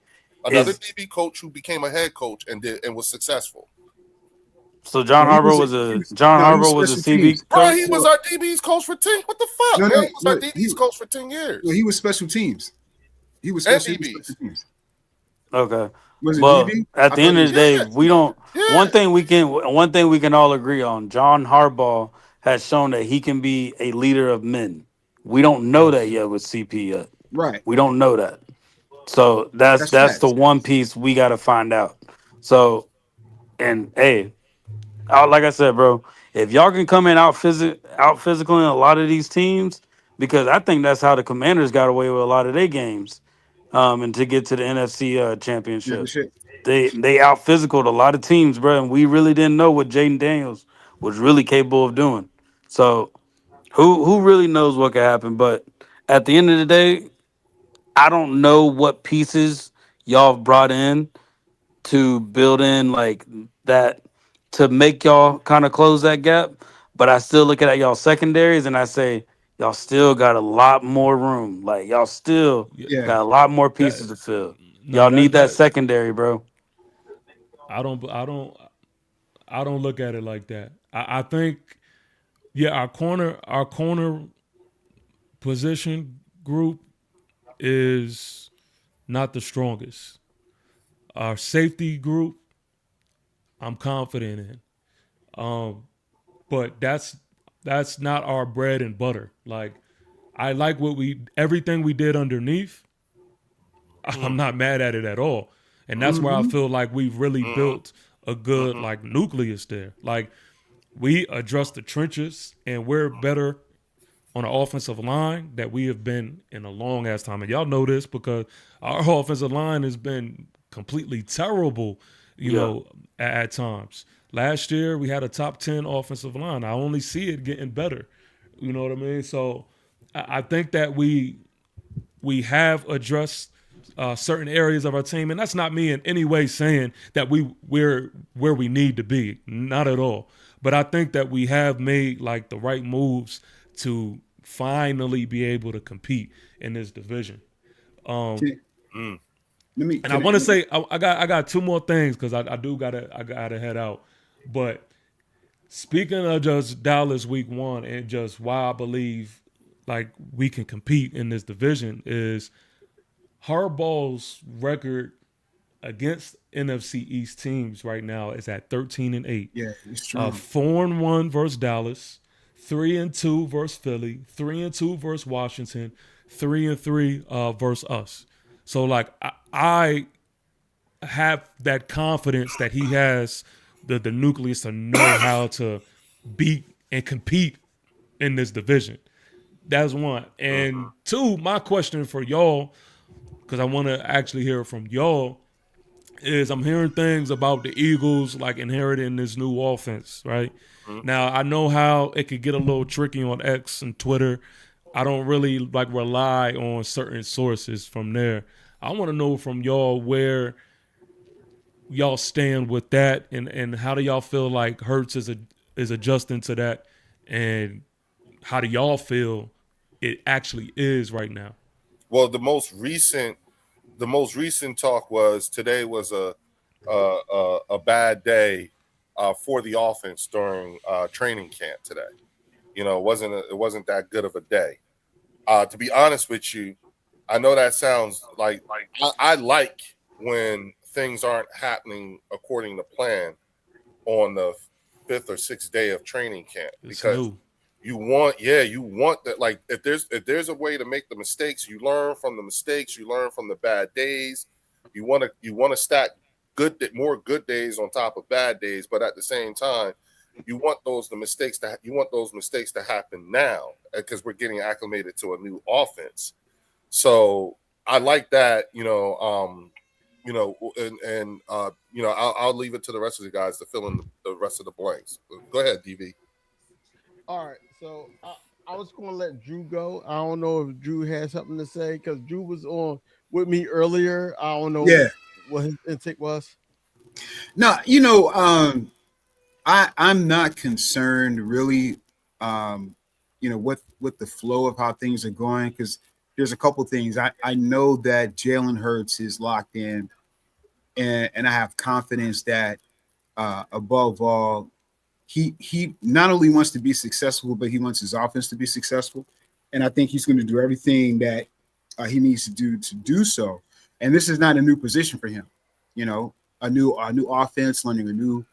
Speaker 1: another
Speaker 6: is
Speaker 1: DB coach who became a head coach and was successful.
Speaker 6: so
Speaker 4: No,
Speaker 6: John
Speaker 4: he was
Speaker 6: Harbaugh was a
Speaker 4: special
Speaker 6: CB
Speaker 4: teams.
Speaker 1: Bro,
Speaker 6: coach.
Speaker 1: he was our DB's coach for 10. What the fuck,
Speaker 4: No,
Speaker 1: man?
Speaker 4: no,
Speaker 1: He was our
Speaker 4: no.
Speaker 1: DB's coach for 10
Speaker 4: No,
Speaker 1: years.
Speaker 4: he was special teams.
Speaker 1: And
Speaker 4: He was special
Speaker 1: DBs.
Speaker 4: teams.
Speaker 6: Okay.
Speaker 4: Was it
Speaker 6: Well,
Speaker 4: DB?
Speaker 6: at
Speaker 4: I
Speaker 6: the
Speaker 4: thought
Speaker 6: end
Speaker 4: it
Speaker 6: of
Speaker 4: was.
Speaker 6: the day,
Speaker 1: Yeah,
Speaker 6: we don't.
Speaker 1: yeah.
Speaker 6: One thing we can all agree on: John Harbaugh has shown that he can be a leader of men. We don't know that
Speaker 2: Yes.
Speaker 6: yet with CP yet.
Speaker 4: Right.
Speaker 6: We don't know that. So
Speaker 4: That's
Speaker 6: that's the
Speaker 4: facts.
Speaker 6: one piece we got to find out. So and hey, like I said, bro, if y'all can come in out physical in a lot of these teams, because I think that's how the Commanders got away with a lot of their games, and to get to the NFC
Speaker 4: Yeah, the
Speaker 6: championship.
Speaker 4: shit.
Speaker 6: They out physicaled a lot of teams, bro, and we really didn't know what Jaden Daniels was really capable of doing. So who really knows what could happen? But at the end of the day, I don't know what pieces y'all have brought in to build in like that to make y'all kind of close that gap. But I still look at y'all secondaries and I say y'all still got a lot more room. Like y'all still
Speaker 2: Yeah,
Speaker 4: Yeah.
Speaker 6: got a lot more
Speaker 2: that
Speaker 6: pieces to fill.
Speaker 2: no
Speaker 6: Y'all need
Speaker 2: that
Speaker 6: that
Speaker 2: that
Speaker 6: secondary, bro.
Speaker 2: I don't look at it like that. I think yeah, our corner position group is not the strongest. Our safety group, I'm confident in. Um, but that's not our bread and butter. Like I like what we everything we did underneath. I'm not mad at it at all. And that's where I
Speaker 4: Mm-hmm.
Speaker 2: feel like we've really
Speaker 1: Mm-hmm.
Speaker 2: built a good
Speaker 1: Mm-hmm.
Speaker 2: like nucleus there. Like we address the trenches and we're better on the offensive line that we have been in a long ass time. And y'all know this because our offensive line has been completely terrible,
Speaker 6: Yeah.
Speaker 2: at times. Last year we had a top 10 offensive line. I only see it getting better. You know what I mean? So I think that we have addressed certain areas of our team, and that's not me in any way saying that we're where we need to be, not at all. But I think that we have made like the right moves to finally be able to compete in this division. And I want to say I got two more things because I gotta head out. But speaking of just Dallas week 1 and just why I believe like we can compete in this division is Harbaugh's record against NFC East teams right now is at 13-8.
Speaker 4: Yeah, it's true.
Speaker 2: 4-1 versus Dallas, 3-2 versus Philly, 3-2 versus Washington, 3-3 versus us. So like I have that confidence that he has the nucleus to know how to beat and compete in this division. That's one. And two, my question for y'all, because I want to actually hear from y'all, is I'm hearing things about the Eagles like inheriting this new offense, right? Now, I know how it could get a little tricky on X and Twitter. I don't really like rely on certain sources from there. I want to know from y'all where y'all stand with that, and how do y'all feel like Hurts is adjusting to that, and how do y'all feel it actually is right now?
Speaker 1: Well, the most recent talk was today was a bad day for the offense during training camp today. You know, it wasn't that good of a day. To be honest with you, I know that sounds like I like when things aren't happening according to plan on the 5th or 6th day of training camp, because you want that. Like if there's a way to make the mistakes, you learn from the mistakes, you learn from the bad days. You want to stack more good days on top of bad days, but at the same time, you want those mistakes to happen now because we're getting acclimated to a new offense. So I like that, I'll leave it to the rest of the guys to fill in the rest of the blanks. Go ahead, DV.
Speaker 3: All right, so I was going to let Drew go. I don't know if Drew has something to say because Drew was on with me earlier. I don't know what his intake was.
Speaker 4: No, I'm not concerned really, with the flow of how things are going, because there's a couple things. I know that Jalen Hurts is locked in, and I have confidence that above all, he not only wants to be successful, but he wants his offense to be successful. And I think he's going to do everything that he needs to do so. And this is not a new position for him, a new offense, learning a new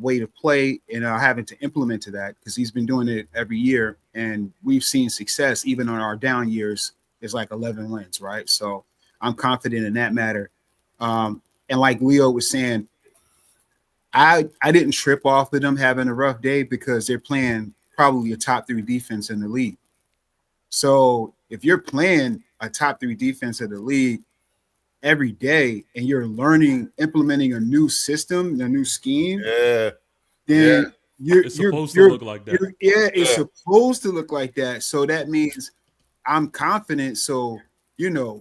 Speaker 4: way to play, and having to implement to that, because he's been doing it every year, and we've seen success even on our down years. It's like 11 wins, right? So I'm confident in that matter. And like Leo was saying, I didn't trip off of them having a rough day because they're playing probably a top 3 defense in the league. So if you're playing a top 3 defense in the league every day and you're implementing a new system, a new scheme, then
Speaker 2: it's supposed to look like that.
Speaker 4: It's supposed to look like that. So that means I'm confident. So,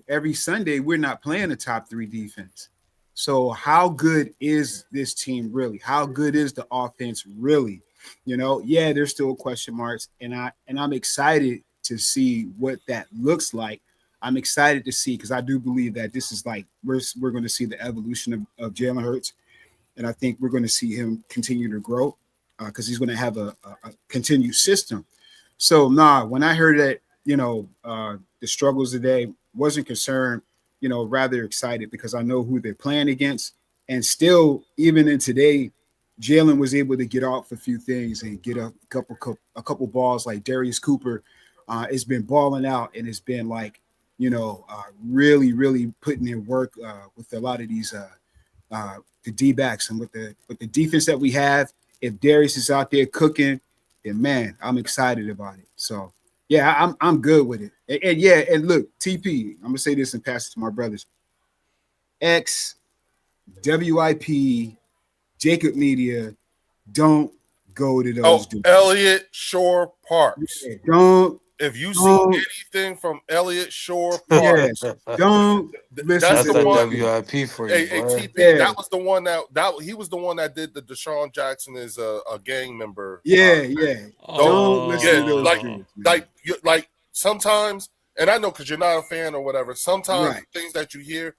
Speaker 4: every Sunday we're not playing a top 3 defense. So how good is this team really? How good is the offense really? There's still question marks, and I'm excited to see what that looks like. I'm excited to see, because I do believe that this is like we're going to see the evolution of Jalen Hurts, and I think we're going to see him continue to grow because he's going to have a continued system. So when I heard that, the struggles today, wasn't concerned, rather excited, because I know who they're playing against. And still, even in today, Jalen was able to get off a few things and get a couple balls. Like Darius Cooper has been balling out, and it's been like, really, really putting in work with a lot of these the D-backs, and with the defense that we have. If Darius is out there cooking, then man, I'm excited about it. So yeah, I'm good with it. And look, TP, I'm gonna say this and pass it to my brothers. X, WIP, Jacob Media, don't go to those dudes.
Speaker 1: Elliott Shore Parks.
Speaker 4: Don't
Speaker 1: if you see anything from Elliott Shore Parks,
Speaker 4: don't listen.
Speaker 1: That's
Speaker 6: That's
Speaker 1: the
Speaker 6: a
Speaker 1: one.
Speaker 6: WIP for you, boy.
Speaker 1: ATP, that was the one that he was the one that did the Deshaun Jackson is a gang member.
Speaker 4: Don't listen to those dudes,
Speaker 1: like sometimes, and I know because you're not a fan or whatever. Sometimes things that you hear,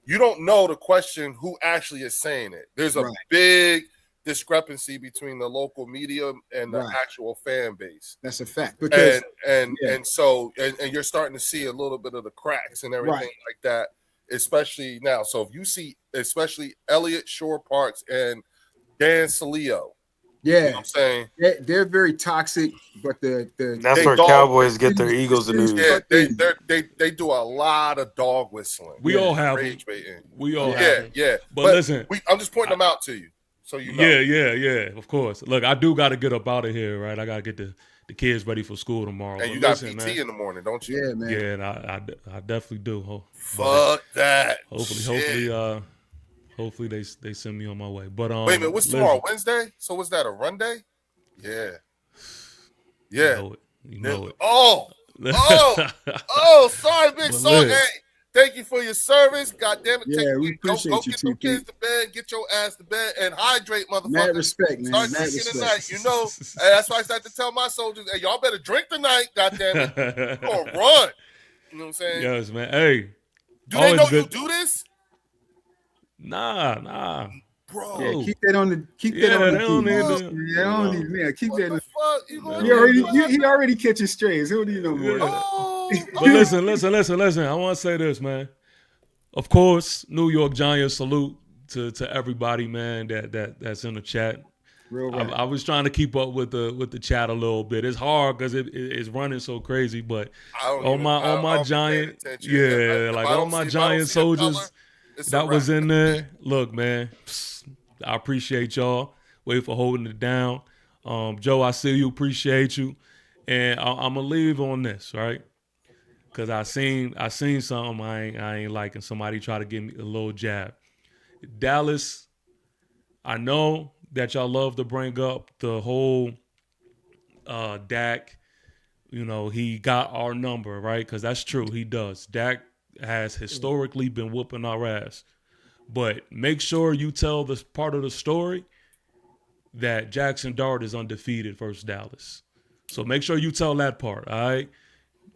Speaker 1: you don't know to question who actually is saying it. There's a big discrepancy between the local media and the actual fan base.
Speaker 4: That's a fact. Because
Speaker 1: and so you're starting to see a little bit of the cracks and everything like that, especially now. So if you see especially Elliott Shore Parks and Dan Salio, you know what I'm saying?
Speaker 4: They're very toxic, but
Speaker 6: that's where Cowboys get their Eagles news.
Speaker 1: Yeah, they do a lot of dog whistling.
Speaker 2: We all have them. We all have them.
Speaker 1: Yeah.
Speaker 2: But listen,
Speaker 1: I'm just pointing them out to you. So you know.
Speaker 2: Yeah, of course. Look, I do got to get up out of here, right? I got to get the kids ready for school tomorrow.
Speaker 1: And you got PT in the morning, don't you?
Speaker 4: Yeah, man.
Speaker 2: Yeah, and I definitely do.
Speaker 1: Fuck that.
Speaker 2: Hopefully they send me on my way. But
Speaker 1: wait a minute, what's tomorrow? Wednesday? So was that a run day? Yeah.
Speaker 2: You know it.
Speaker 1: Oh, sorry, big son. Hey, thank you for your service. God damn it.
Speaker 4: Yeah, we appreciate
Speaker 1: go
Speaker 4: you,
Speaker 1: get your kids to bed, get your ass to bed, and hydrate, motherfucker.
Speaker 4: Mad respect, man.
Speaker 1: Start drinking tonight. You know, that's why I start to tell my soldiers, hey, y'all better drink tonight, God damn it. You're gonna run. You know what I'm saying?
Speaker 2: Yes, man. Hey.
Speaker 1: Do they know you do this?
Speaker 2: Nah.
Speaker 1: Bro.
Speaker 4: Yeah, keep that on the keep that on the keep that. He already catching strays. He don't need no more.
Speaker 2: But listen. I want to say this, man. Of course, New York Giants salute to everybody, man, that's in the chat. I was trying to keep up with the chat a little bit. It's hard because it's running so crazy, but all my Giant, all my Giant soldiers that was in there. Look, man, I appreciate y'all. Wait for holding it down. Joe, I see you, appreciate you. And I'm gonna leave on this, right? Cause I seen something I ain't liking. Somebody try to give me a little jab. Dallas, I know that y'all love to bring up the whole Dak. You know, he got our number, right? Because that's true, he does. Dak has historically been whooping our ass. But make sure you tell this part of the story that Jackson Dart is undefeated versus Dallas. So make sure you tell that part, all right?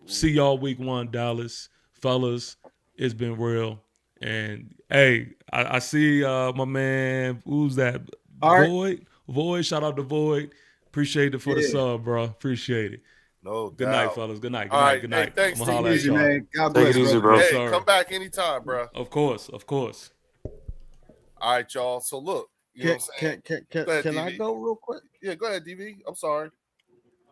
Speaker 2: See y'all week 1, Dallas. Fellas, it's been real. And, hey, I see my man, who's that? Void, shout out to Void. Appreciate it for the sub, bro. Appreciate it.
Speaker 1: No
Speaker 2: Good
Speaker 1: doubt.
Speaker 2: night, fellas. Good night.
Speaker 1: Good night. Hey, thanks.
Speaker 2: I'm gonna holler at y'all.
Speaker 4: Man. God bless,
Speaker 6: Take it easy, bro.
Speaker 1: Hey, come back anytime, bro.
Speaker 2: Of course.
Speaker 1: All right, y'all. So look, you know what I'm saying?
Speaker 3: Can I go real quick?
Speaker 1: Yeah, go ahead, DV. I'm sorry.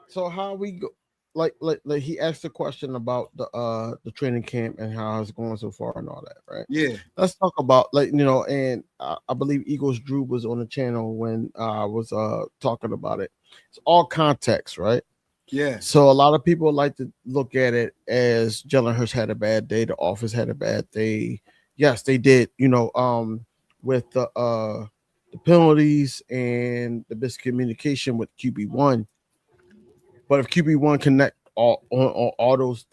Speaker 3: So how we go? Like he asked a question about the training camp and how it's going so far and all that, right?
Speaker 4: Yeah.
Speaker 3: Let's talk about and I believe Eagles Drew was on the channel when I was talking about it. It's all context, right?
Speaker 4: Yeah.
Speaker 3: So a lot of people like to look at it as Jalen Hurts had a bad day, the office had a bad day. Yes, they did. With the penalties and the miscommunication with QB1. But if QB1 connect all those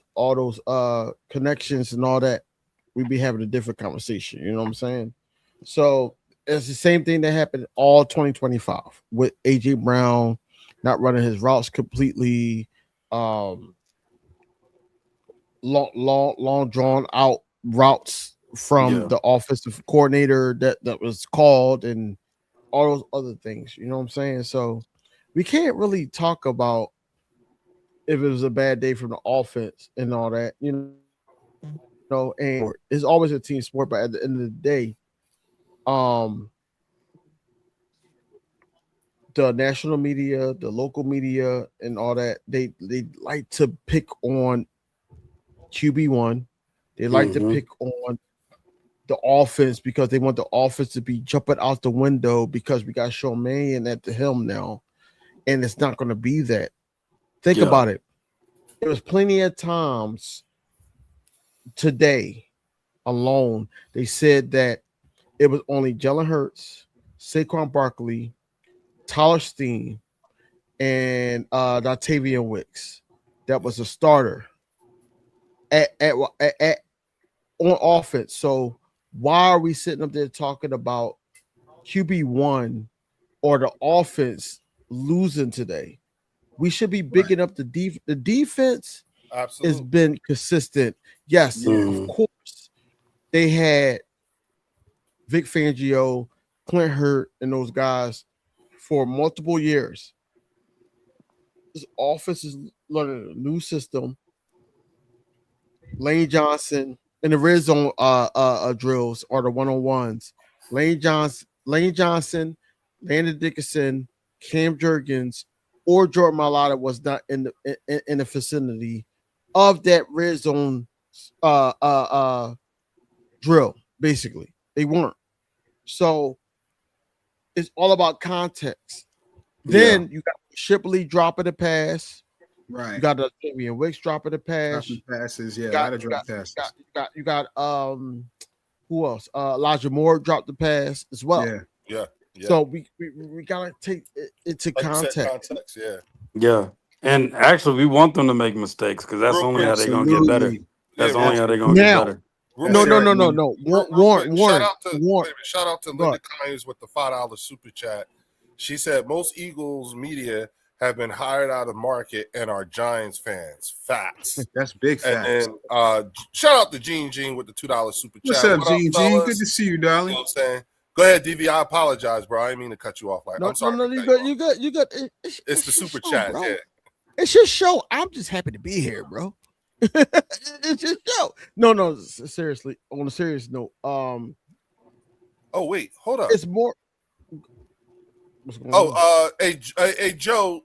Speaker 3: connections and all that, we'd be having a different conversation. You know what I'm saying? So it's the same thing that happened all 2025 with AJ Brown not running his routes completely, long drawn out routes from the offensive coordinator that was called and all those other things. You know what I'm saying? So we can't really talk about if it was a bad day from the offense and all that, and it's always a team sport, but at the end of the day, the national media, the local media, and all that, they like to pick on QB1. They like to pick on the offense because they want the offense to be jumping out the window because we got Sean Mannion at the helm now, and it's not going to be that. Think about it. There was plenty of times today alone, they said that it was only Jalen Hurts, Saquon Barkley, Tyler Steen, and Dotavian Wicks that was a starter at on offense. So why are we sitting up there talking about QB1 or the offense losing today? We should be bigging up the defense.
Speaker 1: Absolutely.
Speaker 3: Has been consistent. Yes, of course. They had Vic Fangio, Clint Hurt, and those guys for multiple years. This offense is learning a new system. Lane Johnson and the red zone drills are the one-on-ones. Lane Johnson, Landon Dickinson, Cam Jurgens, or Jordan Mailata was not in the vicinity of that red zone drill. Basically, they weren't. So it's all about context. Then you got Shipley dropping the pass.
Speaker 4: Right.
Speaker 3: You got the Damian Wicks dropping the pass.
Speaker 4: Dropping passes, yeah. A lot of drop passes.
Speaker 3: You got who else? Elijah Moore dropped the pass as well.
Speaker 1: Yeah.
Speaker 3: So we gotta take it into context.
Speaker 1: Yeah.
Speaker 6: Yeah. And actually, we want them to make mistakes because that's only how they're gonna get better. That's only how they're gonna get better.
Speaker 3: No. Warren.
Speaker 1: Shout out to Linda Kynes with the $5 super chat. She said most Eagles media have been hired out of market and are Giants fans. Facts.
Speaker 4: That's big facts.
Speaker 1: And then shout out to Gene with the $2 super chat.
Speaker 4: What's up, Gene? Good to see you, darling.
Speaker 1: You know what I'm saying? Go ahead, DV. I apologize, bro. I didn't mean to cut you off. I'm sorry.
Speaker 3: No, you got.
Speaker 1: It's the super chat.
Speaker 3: Bro.
Speaker 1: Yeah.
Speaker 3: It's your show. I'm just happy to be here, bro. It's your show. No. Seriously, on a serious note.
Speaker 1: Oh wait, hold up.
Speaker 3: It's more.
Speaker 1: Hey Joe,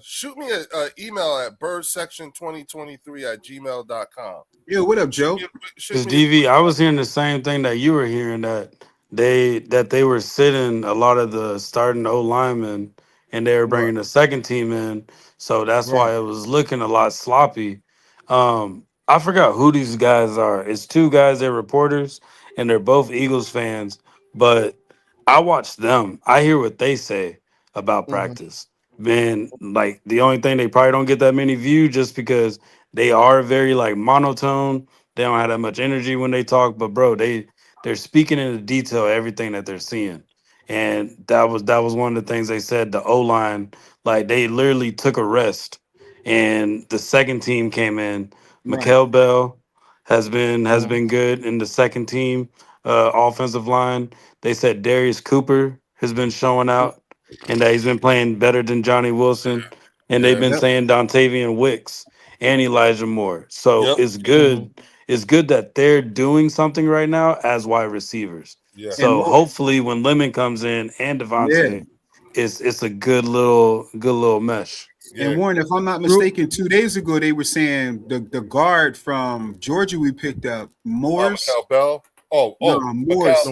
Speaker 1: shoot me an email at birdsection2023@gmail.com.
Speaker 4: Yeah, what up, Joe?
Speaker 6: Because DV, I was hearing the same thing that you were hearing, that they were sitting a lot of the starting O linemen and they were bringing the second team in, so that's why it was looking a lot sloppy. I forgot who these guys are. It's two guys, they're reporters, and they're both Eagles fans, but I watch them. I hear what they say about practice. Man, like the only thing, they probably don't get that many views just because they are very like monotone. They don't have that much energy when they talk, but bro, they're speaking into detail everything that they're seeing. And that was one of the things they said. The O-line, like they literally took a rest and the second team came in. Mikael Bell has been good in the second team offensive line. They said Darius Cooper has been showing out and that he's been playing better than Johnny Wilson. And they've been saying Dontavian Wicks and Elijah Moore. So it's good. It's good that they're doing something right now as wide receivers. Yeah. So hopefully when Lemon comes in and Devontae, it's a good little mesh.
Speaker 4: Yeah. And Warren, if I'm not mistaken, 2 days ago they were saying the guard from Georgia we picked up, Morris.
Speaker 1: Bell.
Speaker 4: Morris.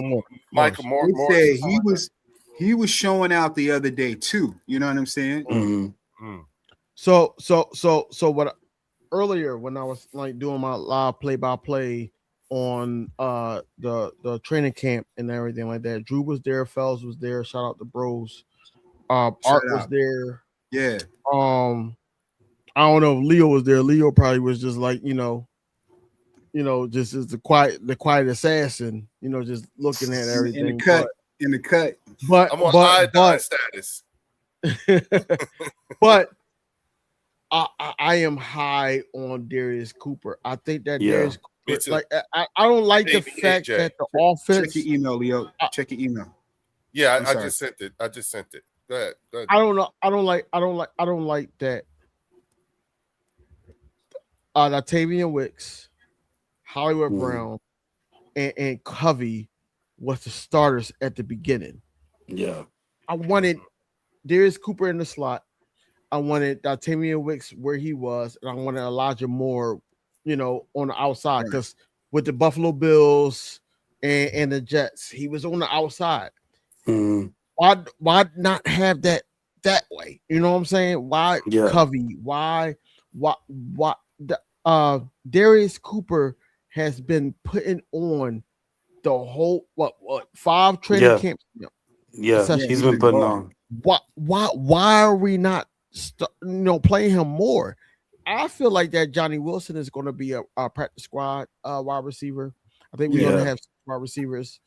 Speaker 1: Michael Morris.
Speaker 4: They said he was showing out the other day too. You know what I'm saying?
Speaker 6: Mm-hmm.
Speaker 3: So what? Earlier when I was like doing my live play-by-play on the training camp and everything like that, Drew was there, Fells was there. Shout out to Bros. Art was there.
Speaker 4: Yeah.
Speaker 3: I don't know if Leo was there. Leo probably was just like, just as the quiet assassin, just looking at everything.
Speaker 4: In the cut.
Speaker 3: But
Speaker 1: I'm on iodine status.
Speaker 3: But I am high on Darius Cooper. I think that Darius Cooper, like I don't like the fact that the offense.
Speaker 4: Check your email, Leo. Check your email.
Speaker 1: Yeah, I just sent it. Go ahead.
Speaker 3: I don't know. I don't like that. Dontavian Wicks, Hollywood Brown, and Covey was the starters at the beginning.
Speaker 6: Yeah.
Speaker 3: I wanted Darius Cooper in the slot. I wanted Dontavian Wicks where he was, and I wanted Elijah Moore, on the outside, because with the Buffalo Bills and the Jets, he was on the outside.
Speaker 6: Mm-hmm.
Speaker 3: Why not have that way? You know what I'm saying? Why Covey? Why Darius Cooper has been putting on the whole 5 training camps.
Speaker 6: He's been putting on.
Speaker 3: Why are we not playing him more? I feel like that Johnny Wilson is going to be a practice squad wide receiver. I think we're going to have wide receivers.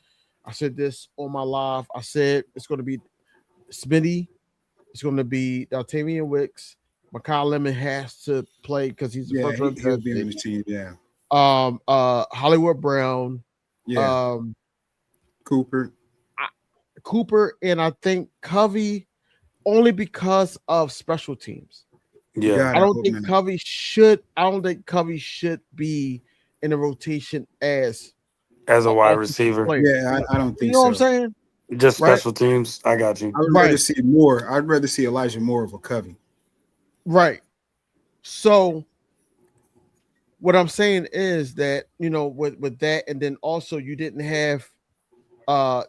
Speaker 3: I said this on my live. I said it's going to be Smitty. It's going to be Daltamian Wicks. Mekhi Lemon has to play because he's the first round.
Speaker 4: He'll be on the team. Yeah.
Speaker 3: Hollywood Brown.
Speaker 4: Yeah. Cooper,
Speaker 3: and I think Covey only because of special teams.
Speaker 6: Yeah,
Speaker 3: I don't think Covey should. I don't think Covey should be in the rotation as
Speaker 6: a wide receiver.
Speaker 3: Player.
Speaker 4: Yeah, I don't think.
Speaker 3: You know what I'm saying?
Speaker 6: Just special teams. I got you.
Speaker 4: I would rather see more. I'd rather see Elijah Moore over Covey.
Speaker 3: Right. So what I'm saying is that, you know, with that, and then also you didn't have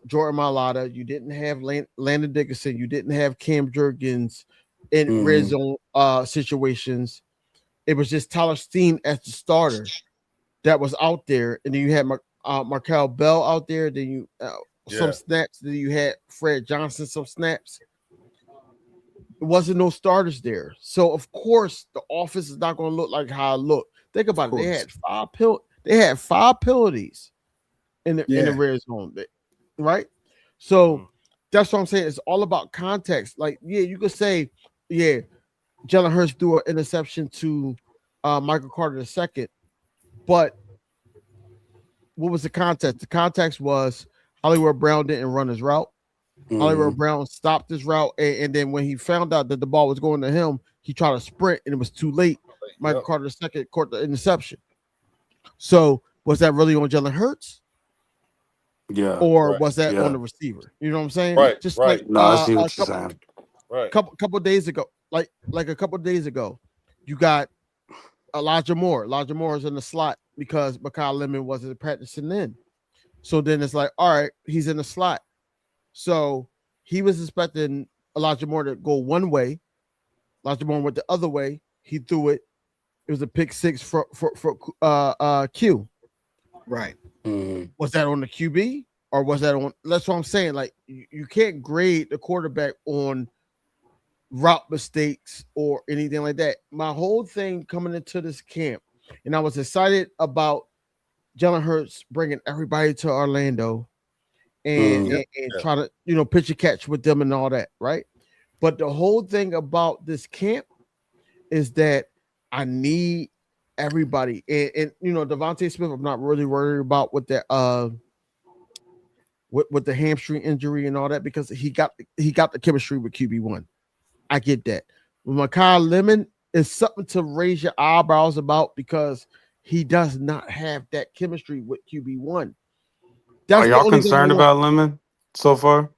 Speaker 3: Jordan Mailata, you didn't have Landon Dickinson, you didn't have Cam Jurgens in red zone situations. It was just Tyler Steen as the starter that was out there, and then you had Markel Bell out there. Then you some snaps. Then you had Fred Johnson some snaps. It wasn't no starters there, so of course the offense is not going to look like how it looked. Think about it. They had five penalties in the red zone, right? So that's what I'm saying. It's all about context. Like, you could say, Jalen Hurts threw an interception to Michael Carter II, but what was the context? The context was Hollywood Brown didn't run his route. Hollywood Brown stopped his route, and then when he found out that the ball was going to him, he tried to sprint, and it was too late. Michael Carter II caught the interception. So was that really on Jalen Hurts?
Speaker 6: Yeah.
Speaker 3: Or was that on the receiver? You know what I'm saying?
Speaker 1: Right.
Speaker 3: Just
Speaker 1: right.
Speaker 3: like
Speaker 6: I see what you're saying.
Speaker 1: Right.
Speaker 3: Couple days ago, like a couple days ago, you got Elijah Moore. Elijah Moore is in the slot because Mekhi Lemon wasn't practicing then. So then it's like, all right, he's in the slot. So he was expecting Elijah Moore to go one way. Elijah Moore went the other way. He threw it. It was a pick six for Q.
Speaker 4: Right.
Speaker 3: Was that on the QB or was that on? That's what I'm saying. Like you can't grade the quarterback on route mistakes or anything like that. My whole thing coming into this camp, and I was excited about Jalen Hurts bringing everybody to Orlando and try to, you know, pitch a catch with them and all that, right? But the whole thing about this camp is that I need everybody, and you know, Devontae Smith, I'm not really worried about with that with the hamstring injury and all that because he got the chemistry with QB1. I get that. Mekhi Lemon is something to raise your eyebrows about because he does not have that chemistry with QB1.
Speaker 6: Are y'all concerned about Lemon so far?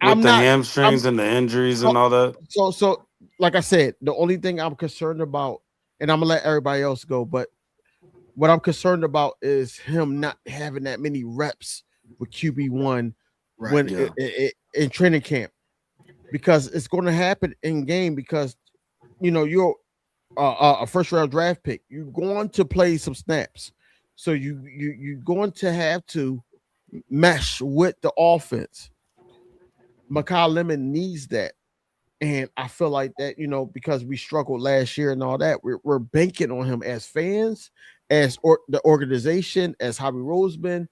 Speaker 6: With the hamstrings and the injuries and all that?
Speaker 3: So like I said, the only thing I'm concerned about, and I'm gonna let everybody else go, but what I'm concerned about is him not having that many reps with QB1 in training camp, because it's going to happen in game because, you know, you're a first round draft pick. You're going to play some snaps, so you're going to have to mesh with the offense. Mekhi Lemon needs that. And I feel like that, you know, because we struggled last year and all that, we're banking on him as fans, as the organization, as Hobby Roseman,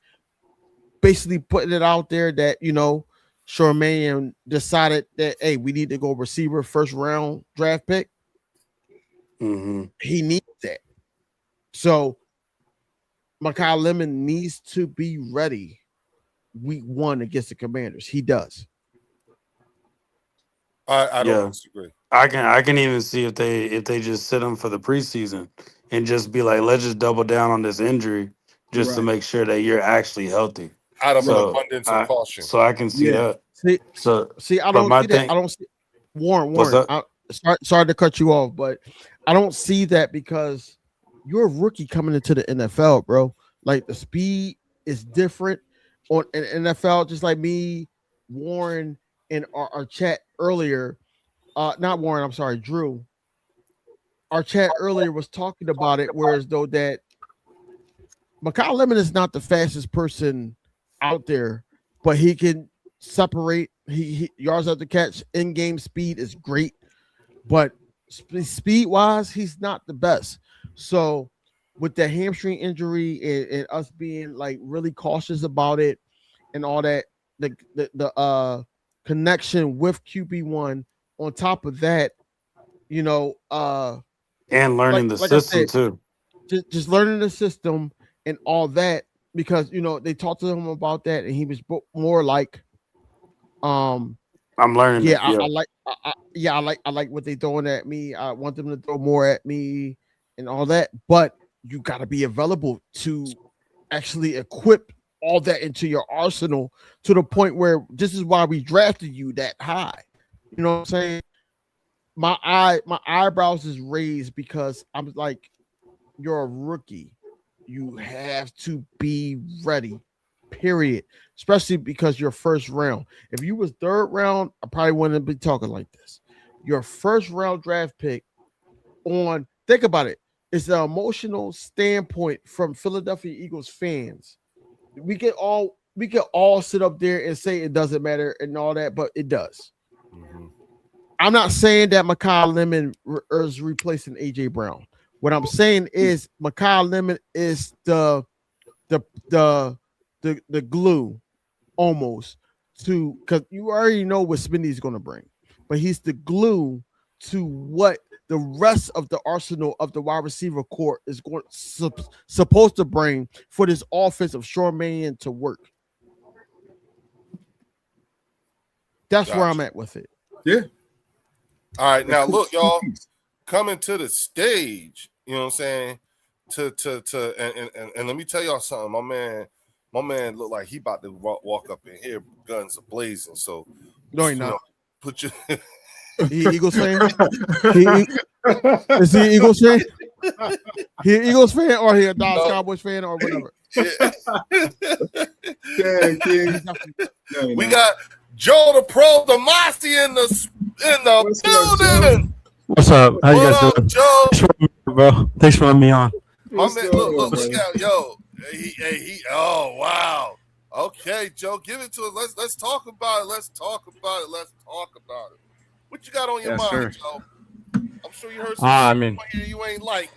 Speaker 3: basically putting it out there that, you know, Sherman decided that, hey, we need to go receiver first round draft pick. He needs that. So Mekhi Lemon needs to be ready week 1 against the Commanders. He does.
Speaker 1: I don't disagree.
Speaker 6: I can even see if they just sit him for the preseason and just be like, let's just double down on this injury just to make sure that you're actually healthy.
Speaker 1: Out of an abundance of caution.
Speaker 6: So I can see that.
Speaker 3: See, I don't see that. I don't see Warren. Sorry to cut you off, but I don't see that because you're a rookie coming into the NFL, bro. Like the speed is different on an NFL, just like me, Warren, in our chat earlier, not Warren, I'm sorry, Drew. Our chat earlier was talking about it, whereas though that Mekhi Lemon is not the fastest person out there, but he can separate. He yards after catch, in-game speed is great, but speed wise, he's not the best. So with the hamstring injury and us being like really cautious about it and all that, the connection with QB1 on top of that,
Speaker 6: And learning the
Speaker 3: like I
Speaker 6: system
Speaker 3: said,
Speaker 6: too.
Speaker 3: just learning the system and all that, because they talked to him about that and he was more like
Speaker 6: I'm learning
Speaker 3: yeah,
Speaker 6: it. Yeah.
Speaker 3: I like what they throwing at me. I want them to throw more at me and all that, but you got to be available to actually equip all that into your arsenal to the point where this is why we drafted you that high. You know what I'm saying? My eyebrows is raised because I'm like, you're a rookie. You have to be ready. Period. Especially because your first round. If you was third round, I probably wouldn't be talking like this. Your first round draft pick think about it. It's an emotional standpoint from Philadelphia Eagles fans. We can all sit up there and say it doesn't matter and all that, but it does. Mm-hmm. I'm not saying that Mekhi Lemon is replacing AJ Brown. What I'm saying is Mekhi Lemon is the glue almost to, because you already know what Smitty's going to bring, but he's the glue to what the rest of the arsenal of the wide receiver core is supposed to bring for this offense of Sean Mannion to work. That's where I'm at with it.
Speaker 4: Yeah.
Speaker 1: All right, now look, y'all, coming to the stage, you know what I'm saying? And let me tell y'all something. My man looked like he about to walk up in here, guns blazing. So
Speaker 3: no, he not.
Speaker 1: Put your
Speaker 3: he Eagles fan. Is he an Eagles fan? He an Eagles fan or he a Dallas Cowboys fan or whatever?
Speaker 4: Yeah, King.
Speaker 1: We got Joe the Pro, the Mossy in the building.
Speaker 7: What's up? How you guys doing?
Speaker 1: Joe?
Speaker 7: Thanks for having me on.
Speaker 1: My man, look out, yo. He oh wow. Okay, Joe, give it to us. Let's talk about it. Let's talk about it. What you got on your mind, Joe? I'm sure you heard something you ain't like.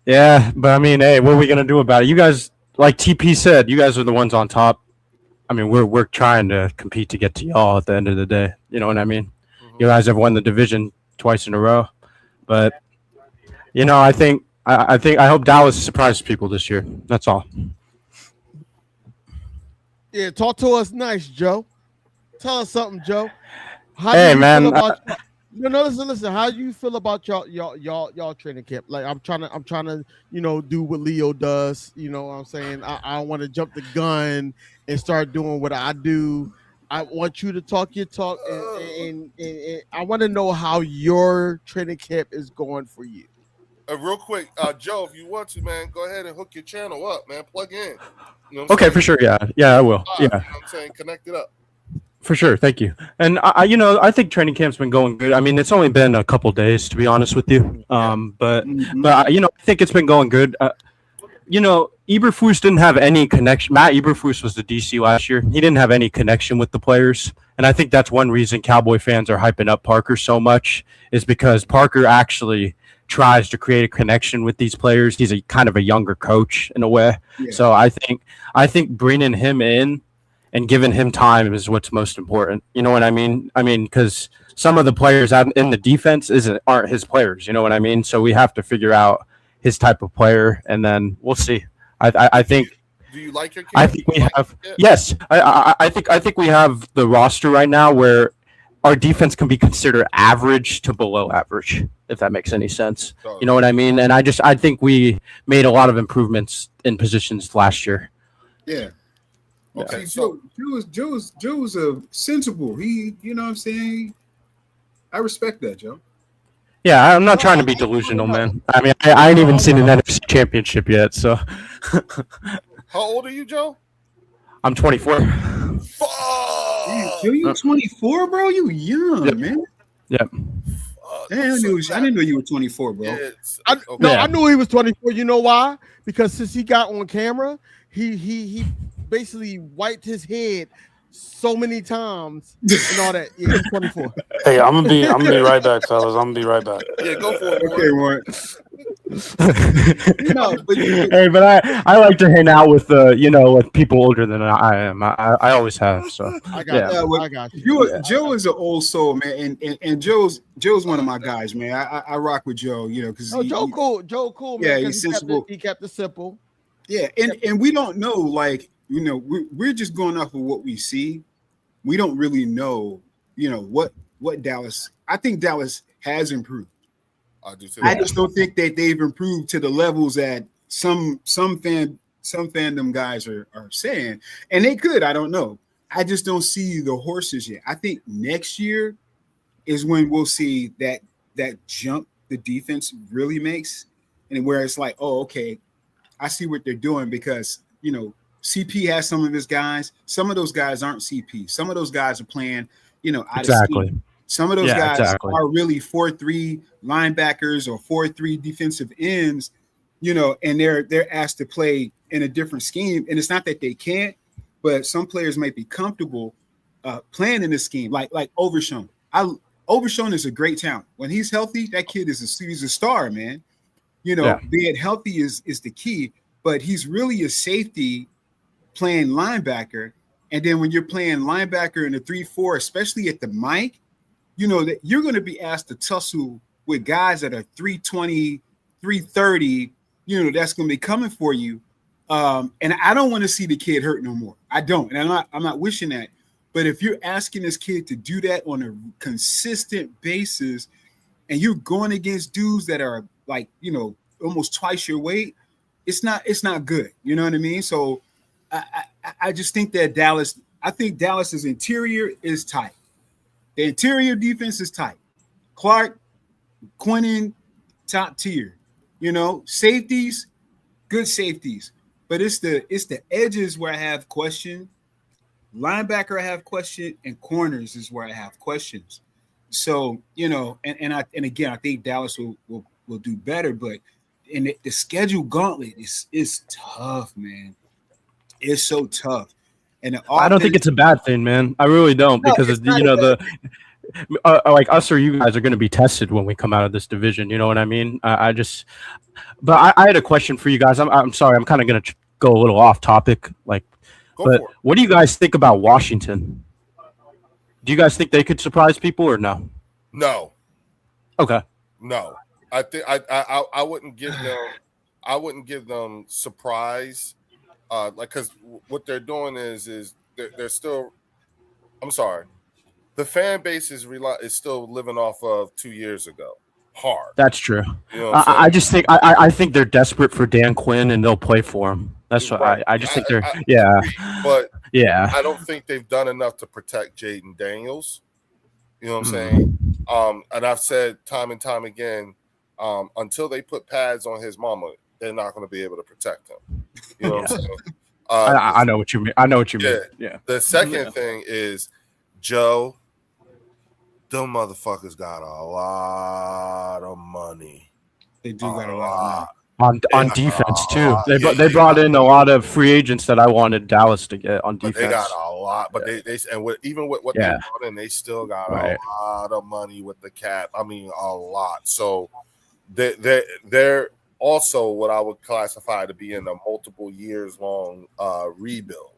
Speaker 7: Yeah, but I mean, hey, what are we gonna do about it? You guys, like TP said, you guys are the ones on top. I mean, we're trying to compete to get to y'all at the end of the day. You know what I mean? Mm-hmm. You guys have won the division twice in a row, but I hope Dallas surprises people this year. That's all.
Speaker 3: Yeah, talk to us nice, Joe. Tell us something, Joe.
Speaker 7: Listen.
Speaker 3: How do you feel about y'all training camp? Like I'm trying to, do what Leo does. You know what I'm saying? I want to jump the gun and start doing what I do. I want you to talk your talk, and I want to know how your training camp is going for you.
Speaker 1: Real quick, Joe, if you want to, man, go ahead and hook your channel up, man. Plug in. You know what I'm saying?
Speaker 7: For sure. Yeah, I will.
Speaker 1: You know what I'm saying? Connect it up.
Speaker 7: For sure. Thank you. And I think training camp's been going good. I mean, it's only been a couple days, to be honest with you. But I think it's been going good. Eberflus didn't have any connection. Matt Eberflus was the DC last year. He didn't have any connection with the players. And I think that's one reason Cowboy fans are hyping up Parker so much, is because Parker actually tries to create a connection with these players. He's a kind of a younger coach in a way. Yeah. So I think bringing him in and giving him time is what's most important. You know what I mean? I mean, because some of the players out in the defense aren't his players. You know what I mean? So we have to figure out his type of player, and then we'll see. I think.
Speaker 1: Do you like your kid?
Speaker 7: I think we have. Yes, I think we have the roster right now where our defense can be considered average to below average, if that makes any sense. You know what I mean? And I think we made a lot of improvements in positions last year.
Speaker 4: Yeah. Okay. Joe's a sensible. He, you know what I'm saying? I respect that, Joe.
Speaker 7: Yeah, I'm not trying to be delusional, man. I mean, I ain't even seen an NFC championship yet, so.
Speaker 1: How old are you, Joe?
Speaker 7: I'm 24.
Speaker 4: Joe, you 24, bro? You young, man.
Speaker 7: Yep.
Speaker 4: Damn, I didn't know you were 24, bro.
Speaker 3: I knew he was 24. You know why? Because since he got on camera, he basically wiped his head so many times and all that. Yeah, he's 24.
Speaker 6: Hey, I'm gonna be right back, fellas. I'm gonna be right back.
Speaker 1: Yeah, go for it.
Speaker 4: Okay, Warren. No, but
Speaker 7: Hey, but I like to hang out with with people older than I am. I always have. So
Speaker 3: I got
Speaker 7: yeah.
Speaker 3: you. I got you.
Speaker 4: Joe is an old soul, man, and Joe's one of my guys, man. I rock with Joe, because
Speaker 3: Joe cool. Joe cool, man.
Speaker 4: Yeah,
Speaker 3: 'cause
Speaker 4: he's sensible.
Speaker 3: He kept it simple.
Speaker 4: Yeah, and we don't know, like, we're just going off of what we see. We don't really know, what Dallas. I think Dallas has improved.
Speaker 1: I do too.
Speaker 4: I just don't think that they've improved to the levels that some fandom guys are saying, and they could. I don't know. I just don't see the horses yet. I think next year is when we'll see that jump the defense really makes, and where it's like, oh, okay, I see what they're doing, because CP has some of his guys. Some of those guys aren't CP. Some of those guys are playing, out
Speaker 7: Exactly.
Speaker 4: of scheme. Some of those guys
Speaker 7: exactly.
Speaker 4: are really 4-3 linebackers or 4-3 defensive ends, and they're asked to play in a different scheme. And it's not that they can't, but some players might be comfortable playing in this scheme, like Overshown. Overshown is a great talent. When he's healthy, that kid he's a star, man. Being healthy is the key, but he's really a safety playing linebacker. And then when you're playing linebacker in a 3-4, especially at the mic, that you're going to be asked to tussle with guys that are 320, 330, that's going to be coming for you. And I don't want to see the kid hurt no more. I don't. And I'm not wishing that. But if you're asking this kid to do that on a consistent basis, and you're going against dudes that are like, almost twice your weight, it's not good. You know what I mean? So I just think that Dallas's interior is tight. The interior defense is tight. Clark, Quinnen, top tier. Safeties, good safeties. But it's the edges where I have question. Linebacker I have question, and corners is where I have questions. So, and again, I think Dallas will do better, but in the schedule gauntlet is tough, man. It's so tough. And
Speaker 7: I don't think it's a bad thing, man. I really don't, because like us or you guys are going to be tested when we come out of this division. You know what I mean? But I had a question for you guys. I'm sorry. I'm kind of going to go a little off topic, but what do you guys think about Washington? Do you guys think they could surprise people or no?
Speaker 1: No.
Speaker 7: Okay.
Speaker 1: No. I think I wouldn't give them surprise. Because what they're doing is they're still. I'm sorry, the fan base is still living off of 2 years ago. Hard.
Speaker 7: That's true. I just think I think they're desperate for Dan Quinn, and they'll play for him. That's what I just think they're.
Speaker 1: But
Speaker 7: yeah,
Speaker 1: I don't think they've done enough to protect Jaden Daniels. You know what I'm saying? And I've said time and time again, until they put pads on his mama, they're not going to be able to protect him. You know what I'm saying?
Speaker 7: I know what you mean. I know what you mean. Yeah.
Speaker 1: The second thing is Joe. Them motherfuckers got a lot of money.
Speaker 4: They do got a lot of money.
Speaker 7: On defense too. They brought in a lot of free agents that I wanted Dallas to get on defense.
Speaker 1: They got a lot, but they even with what they brought in, they still got a lot of money with the cap. I mean, a lot. So they're also what I would classify to be in a multiple years long rebuild.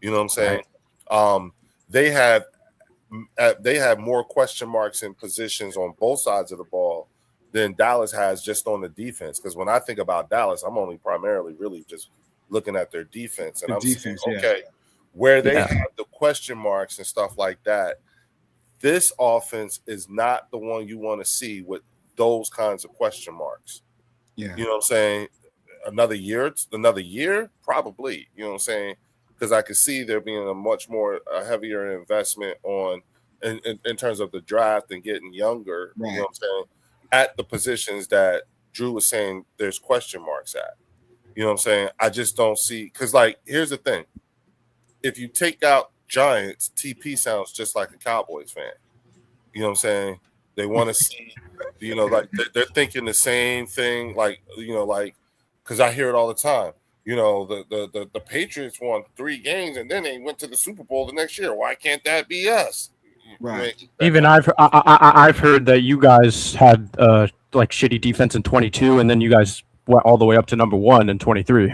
Speaker 1: You know what I'm saying? Right. They have more question marks in positions on both sides of the ball than Dallas has just on the defense. Because when I think about Dallas, I'm only primarily really just looking at their defense, and I'm saying, okay, where they have the question marks and stuff like that. This offense is not the one you want to see with those kinds of question marks.
Speaker 4: Yeah,
Speaker 1: you know what I'm saying? Another year, probably. You know what I'm saying? Because I could see there being a much more heavier investment on in terms of the draft and getting younger. Right. You know what I'm saying? At the positions that Drew was saying there's question marks at. You know what I'm saying? I just don't see, because here's the thing. If you take out Giants, TP sounds just like a Cowboys fan. You know what I'm saying? They want to see, they're thinking the same thing, because I hear it all the time. You know, the Patriots won 3 games and then they went to the Super Bowl the next year. Why can't that be us?
Speaker 4: Right.
Speaker 7: Even I've heard that you guys had like shitty defense in 22, and then you guys went all the way up to number 1 in 23.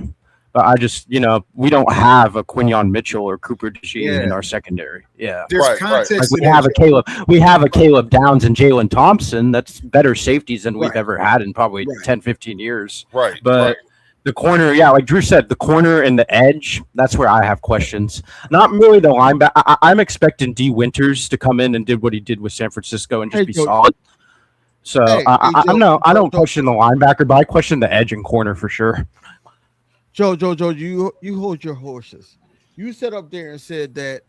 Speaker 7: I just, we don't have a Quinyon Mitchell or Cooper DeJean in our secondary. Yeah,
Speaker 4: there's context.
Speaker 7: Like we have a Caleb Downs and Jalen Thompson. That's better safeties than we've ever had in probably 10, 15 years.
Speaker 1: Right.
Speaker 7: But the corner, like Drew said, the corner and the edge, that's where I have questions. Not really the linebacker. I'm expecting D. Winters to come in and did what he did with San Francisco and just be solid. So I don't question the linebacker, but I question the edge and corner for sure.
Speaker 3: Joe, you hold your horses. You sat up there and said that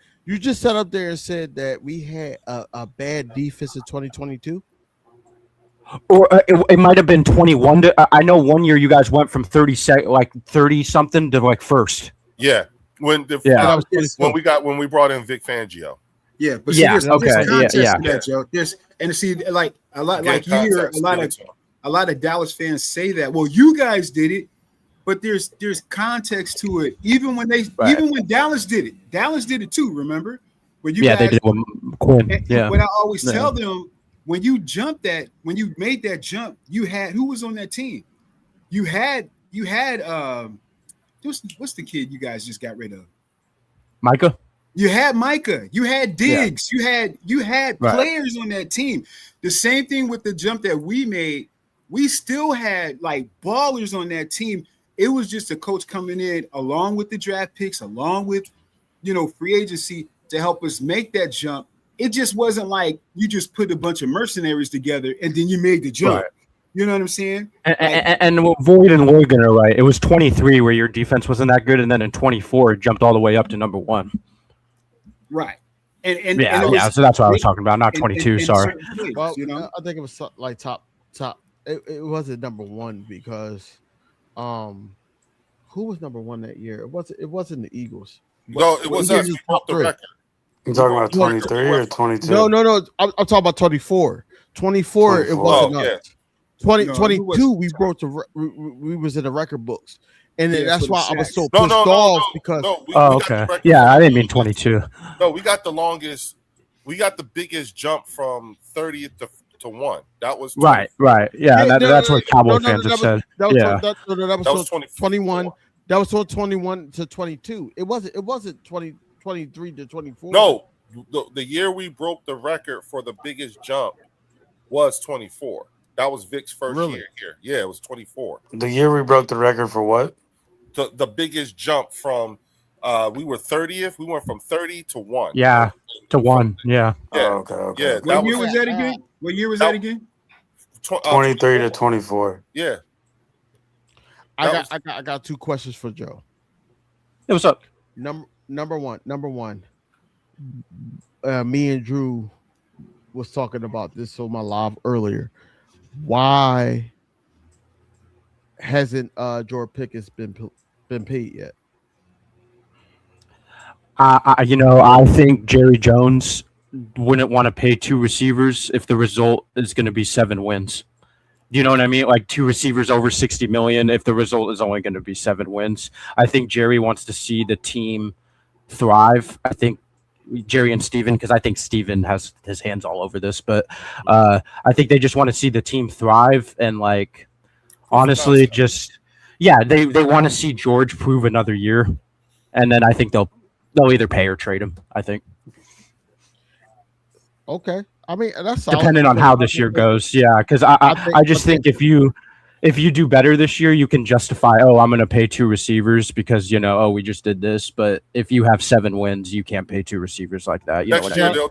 Speaker 3: we had a bad defense in 2022.
Speaker 7: Or it might have been 21. I know one year you guys went from 30 something to like first.
Speaker 1: Yeah, when we brought in Vic Fangio.
Speaker 4: Yeah, but see, there's context to that, Joe. And see, like a lot, like you hear a lot of Dallas fans say that. Well, you guys did it, but there's context to it. Even when Dallas did it too. Remember? When you guys,
Speaker 7: they did with Quinn.
Speaker 4: What I always tell them, when you made that jump, you had who was on that team? You had what's the kid you guys just got rid of?
Speaker 7: Micah.
Speaker 4: You had Micah. You had Diggs. You had players on that team. The same thing with the jump that we made. We still had like ballers on that team. It was just a coach coming in along with the draft picks, along with free agency to help us make that jump. It just wasn't like you just put a bunch of mercenaries together and then you made the jump. Right. You know what I'm saying?
Speaker 7: And Void and Logan are right. It was 23 where your defense wasn't that good, and then in 24 it jumped all the way up to number 1.
Speaker 4: Right.
Speaker 7: So that's what I was talking about, not 22. Sorry.
Speaker 3: Well, I think it was like top. It wasn't number 1 because, who was number 1 that year? It wasn't the Eagles.
Speaker 1: No, it was us. We broke the record.
Speaker 6: You talking about 23 or 22?
Speaker 3: No. I'm talking about 24. 24. It wasn't us. 2022. We broke the. We was in the record books, and that's why I was so pissed off because.
Speaker 7: Okay. I didn't mean 22.
Speaker 1: No, we got the longest. We got the biggest jump from 30 to 1. That was
Speaker 7: 20. Right. Yeah, that's what Cowboy fans have said.
Speaker 3: That was 21. That was 21 to 22. It wasn't 23 to 24.
Speaker 1: No, the year we broke the record for the biggest jump was 24. That was Vic's first year here. Yeah, it was 24.
Speaker 6: The year we broke the record for what?
Speaker 1: The biggest jump from we were 30th. We went from 30 to 1.
Speaker 7: Yeah, to 1. Yeah.
Speaker 6: Okay.
Speaker 1: Yeah.
Speaker 4: What year was that again? What year was that again?
Speaker 6: 23 to 24.
Speaker 1: Yeah.
Speaker 3: I got 2 questions for Joe.
Speaker 7: Hey, what's up?
Speaker 3: Number one. Me and Drew was talking about this on my live earlier. Why hasn't George Pickens been paid yet?
Speaker 7: I think Jerry Jones wouldn't want to pay 2 receivers if the result is going to be 7 wins. Do you know what I mean? Like 2 receivers over $60 million if the result is only going to be 7 wins. I think Jerry wants to see the team thrive. I think Jerry and Steven, because I think Steven has his hands all over this, but I think they just want to see the team thrive and like honestly they want to see George prove another year, and then I think they'll either pay or trade him. I think.
Speaker 3: Okay, I mean that's
Speaker 7: depending on how this year goes. Yeah, because I just think if you do better this year, you can justify, I'm going to pay 2 receivers because, we just did this. But if you have 7 wins, you can't pay 2 receivers like that.
Speaker 1: Next year, they'll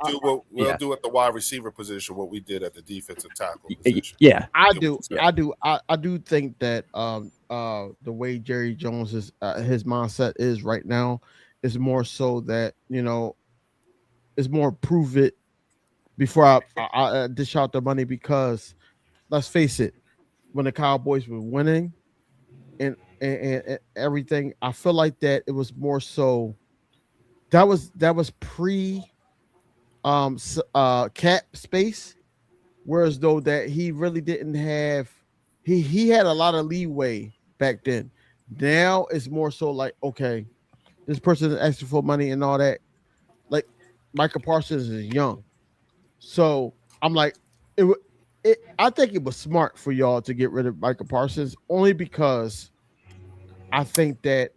Speaker 1: do at the wide receiver position what we did at the defensive tackle position.
Speaker 7: Yeah,
Speaker 3: I do think that the way Jerry Jones is his mindset is right now is more so that it's more prove it before I dish out the money, because let's face it, when the Cowboys were winning and everything, I feel like that it was more so that was pre cap space, whereas though that he really didn't have he had a lot of leeway back then. Now it's more so like, okay, this person is asking for money and all that. Like Michael Parsons is young, so I'm like, I think it was smart for y'all to get rid of Michael Parsons only because I think that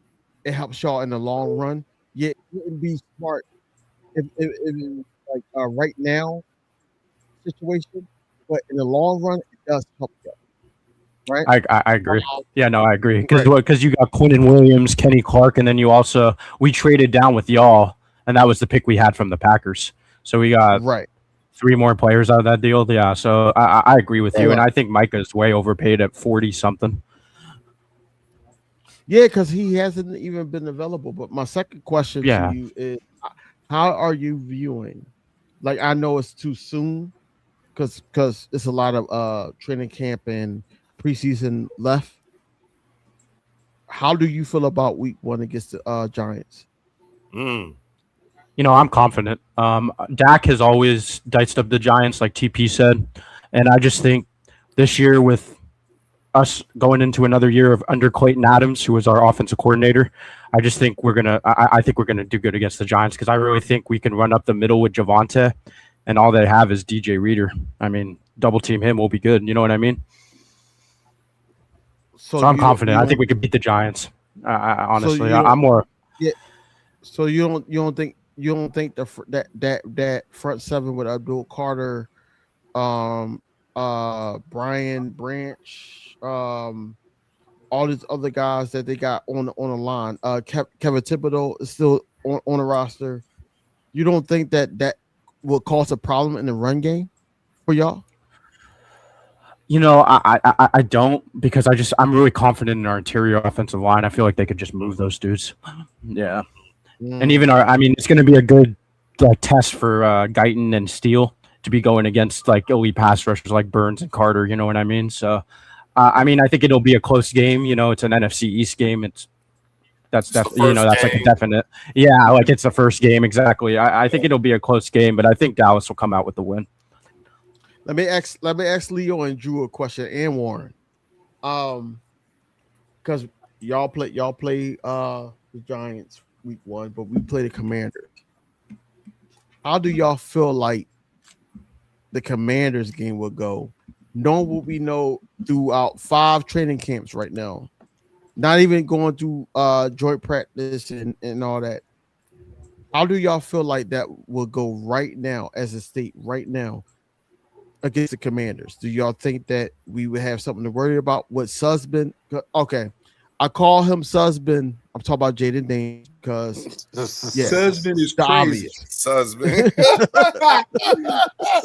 Speaker 3: it helps y'all in the long run. Yet it wouldn't be smart if it was like right now situation, but in the long run, it does help y'all, right?
Speaker 7: I agree. Yeah, no, I agree.
Speaker 3: Right,
Speaker 7: Because you got Quentin Williams, Kenny Clark, and then we traded down with y'all, and that was the pick we had from the Packers. So we got
Speaker 3: right.
Speaker 7: 3 more players out of that deal. Yeah, so I agree with you, and
Speaker 3: Right.
Speaker 7: I think Micah's way overpaid at 40 something.
Speaker 3: Yeah, because he hasn't even been available. But my second question to
Speaker 7: Yeah,
Speaker 3: you is, how are you viewing? Like, I know it's too soon because it's a lot of training camp and preseason left. How do you feel about week one against the Giants?
Speaker 1: Mm.
Speaker 7: I'm confident. Dak has always diced up the Giants, like TP said, and I just think this year with us going into another year of under Clayton Adams, who was our offensive coordinator, I just think I think we're gonna do good against the Giants because I really think we can run up the middle with Javonte, and all they have is DJ Reader. I mean, double team him will be good. You know what I mean?
Speaker 3: So
Speaker 7: So I'm
Speaker 3: you don't
Speaker 7: confident. I think we can beat the Giants.
Speaker 3: so
Speaker 7: Honestly,
Speaker 3: you don't
Speaker 7: I'm more.
Speaker 3: yeah. So you don't think that front seven with Abdul Carter, um, Brian Branch, all these other guys that they got on the line. Kevin Thibodeau is still on the roster. You don't think that will cause a problem in the run game for y'all?
Speaker 7: I don't because I'm really confident in our interior offensive line. I feel like they could just move those dudes. Yeah, and even I mean, it's going to be a good test for Guyton and Steele to be going against like elite pass rushers like Burns and Carter. You know what I mean? So, I mean, I think it'll be a close game. It's an NFC East game.
Speaker 1: It's the first
Speaker 7: That's like a
Speaker 1: game.
Speaker 7: definite. Yeah, like it's the first game exactly. I think it'll be a close game, but I think Dallas will come out with the win.
Speaker 3: Let me ask Leo and Drew a question and Warren. Because y'all play the Giants week one, but we play the Commanders. How do y'all feel like the Commanders game will go? Knowing what we know throughout 5 training camps right now, not even going through joint practice and all that. How do y'all feel like that will go right now as a state right now against the Commanders? Do y'all think that we would have something to worry about with Susbin? Okay, I call him Susbin. I'm talking about Jaden Daniels because
Speaker 4: Susbin is
Speaker 3: the
Speaker 4: crazy.
Speaker 3: obvious.
Speaker 1: Susbin.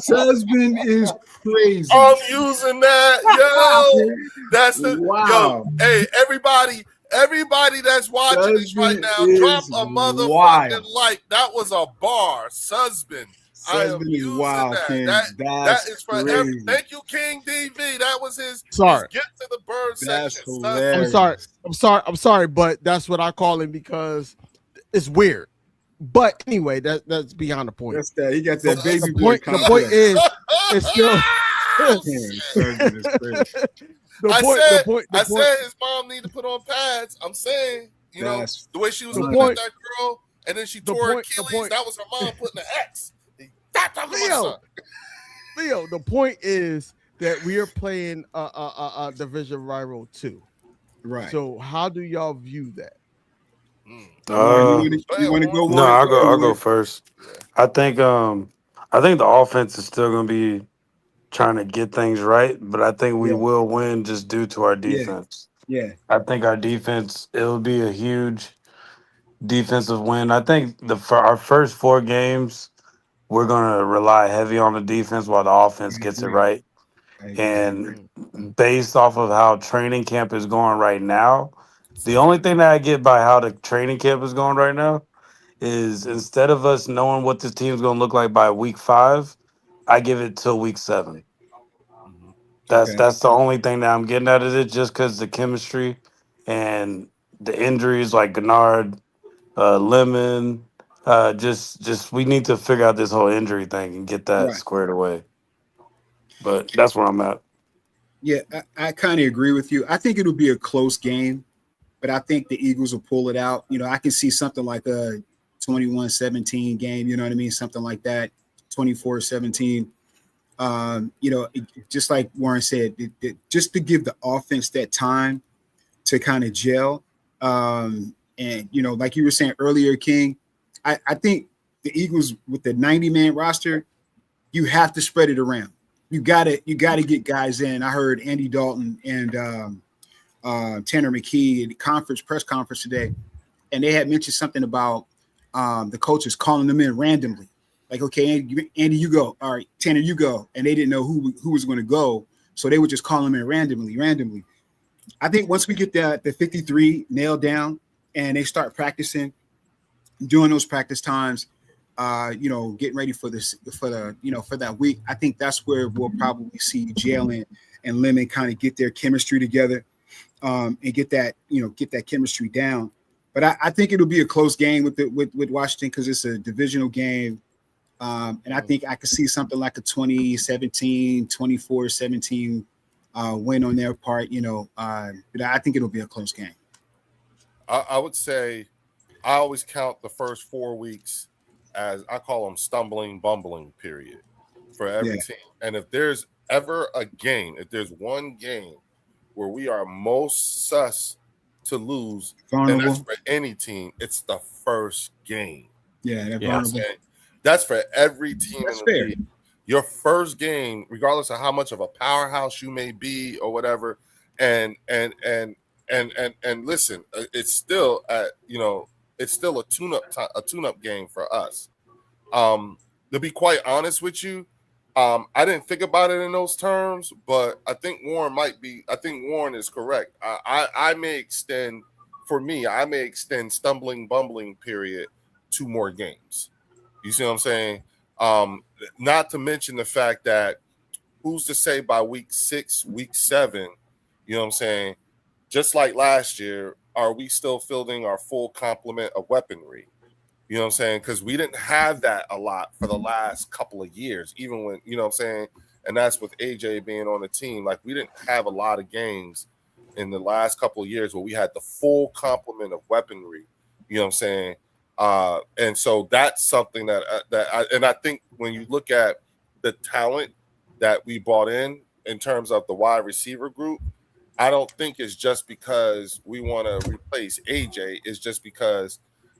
Speaker 4: Susbin is crazy.
Speaker 1: I'm using that, yo. That's the
Speaker 4: Wow.
Speaker 1: yo. Hey, everybody that's watching this right
Speaker 4: Susbin
Speaker 1: now, drop
Speaker 4: is
Speaker 1: a motherfucking
Speaker 4: wild.
Speaker 1: like. That was a bar, Susbin. I am
Speaker 4: Susbin is
Speaker 1: using
Speaker 4: wild,
Speaker 1: that.
Speaker 4: King.
Speaker 1: That
Speaker 4: That's
Speaker 1: is for
Speaker 4: crazy.
Speaker 1: thank you, King DV. That was his
Speaker 3: Sorry.
Speaker 1: gift to the bird
Speaker 4: That's
Speaker 1: section.
Speaker 4: hilarious.
Speaker 3: I'm sorry, but that's what I call him because it's weird. But anyway, that's beyond the point.
Speaker 4: That's that. He got that baby
Speaker 3: The
Speaker 4: boy
Speaker 3: point is, it's still.
Speaker 4: Susbin is crazy.
Speaker 1: I said his mom need to put on pads. I'm saying,
Speaker 4: That's
Speaker 1: the way she was
Speaker 3: the
Speaker 1: looking
Speaker 3: point.
Speaker 1: at that girl, and then she
Speaker 3: The
Speaker 1: tore
Speaker 3: point- the
Speaker 1: Achilles.
Speaker 3: point-
Speaker 1: That was her mom putting an X. Stop talking about my
Speaker 3: Leo,
Speaker 1: son.
Speaker 3: Leo, the point is that we are playing a division rival too.
Speaker 4: right.
Speaker 3: So how do y'all view that?
Speaker 4: Warren, you want to go?
Speaker 6: No,
Speaker 4: Warren?
Speaker 6: I'll go
Speaker 4: Warren.
Speaker 6: first. I think the offense is still gonna be trying to get things right, but I think we
Speaker 4: Yeah.
Speaker 6: will win just due to our
Speaker 4: Yeah.
Speaker 6: defense.
Speaker 4: Yeah.
Speaker 6: I think our defense, it'll be a huge defensive win. I think for our first 4 games, we're gonna rely heavy on the defense while the offense
Speaker 4: I
Speaker 6: gets it
Speaker 4: agree.
Speaker 6: right.
Speaker 4: I agree.
Speaker 6: And based off of how training camp is going right now, the only thing that I get by how the training camp is going right now is instead of us knowing what this team's gonna look like by week 5, I give it till week 7. That's
Speaker 4: Okay.
Speaker 6: that's the only thing that I'm getting out of it, just because the chemistry and the injuries like Gennard, Lemon, just we need to figure out this whole injury thing and get that
Speaker 4: Right.
Speaker 6: squared away. But that's where I'm at.
Speaker 4: Yeah, I kind of agree with you. I think it'll be a close game. but I think the Eagles will pull it out. You know, I can see something like a 21-17 game, you know what I mean? Something like that, 24-17. You know, just like Warren said, just to give the offense that time to kind of gel. And, you know, like you were saying earlier, King, I think the Eagles with the 90-man roster, you have to spread it around. You gotta get guys in. I heard Andy Dalton and Tanner McKee at the press conference today, and they had mentioned something about the coaches calling them in randomly. Like, okay, Andy, you go. All right, Tanner, you go. And they didn't know who was going to go, so they would just call them in randomly. I think once we get the 53 nailed down and they start practicing, doing those practice times, you know, getting ready for that week, I think that's where we'll probably see Jalen and Lemon kind of get their chemistry together, and get that chemistry down. But I think it'll be a close game with Washington because it's a divisional game. And I think I could see something like a 20-17, 24-17 win on their part, you know. But I think it'll be a close game.
Speaker 1: I would say I always count the first 4 weeks as I call them stumbling, bumbling period for every team. And if there's ever a game, if there's one game where we are most sus to lose, and that's for any team, it's the first game.
Speaker 3: Yeah,
Speaker 1: that's for every team in the league. Your first game, regardless of how much of a powerhouse you may be or whatever, and listen, it's still it's still a tune-up game for us. To be quite honest with you, I didn't think about it in those terms, but I think Warren is correct. I may extend stumbling, bumbling period 2 more games. You see what I'm saying? Not to mention the fact that who's to say by week 6, week 7, you know what I'm saying? Just like last year, are we still fielding our full complement of weaponry? You know what I'm saying? Because we didn't have that a lot for the last couple of years, even when, you know what I'm saying? And that's with AJ being on the team. Like, we didn't have a lot of games in the last couple of years where we had the full complement of weaponry. You know what I'm saying? And so that's something I think when you look at the talent that we brought in terms of the wide receiver group, I don't think it's just because we want to replace AJ. It's just because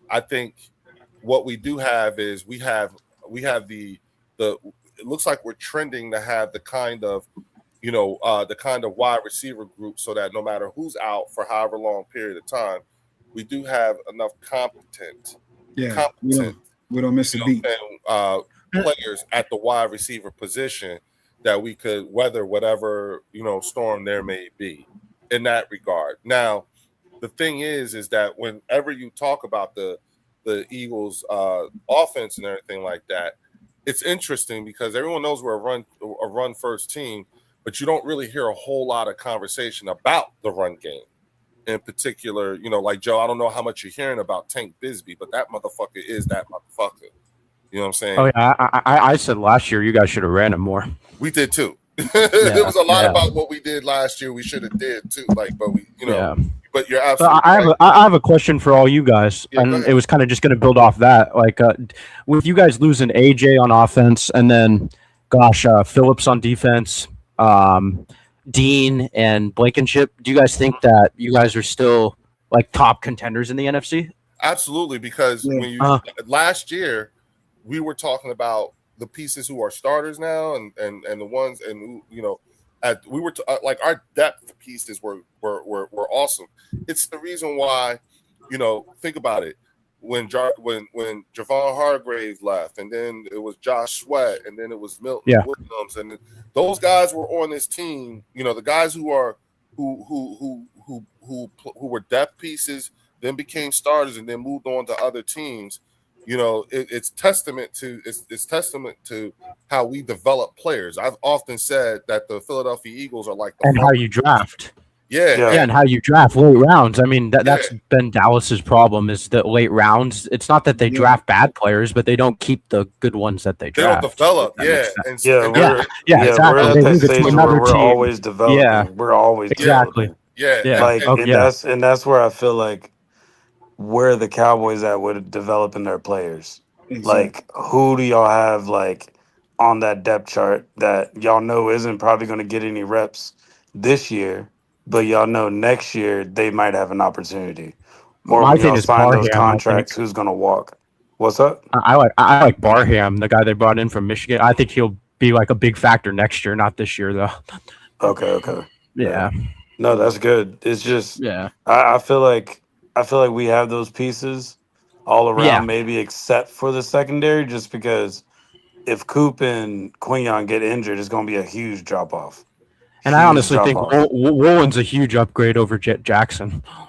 Speaker 1: I think what we do have is we have the it looks like we're trending to have the kind of wide receiver group so that no matter who's out for however long period of time, we do have enough competent.
Speaker 3: We don't miss a beat.
Speaker 1: Players at the wide receiver position that we could weather whatever storm there may be in that regard. Now, the thing is that whenever you talk about the Eagles' offense and everything like that, it's interesting because everyone knows we're a run first team, but you don't really hear a whole lot of conversation about the run game. In particular, like Joe, I don't know how much you're hearing about Tank Bigsby, but that motherfucker is that motherfucker. You know what I'm saying?
Speaker 7: Oh yeah, I said last year you guys should have ran him more.
Speaker 1: We did too. There was a lot about what we did last year. We should have did too. But you're absolutely right.
Speaker 7: I have a question for all you guys, and it was kind of just going to build off that. Like, with you guys losing AJ on offense, and then, Phillips on defense, Dean and Blankenship, do you guys think that you guys are still like top contenders in the NFC?
Speaker 1: Absolutely, because when last year we were talking about the pieces who are starters now, and the ones, and we were like our depth pieces were awesome. It's the reason why, think about it. When Javon Hargrave left, and then it was Josh Sweat, and then it was Milton Williams, and those guys were on this team. The guys who were depth pieces, then became starters, and then moved on to other teams. It's testament to how we develop players. I've often said that the Philadelphia Eagles are like
Speaker 7: how you draft.
Speaker 1: Yeah,
Speaker 7: and how you draft late rounds. I mean, that's been Dallas's problem is the late rounds. It's not that they draft bad players, but they don't keep the good ones that they draft.
Speaker 1: They don't develop.
Speaker 7: Exactly.
Speaker 6: We're at that stage where we're always developing. Yeah, we're always
Speaker 7: exactly.
Speaker 1: Yeah,
Speaker 7: Yeah.
Speaker 6: Like,
Speaker 7: Oh,
Speaker 6: and
Speaker 7: yeah.
Speaker 6: that's where I feel like where the Cowboys at with developing their players.
Speaker 4: Exactly.
Speaker 6: Like, who do y'all have like on that depth chart that y'all know isn't probably going to get any reps this year, but y'all know next year they might have an opportunity. Or
Speaker 7: My
Speaker 6: when
Speaker 7: thing
Speaker 6: y'all
Speaker 7: is
Speaker 6: sign those
Speaker 7: Barham. I
Speaker 6: contracts,
Speaker 7: think
Speaker 6: who's going to walk? What's up?
Speaker 7: I like Barham, the guy they brought in from Michigan. I think he'll be like a big factor next year, not this year though.
Speaker 6: Okay. Yeah.
Speaker 7: Yeah.
Speaker 6: No, that's good. It's just
Speaker 7: Yeah.
Speaker 6: I feel like we have those pieces all
Speaker 7: Yeah.
Speaker 6: around, maybe except for the secondary, just because if Coop and Quinion get injured, it's going to be a huge drop off.
Speaker 7: And I
Speaker 6: Huge
Speaker 7: honestly
Speaker 6: drop
Speaker 7: think
Speaker 6: off.
Speaker 7: Woolen's a huge upgrade over Jackson.
Speaker 4: Oh,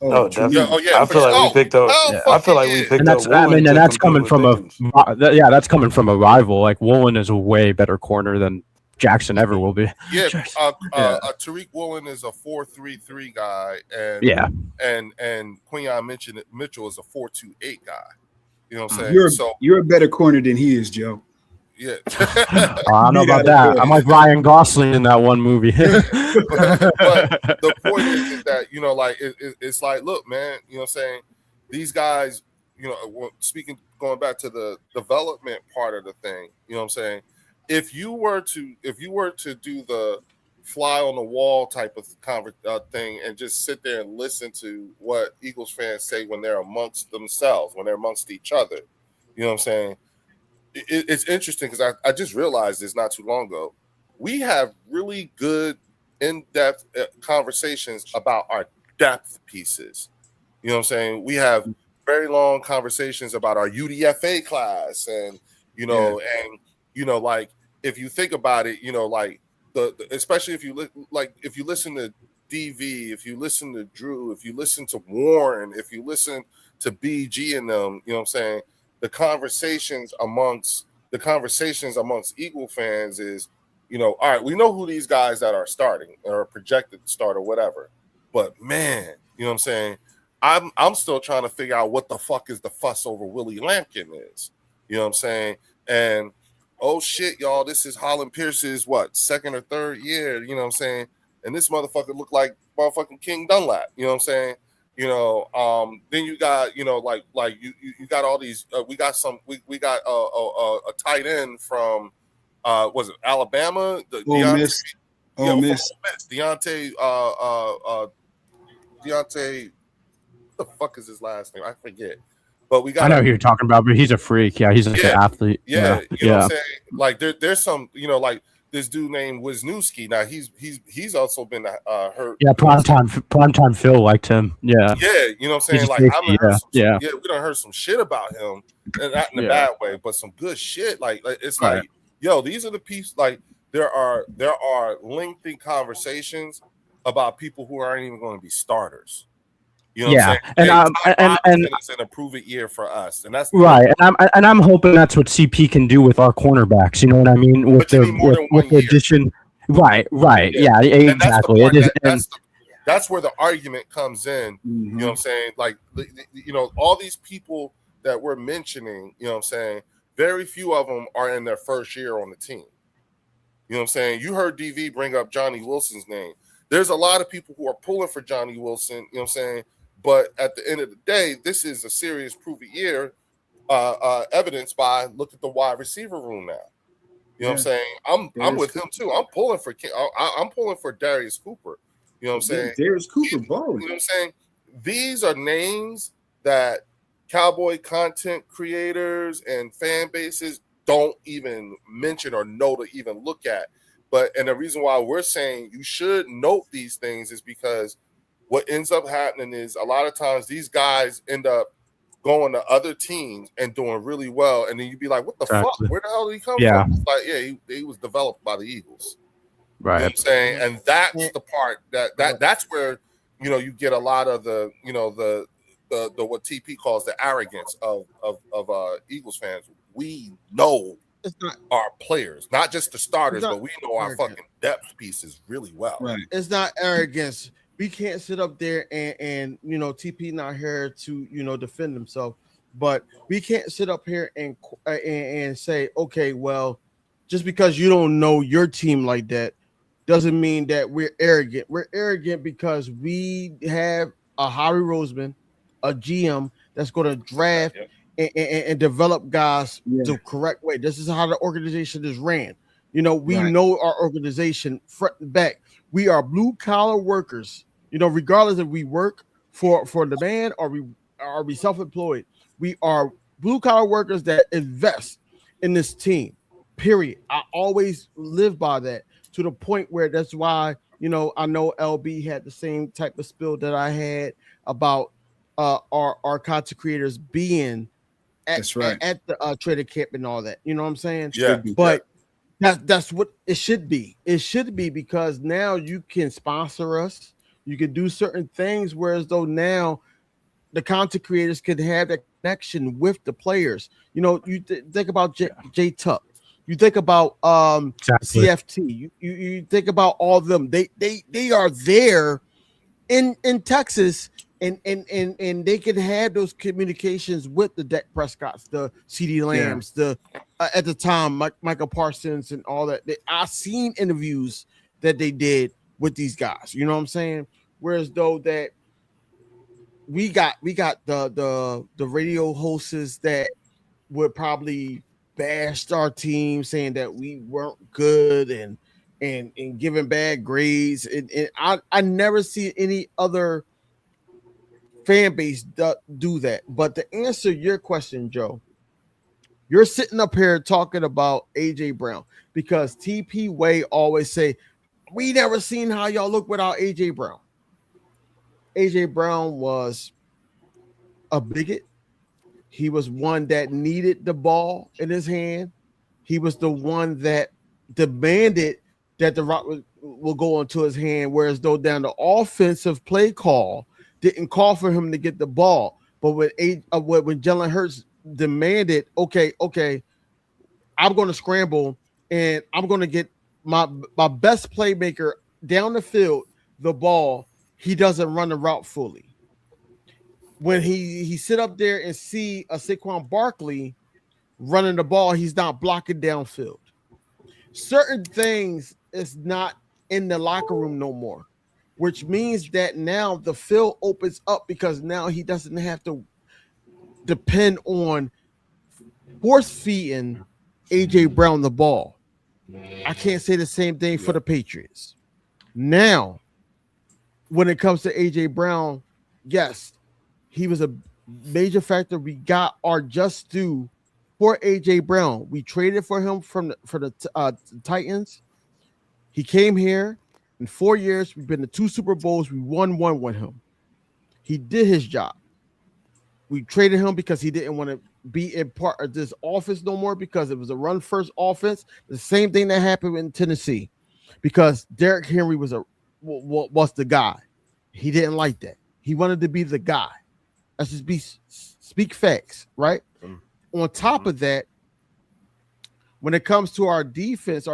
Speaker 6: Oh,
Speaker 1: yeah,
Speaker 6: definitely.
Speaker 1: oh yeah,
Speaker 6: I
Speaker 1: for
Speaker 6: feel
Speaker 1: sure.
Speaker 6: like we
Speaker 1: Oh,
Speaker 6: picked up.
Speaker 1: hell
Speaker 7: Yeah.
Speaker 6: I feel
Speaker 1: fucking
Speaker 6: like we
Speaker 1: yeah.
Speaker 6: picked
Speaker 7: And
Speaker 6: up
Speaker 7: and
Speaker 6: Woolen to
Speaker 7: that's
Speaker 6: compete
Speaker 7: coming
Speaker 6: with
Speaker 7: from
Speaker 6: Pickens.
Speaker 7: that's coming from a rival. Like Woolen is a way better corner than Jackson ever will be.
Speaker 1: Yeah,
Speaker 7: Yeah.
Speaker 1: Tariq Woolen is a 4.33 guy, and
Speaker 7: Yeah.
Speaker 1: Quinion Mitchell is a 4.28 guy. You know what I'm saying?
Speaker 4: You're
Speaker 1: So
Speaker 4: you're a better corner than he is, Joe.
Speaker 1: yeah.
Speaker 7: I don't know
Speaker 4: Be
Speaker 7: about
Speaker 4: that
Speaker 7: that.
Speaker 4: way.
Speaker 7: I'm like Ryan Gosling in that one movie.
Speaker 1: But the point is that like it's like, look, man, you know what I'm saying, these guys, going back to the development part of the thing, you know what I'm saying, if you were to do the fly on the wall type of thing and just sit there and listen to what Eagles fans say when they're amongst themselves, when they're amongst each other, you know what I'm saying, it's interesting because I just realized this not too long ago. We have really good in-depth conversations about our depth pieces. You know what I'm saying? We have very long conversations about our UDFA class, and like if you think about it, like the especially if you if you listen to DV, if you listen to Drew, if you listen to Warren, if you listen to BG and them, you know what I'm saying? The conversations amongst Eagle fans is, all right, we know who these guys that are starting or projected to start or whatever, but man, you know what I'm saying? I'm still trying to figure out what the fuck is the fuss over Willie Lampkin is. You know what I'm saying? And oh shit, y'all, this is Holland Pierce's second or third year, you know what I'm saying? And this motherfucker looked like motherfucking King Dunlap, you know what I'm saying? Then you got, like you got all these we got a tight end from was it Alabama?
Speaker 4: Ole Miss.
Speaker 1: Yeah,
Speaker 4: Ole
Speaker 1: from
Speaker 4: Miss.
Speaker 1: Ole Miss. Deontay, what the fuck is his last name? I forget. But we got
Speaker 7: I know who you're talking about, but he's a freak. Yeah, he's like an athlete.
Speaker 1: Yeah, you know what I'm saying? Like there's some, like this dude named Wisniewski. Now he's also been hurt.
Speaker 7: Yeah, primetime Phil liked him. Yeah.
Speaker 1: Yeah, you know what I'm saying?
Speaker 7: He's
Speaker 1: Like
Speaker 7: safety,
Speaker 1: we done heard some shit about him, and not in a bad way, but some good shit. Like it's
Speaker 7: Right.
Speaker 1: like, yo, these are the pieces. Like there are lengthy conversations about people who aren't even going to be starters. You know what I'm saying? And it's an prove it year for us, and that's
Speaker 7: right. And I'm hoping that's what CP can do with our cornerbacks. You know what I mean? With the addition. Right. Yeah, exactly.
Speaker 1: That's where the argument comes in.
Speaker 4: Mm-hmm.
Speaker 1: You know what I'm saying? Like all these people that we're mentioning, you know what I'm saying? Very few of them are in their first year on the team. You know what I'm saying? You heard DV bring up Johnny Wilson's name. There's a lot of people who are pulling for Johnny Wilson, you know what I'm saying? But at the end of the day, this is a serious prove it year, evidenced by look at the wide receiver room now. You know what I'm saying? I'm with him too. I'm pulling for Darius Cooper. You know what I'm saying?
Speaker 4: Darius Cooper balling.
Speaker 1: You know what I'm saying? These are names that Cowboy content creators and fan bases don't even mention or know to even look at. And the reason why we're saying you should note these things is because what ends up happening is a lot of times these guys end up going to other teams and doing really well, and then you'd be like, "What the fuck? Where the hell did he come from?" It's like, he was developed by the Eagles,
Speaker 7: right?
Speaker 1: You know what I'm saying, and that's the part that's where you get a lot of the the what TP calls the arrogance of Eagles fans. We know our players, not just the starters, but we know our fucking depth pieces really well.
Speaker 3: Right. It's not arrogance. We can't sit up there and TP not here to defend himself, but we can't sit up here and say, okay, well, just because you don't know your team like that doesn't mean that we're arrogant. We're arrogant because we have a Harry Roseman, a GM that's going to draft and develop guys the correct way. This is how the organization is ran. You know, we know our organization front and back. We are blue collar workers. You know, regardless if we work for the man or we self-employed, we are blue collar workers that invest in this team. Period. I always live by that, to the point where that's why, you know, I know LB had the same type of spill that I had about our content creators being at the trader camp and all that. You know what I'm saying?
Speaker 1: Yeah.
Speaker 3: But that's what it should be. It should be, because now you can sponsor us. You can do certain things, whereas though now the content creators could have that connection with the players. You know, you think about J Tuck. You think about
Speaker 7: Exactly.
Speaker 3: CFT. You think about all of them. They are there in Texas, and they can have those communications with the Dak Prescotts, the CD Lambs, the at the time Michael Parsons and all that. I've seen interviews that they did with these guys. You know what I'm saying? Whereas though that we got the radio hosts that would probably bashed our team, saying that we weren't good and giving bad grades, and I never see any other fan base do that. But to answer your question, Joe, you're sitting up here talking about AJ Brown, because TP Way always say we never seen how y'all look without AJ Brown. AJ Brown was a bigot. He was one that needed the ball in his hand. He was the one that demanded that the rock will go into his hand, whereas though down the offensive play call didn't call for him to get the ball. But when Jalen Hurts demanded, okay, I'm going to scramble and I'm going to get my best playmaker down the field the ball, he doesn't run the route fully. When he sit up there and see a Saquon Barkley running the ball, he's not blocking downfield. Certain things is not in the locker room no more, which means that now the field opens up, because now he doesn't have to depend on force feeding AJ Brown the ball. I can't say the same thing for the Patriots. Now, when it comes to AJ Brown, yes, he was a major factor. We got our just due for AJ Brown. We traded for him for the Titans. He came here. In 4 years, we've been to 2 Super Bowls. We won one with him. He did his job. We traded him because he didn't want to be in part of this offense no more, because it was a run-first offense. The same thing that happened in Tennessee, because Derrick Henry was the guy. He didn't like that. He wanted to be the guy. Let's just speak facts, right? On top of that, when it comes to our defense,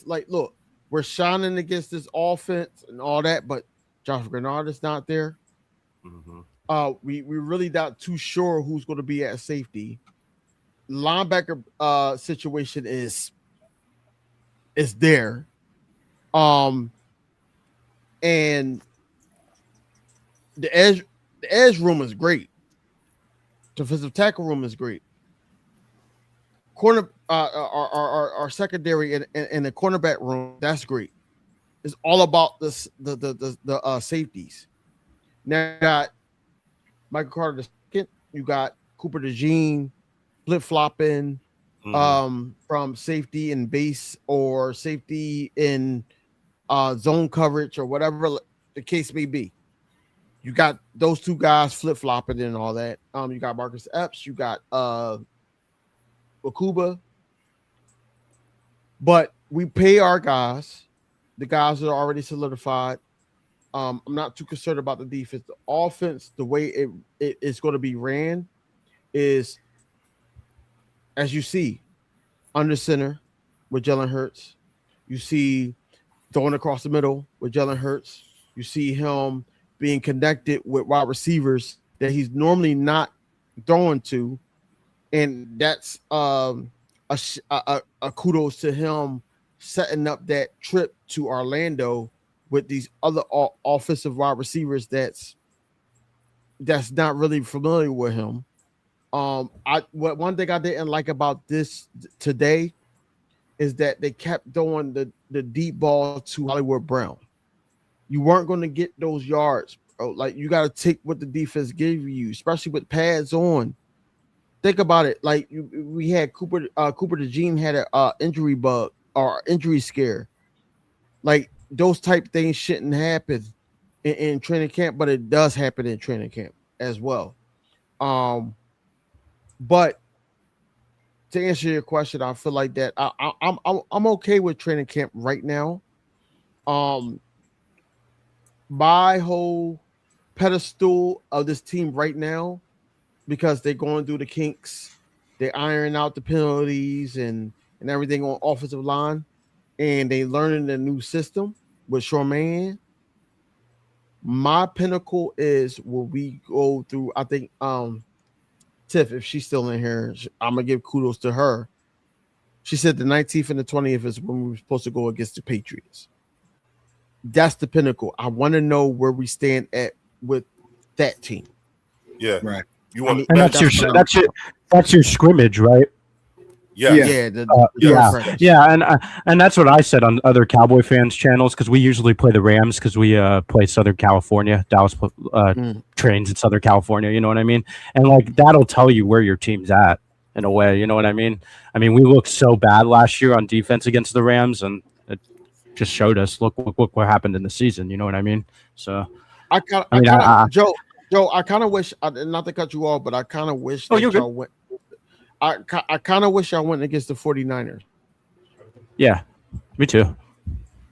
Speaker 3: like, look, we're shining against this offense and all that, but Josh Grenard is not there. We really not too sure who's going to be at safety. Linebacker situation is there. And the edge room is great. Defensive tackle room is great. Corner, our secondary and the cornerback room, that's great. It's all about the safeties. Now you got Michael Carter II. You got Cooper DeJean flip flopping from safety in base or safety in zone coverage or whatever the case may be. You got those two guys flip flopping and all that. You got Marcus Epps. You got Okuba. But we pay our guys, the guys that are already solidified. I'm not too concerned about the defense. The offense, the way it is going to be ran, is, as you see, under center with Jalen Hurts. You see throwing across the middle with Jalen Hurts. You see him being connected with wide receivers that he's normally not throwing to, and that's a kudos to him setting up that trip to Orlando with these other offensive wide receivers that's not really familiar with him. One thing I didn't like about this today is that they kept throwing the deep ball to Hollywood Brown. You weren't going to get those yards, bro. Like, you got to take what the defense gave you, especially with pads on. Think about it. Like, we had Cooper DeJean had a injury bug or injury scare. Like, those type things shouldn't happen in training camp, but it does happen in training camp as well. But to answer your question, I feel like that I'm okay with training camp right now. My whole pedestal of this team right now, because they're going through the kinks, they're ironing out the penalties and everything on offensive line, and they learning the new system with Shorman. My pinnacle is when we go through, I think Tiff, if she's still in here, I'm gonna give kudos to her. She said the 19th and the 20th is when we were supposed to go against the Patriots. That's the pinnacle. I want to know where we stand at with that team.
Speaker 1: Yeah,
Speaker 4: right.
Speaker 1: You want,
Speaker 7: and that's your scrimmage, right?
Speaker 1: Yeah,
Speaker 7: and that's what I said on other Cowboy fans channels, because we usually play the Rams because we play Southern California. Dallas trains in Southern California, you know what I mean? And like that'll tell you where your team's at in a way, you know what I mean? I mean, we looked so bad last year on defense against the Rams, and it just showed us. Look what happened in the season, you know what I mean? So
Speaker 3: Joe, I kind of wish, not to cut you off, but I kind of wish that y'all went. I kind of wish I went against the 49ers.
Speaker 7: Yeah, me too.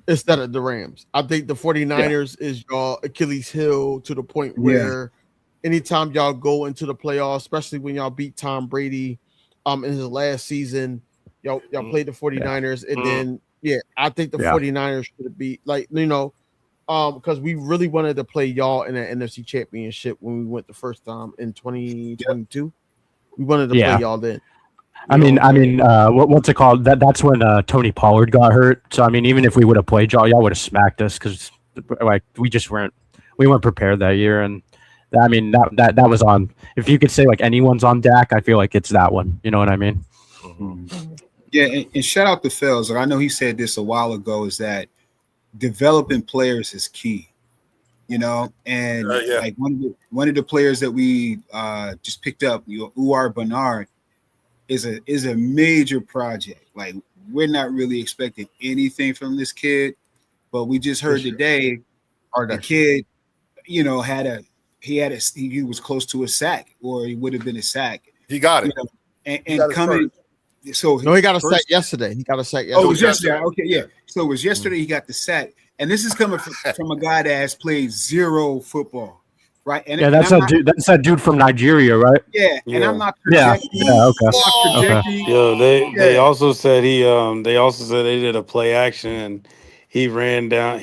Speaker 3: Instead of the Rams. I think the 49ers is y'all Achilles heel to the point where anytime y'all go into the playoffs, especially when y'all beat Tom Brady in his last season, y'all played the 49ers. And then, I think the 49ers should be like, because we really wanted to play y'all in an NFC championship when we went the first time in 2022. We wanted to play y'all then.
Speaker 7: What's it called? That's when Tony Pollard got hurt. So I mean, even if we would have played y'all would have smacked us because like we weren't prepared that year. And I mean that was on. If you could say like anyone's on Dak, I feel like it's that one. You know what I mean?
Speaker 4: Mm-hmm. Yeah, and shout out to Fells. I know he said this a while ago. Is that developing players is key. And like one of the players that we just picked up, Uar Bernard, is a major project. Like we're not really expecting anything from this kid, but we just heard today the kid, he was close to a sack, or he would have been a sack.
Speaker 1: He got it,
Speaker 4: and coming. So
Speaker 3: he got a sack yesterday. He got a sack yesterday.
Speaker 4: Oh, it was yesterday. Okay, yeah. So it was yesterday. He got the sack. And this is coming from a guy that has played zero football, right? And
Speaker 7: that's that dude from Nigeria, right?
Speaker 4: Yeah, and I'm not projecting.
Speaker 7: Okay.
Speaker 6: They also said they did a play action and he ran down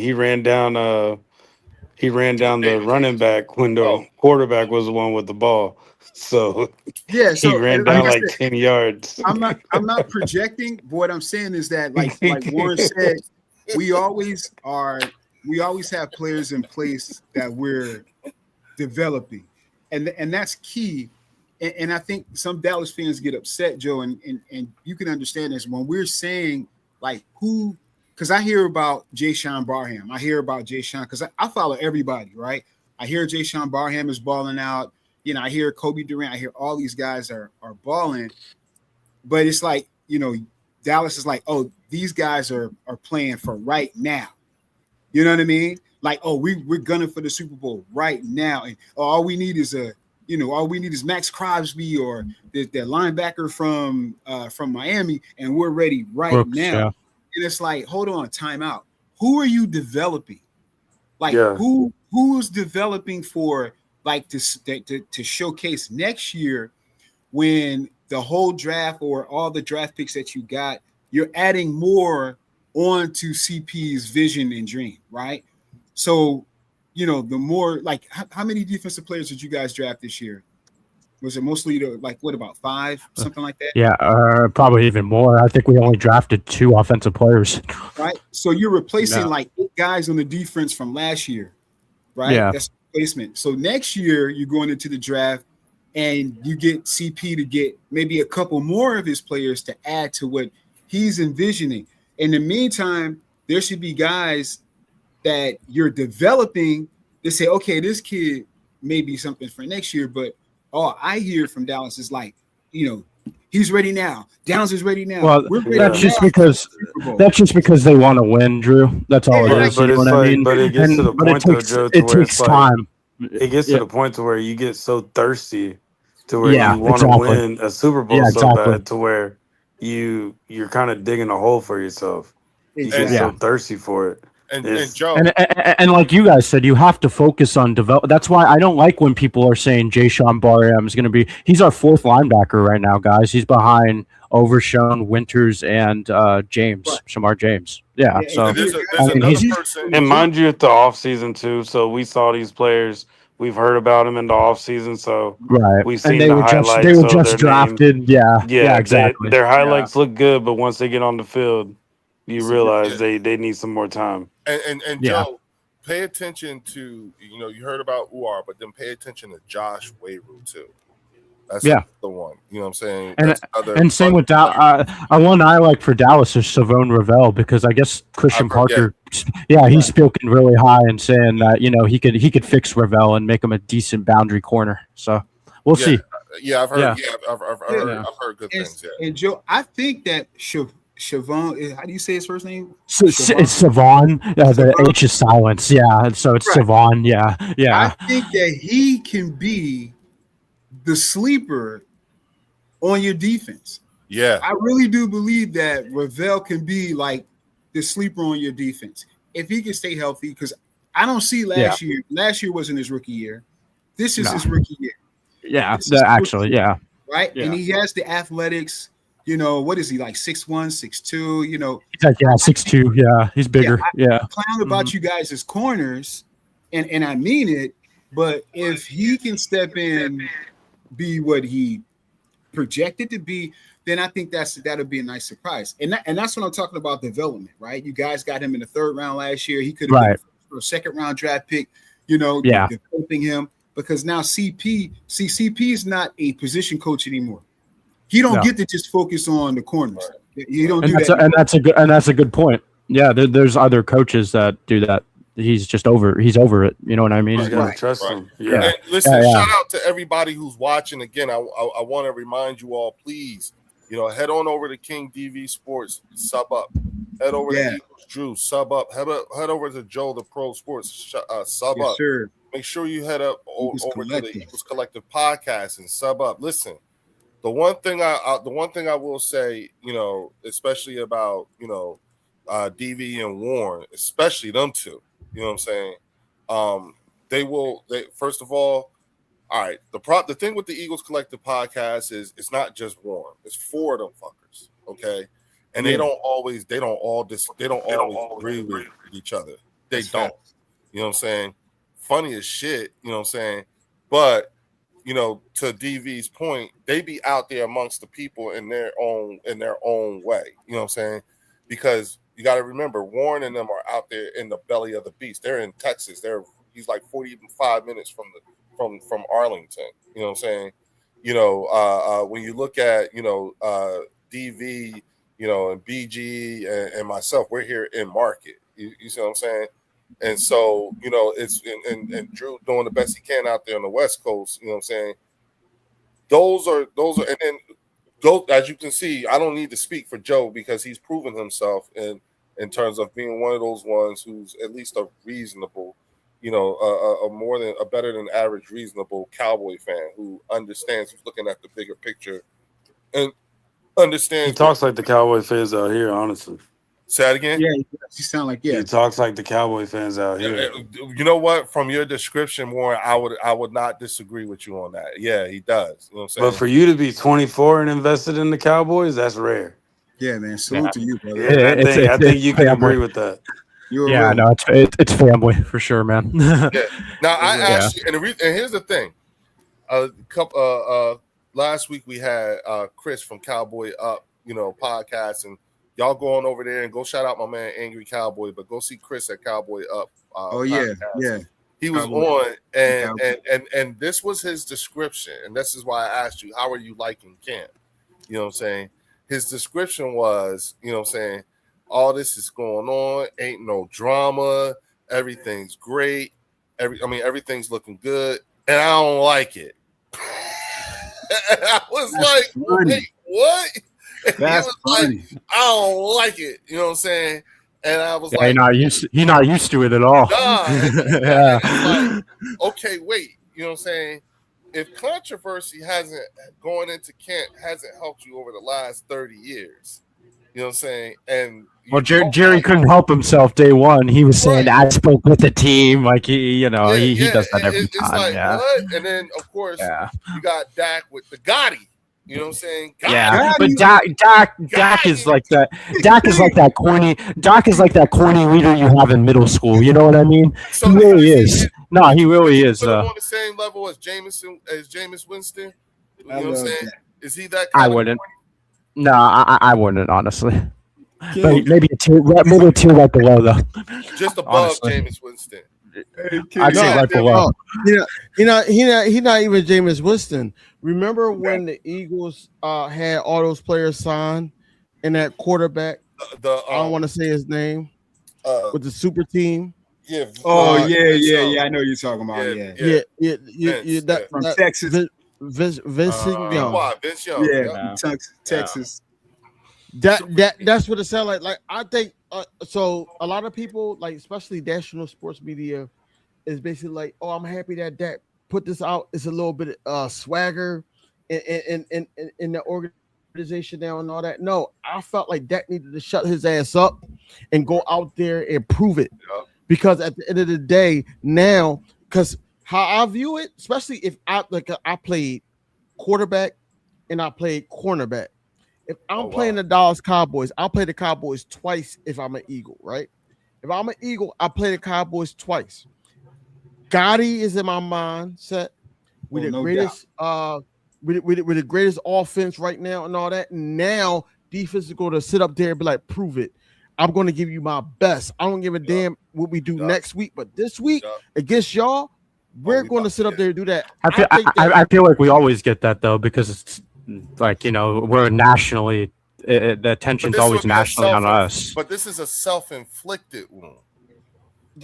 Speaker 6: the running back window. Quarterback was the one with the ball. So he ran down like 10 yards.
Speaker 4: I'm not projecting, but what I'm saying is that like Warren said, we always have players in place that we're developing, and that's key. And I think some Dallas fans get upset, Joe, and you can understand this when we're saying like who, because I hear about Jayshon Barham, I hear about Jayshon because I follow everybody, right? I hear Jayshon Barham is balling out. I hear Kobe Durant. I hear all these guys are balling, but it's like Dallas is like, oh, these guys are playing for right now. You know what I mean? Like, oh, we're gunning for the Super Bowl right now, and all we need is Max Crosby or the linebacker from Miami, and we're ready right now. Yeah. And it's like, hold on, time out. Who are you developing? Like, who's developing for like to showcase next year when the whole draft or all the draft picks that you got, you're adding more onto CP's vision and dream, right? So, the more like how many defensive players did you guys draft this year? Was it mostly like what about 5, something like that?
Speaker 7: Yeah, probably even more. I think we only drafted 2 offensive players.
Speaker 4: Right. So you're replacing
Speaker 7: Yeah.
Speaker 4: like 8 guys on the defense from last year, right?
Speaker 7: Yeah.
Speaker 4: That's replacement. So next year you're going into the draft and you get CP to get maybe a couple more of his players to add to what he's envisioning. In the meantime, there should be guys that you're developing to say, okay, this kid may be something for next year, but all I hear from Dallas is like, he's ready now. Downs is ready now.
Speaker 7: Well,
Speaker 4: We're ready
Speaker 7: that's just
Speaker 4: now.
Speaker 7: because they want to win, Drew. That's all it is.
Speaker 6: But
Speaker 7: You know
Speaker 6: it's
Speaker 7: what I
Speaker 6: like,
Speaker 7: mean?
Speaker 6: but it gets to the
Speaker 7: But
Speaker 6: point though, Joe, to
Speaker 7: it
Speaker 6: where
Speaker 7: takes
Speaker 6: it's like
Speaker 7: time.
Speaker 6: it gets to the point to where you get so thirsty to where
Speaker 7: Yeah,
Speaker 6: you want to
Speaker 7: exactly.
Speaker 6: win a Super Bowl
Speaker 7: Yeah,
Speaker 6: so
Speaker 7: exactly.
Speaker 6: bad to where you're kind of digging a hole for yourself. You get
Speaker 7: Yeah.
Speaker 6: so thirsty for it.
Speaker 1: And
Speaker 6: It's-
Speaker 1: Joe,
Speaker 7: And like you guys said, you have to focus on develop. That's why I don't like when people are saying Jayshawn Barham is going to be. He's our 4th linebacker right now, guys. He's behind Overshown, Winters, and James, Shamar James. Yeah. So
Speaker 1: there's
Speaker 7: I mean,
Speaker 1: another
Speaker 7: he's-
Speaker 1: person.
Speaker 6: And mind you, at the off season too. So we saw these players. We've heard about them in the off season. So
Speaker 7: right,
Speaker 6: we've seen
Speaker 7: and they
Speaker 6: the
Speaker 7: were
Speaker 6: highlights.
Speaker 7: they were
Speaker 6: of
Speaker 7: just
Speaker 6: their
Speaker 7: drafted. Yeah.
Speaker 6: Yeah,
Speaker 7: Exactly.
Speaker 6: their highlights look good, but once they get on the field, you realize they need some more time.
Speaker 1: And
Speaker 7: Yeah.
Speaker 1: Joe, pay attention to you heard about UR, but then pay attention to Josh Wayru too. That's the one. You know what I'm saying?
Speaker 7: And same with Dallas. One I like for Dallas is Savone Ravel, because I guess Christian Parker. Yeah, he's spoken really high and saying that he could fix Ravel and make him a decent boundary corner. So we'll see.
Speaker 1: Yeah, I've heard.
Speaker 7: Yeah.
Speaker 1: I've heard good things. Yeah.
Speaker 4: And Joe, I think that Siobhan, how do you say his first name?
Speaker 7: It's Savon. The H is silence. Yeah, so it's Savon. Yeah.
Speaker 4: I think that he can be the sleeper on your defense.
Speaker 1: Yeah.
Speaker 4: I really do believe that Ravel can be like the sleeper on your defense if he can stay healthy, because I don't see last year. Last year wasn't his rookie year. This is his rookie year.
Speaker 7: Yeah, actually, yeah.
Speaker 4: Right?
Speaker 7: Yeah.
Speaker 4: And he has the athletics. What is he, like 6'1", 6'2"?
Speaker 7: He's like 6'2". Yeah, he's bigger. Yeah.
Speaker 4: I clown about you guys as corners, and I mean it. But if he can step in, be what he projected to be, then I think that'll be a nice surprise. And that's what I'm talking about, development, right? You guys got him in the 3rd round last year. He could have been a 2nd round draft pick. Developing him, because now CP is not a position coach anymore. He don't get to just focus on the corners. You don't do that.
Speaker 7: And that's a good point. Yeah, there's other coaches that do that. He's over it. You know what I mean?
Speaker 6: You gotta trust him.
Speaker 1: Yeah. And listen, shout out to everybody who's watching. Again, I want to remind you all, please, head on over to King DV Sports, sub up. Head over to Eagles Drew, sub up. Head over to Joe the Pro Sports, sub up.
Speaker 4: Sure.
Speaker 1: Make sure you head up over to the Eagles Collective podcast and sub up. Listen, the one thing I will say, especially about DV and Warren, especially them two. You know what I'm saying? They first of all right. The thing with the Eagles Collective podcast is it's not just Warren. It's 4 of them fuckers. Okay, and they don't always agree with each other. They don't. You know what I'm saying? Funny as shit. You know what I'm saying? But to DV's point, they be out there amongst the people in their own way. You know what I'm saying? Because you got to remember, Warren and them are out there in the belly of the beast. They're in Texas. He's like 45 minutes from Arlington. You know what I'm saying? When you look at DV, and BG and myself, we're here in Market. You see what I'm saying? And so it's and Drew doing the best he can out there on the West Coast. You know what I'm saying? Those are and then those, as you can see, I don't need to speak for Joe because he's proven himself in terms of being one of those ones who's at least a reasonable, a better than average reasonable Cowboy fan who understands, who's looking at the bigger picture and understands.
Speaker 6: He talks like the Cowboy fans out here, honestly.
Speaker 1: Say that again?
Speaker 4: Yeah, he sound like
Speaker 6: He talks like the Cowboy fans out here.
Speaker 1: You know what? From your description, Warren, I would not disagree with you on that. Yeah, he does. You know what I'm saying?
Speaker 6: But for you to be 24 and invested in the Cowboys, that's rare.
Speaker 4: Yeah, man. Salute to you, brother.
Speaker 6: Yeah, I think you can agree with that.
Speaker 7: No, it's family for sure, man.
Speaker 1: Yeah. Now I asked you, and here's the thing. Last week we had Chris from Cowboy Up, podcast, and y'all go on over there and go shout out my man Angry Cowboy, but go see Chris at Cowboy Up.
Speaker 4: Yeah.
Speaker 1: He was
Speaker 4: Cowboy.
Speaker 1: on, and this was his description, and this is why I asked you, how are you liking camp? You know what I'm saying? His description was, all this is going on, ain't no drama, everything's great, everything's looking good, and I don't like it. And I was wait, what? And
Speaker 4: That's
Speaker 1: he was
Speaker 4: funny.
Speaker 1: I don't like it. You know what I'm saying? And I was
Speaker 7: He's not used to it at all.
Speaker 1: Yeah. Okay, wait. You know what I'm saying? If controversy going into camp hasn't helped you over the last 30 years, you know what I'm saying? And
Speaker 7: Jerry couldn't help himself day one. He was saying, I spoke with the team. Like he does that every time.
Speaker 1: What? And then of course you got Dak with the Gotti. You know what I'm saying?
Speaker 7: But Dak is like that. Dak is like that corny. Dak is like that corny leader you have in middle school. You know what I mean?
Speaker 1: So
Speaker 7: he really is. No, he really is.
Speaker 1: Put him on the same level as Jameis Winston. You know what I'm saying? That. Is he that?
Speaker 7: I wouldn't. No, I wouldn't honestly. But maybe a tier right below though.
Speaker 1: Just above Jameis Winston.
Speaker 7: I'd say right below.
Speaker 3: He not even Jameis Winston. Remember when the Eagles had all those players signed and that quarterback? I don't want to say his name. With the super team.
Speaker 4: Yeah. Oh yeah. I know you're talking about.
Speaker 3: Yeah.
Speaker 4: From Texas.
Speaker 3: Vince Young.
Speaker 1: Vince Young.
Speaker 4: Yeah. Texas.
Speaker 3: That's what it sounds like. Like I think so. A lot of people, like especially national sports media, is basically like, "Oh, I'm happy that Dak put this out. It's a little bit swagger in the organization now and all that." No, I felt like Dak needed to shut his ass up and go out there and prove it.
Speaker 1: Yeah.
Speaker 3: Because at the end of the day, now, because how I view it, especially if I played quarterback and I played cornerback. If I'm playing the Dallas Cowboys, I'll play the Cowboys twice if I'm an Eagle, right? If I'm an Eagle, I play the Cowboys twice. Gotti is in my mindset with the greatest with the greatest offense right now and all that. And now defense is going to sit up there and be like, prove it. I'm going to give you my best. I don't give a damn what we do next week, but this week against y'all, we're going to sit up there and do that.
Speaker 7: I feel like we always get that though, because it's like, we're nationally, the attention's always nationally on us.
Speaker 1: But this is a self-inflicted wound.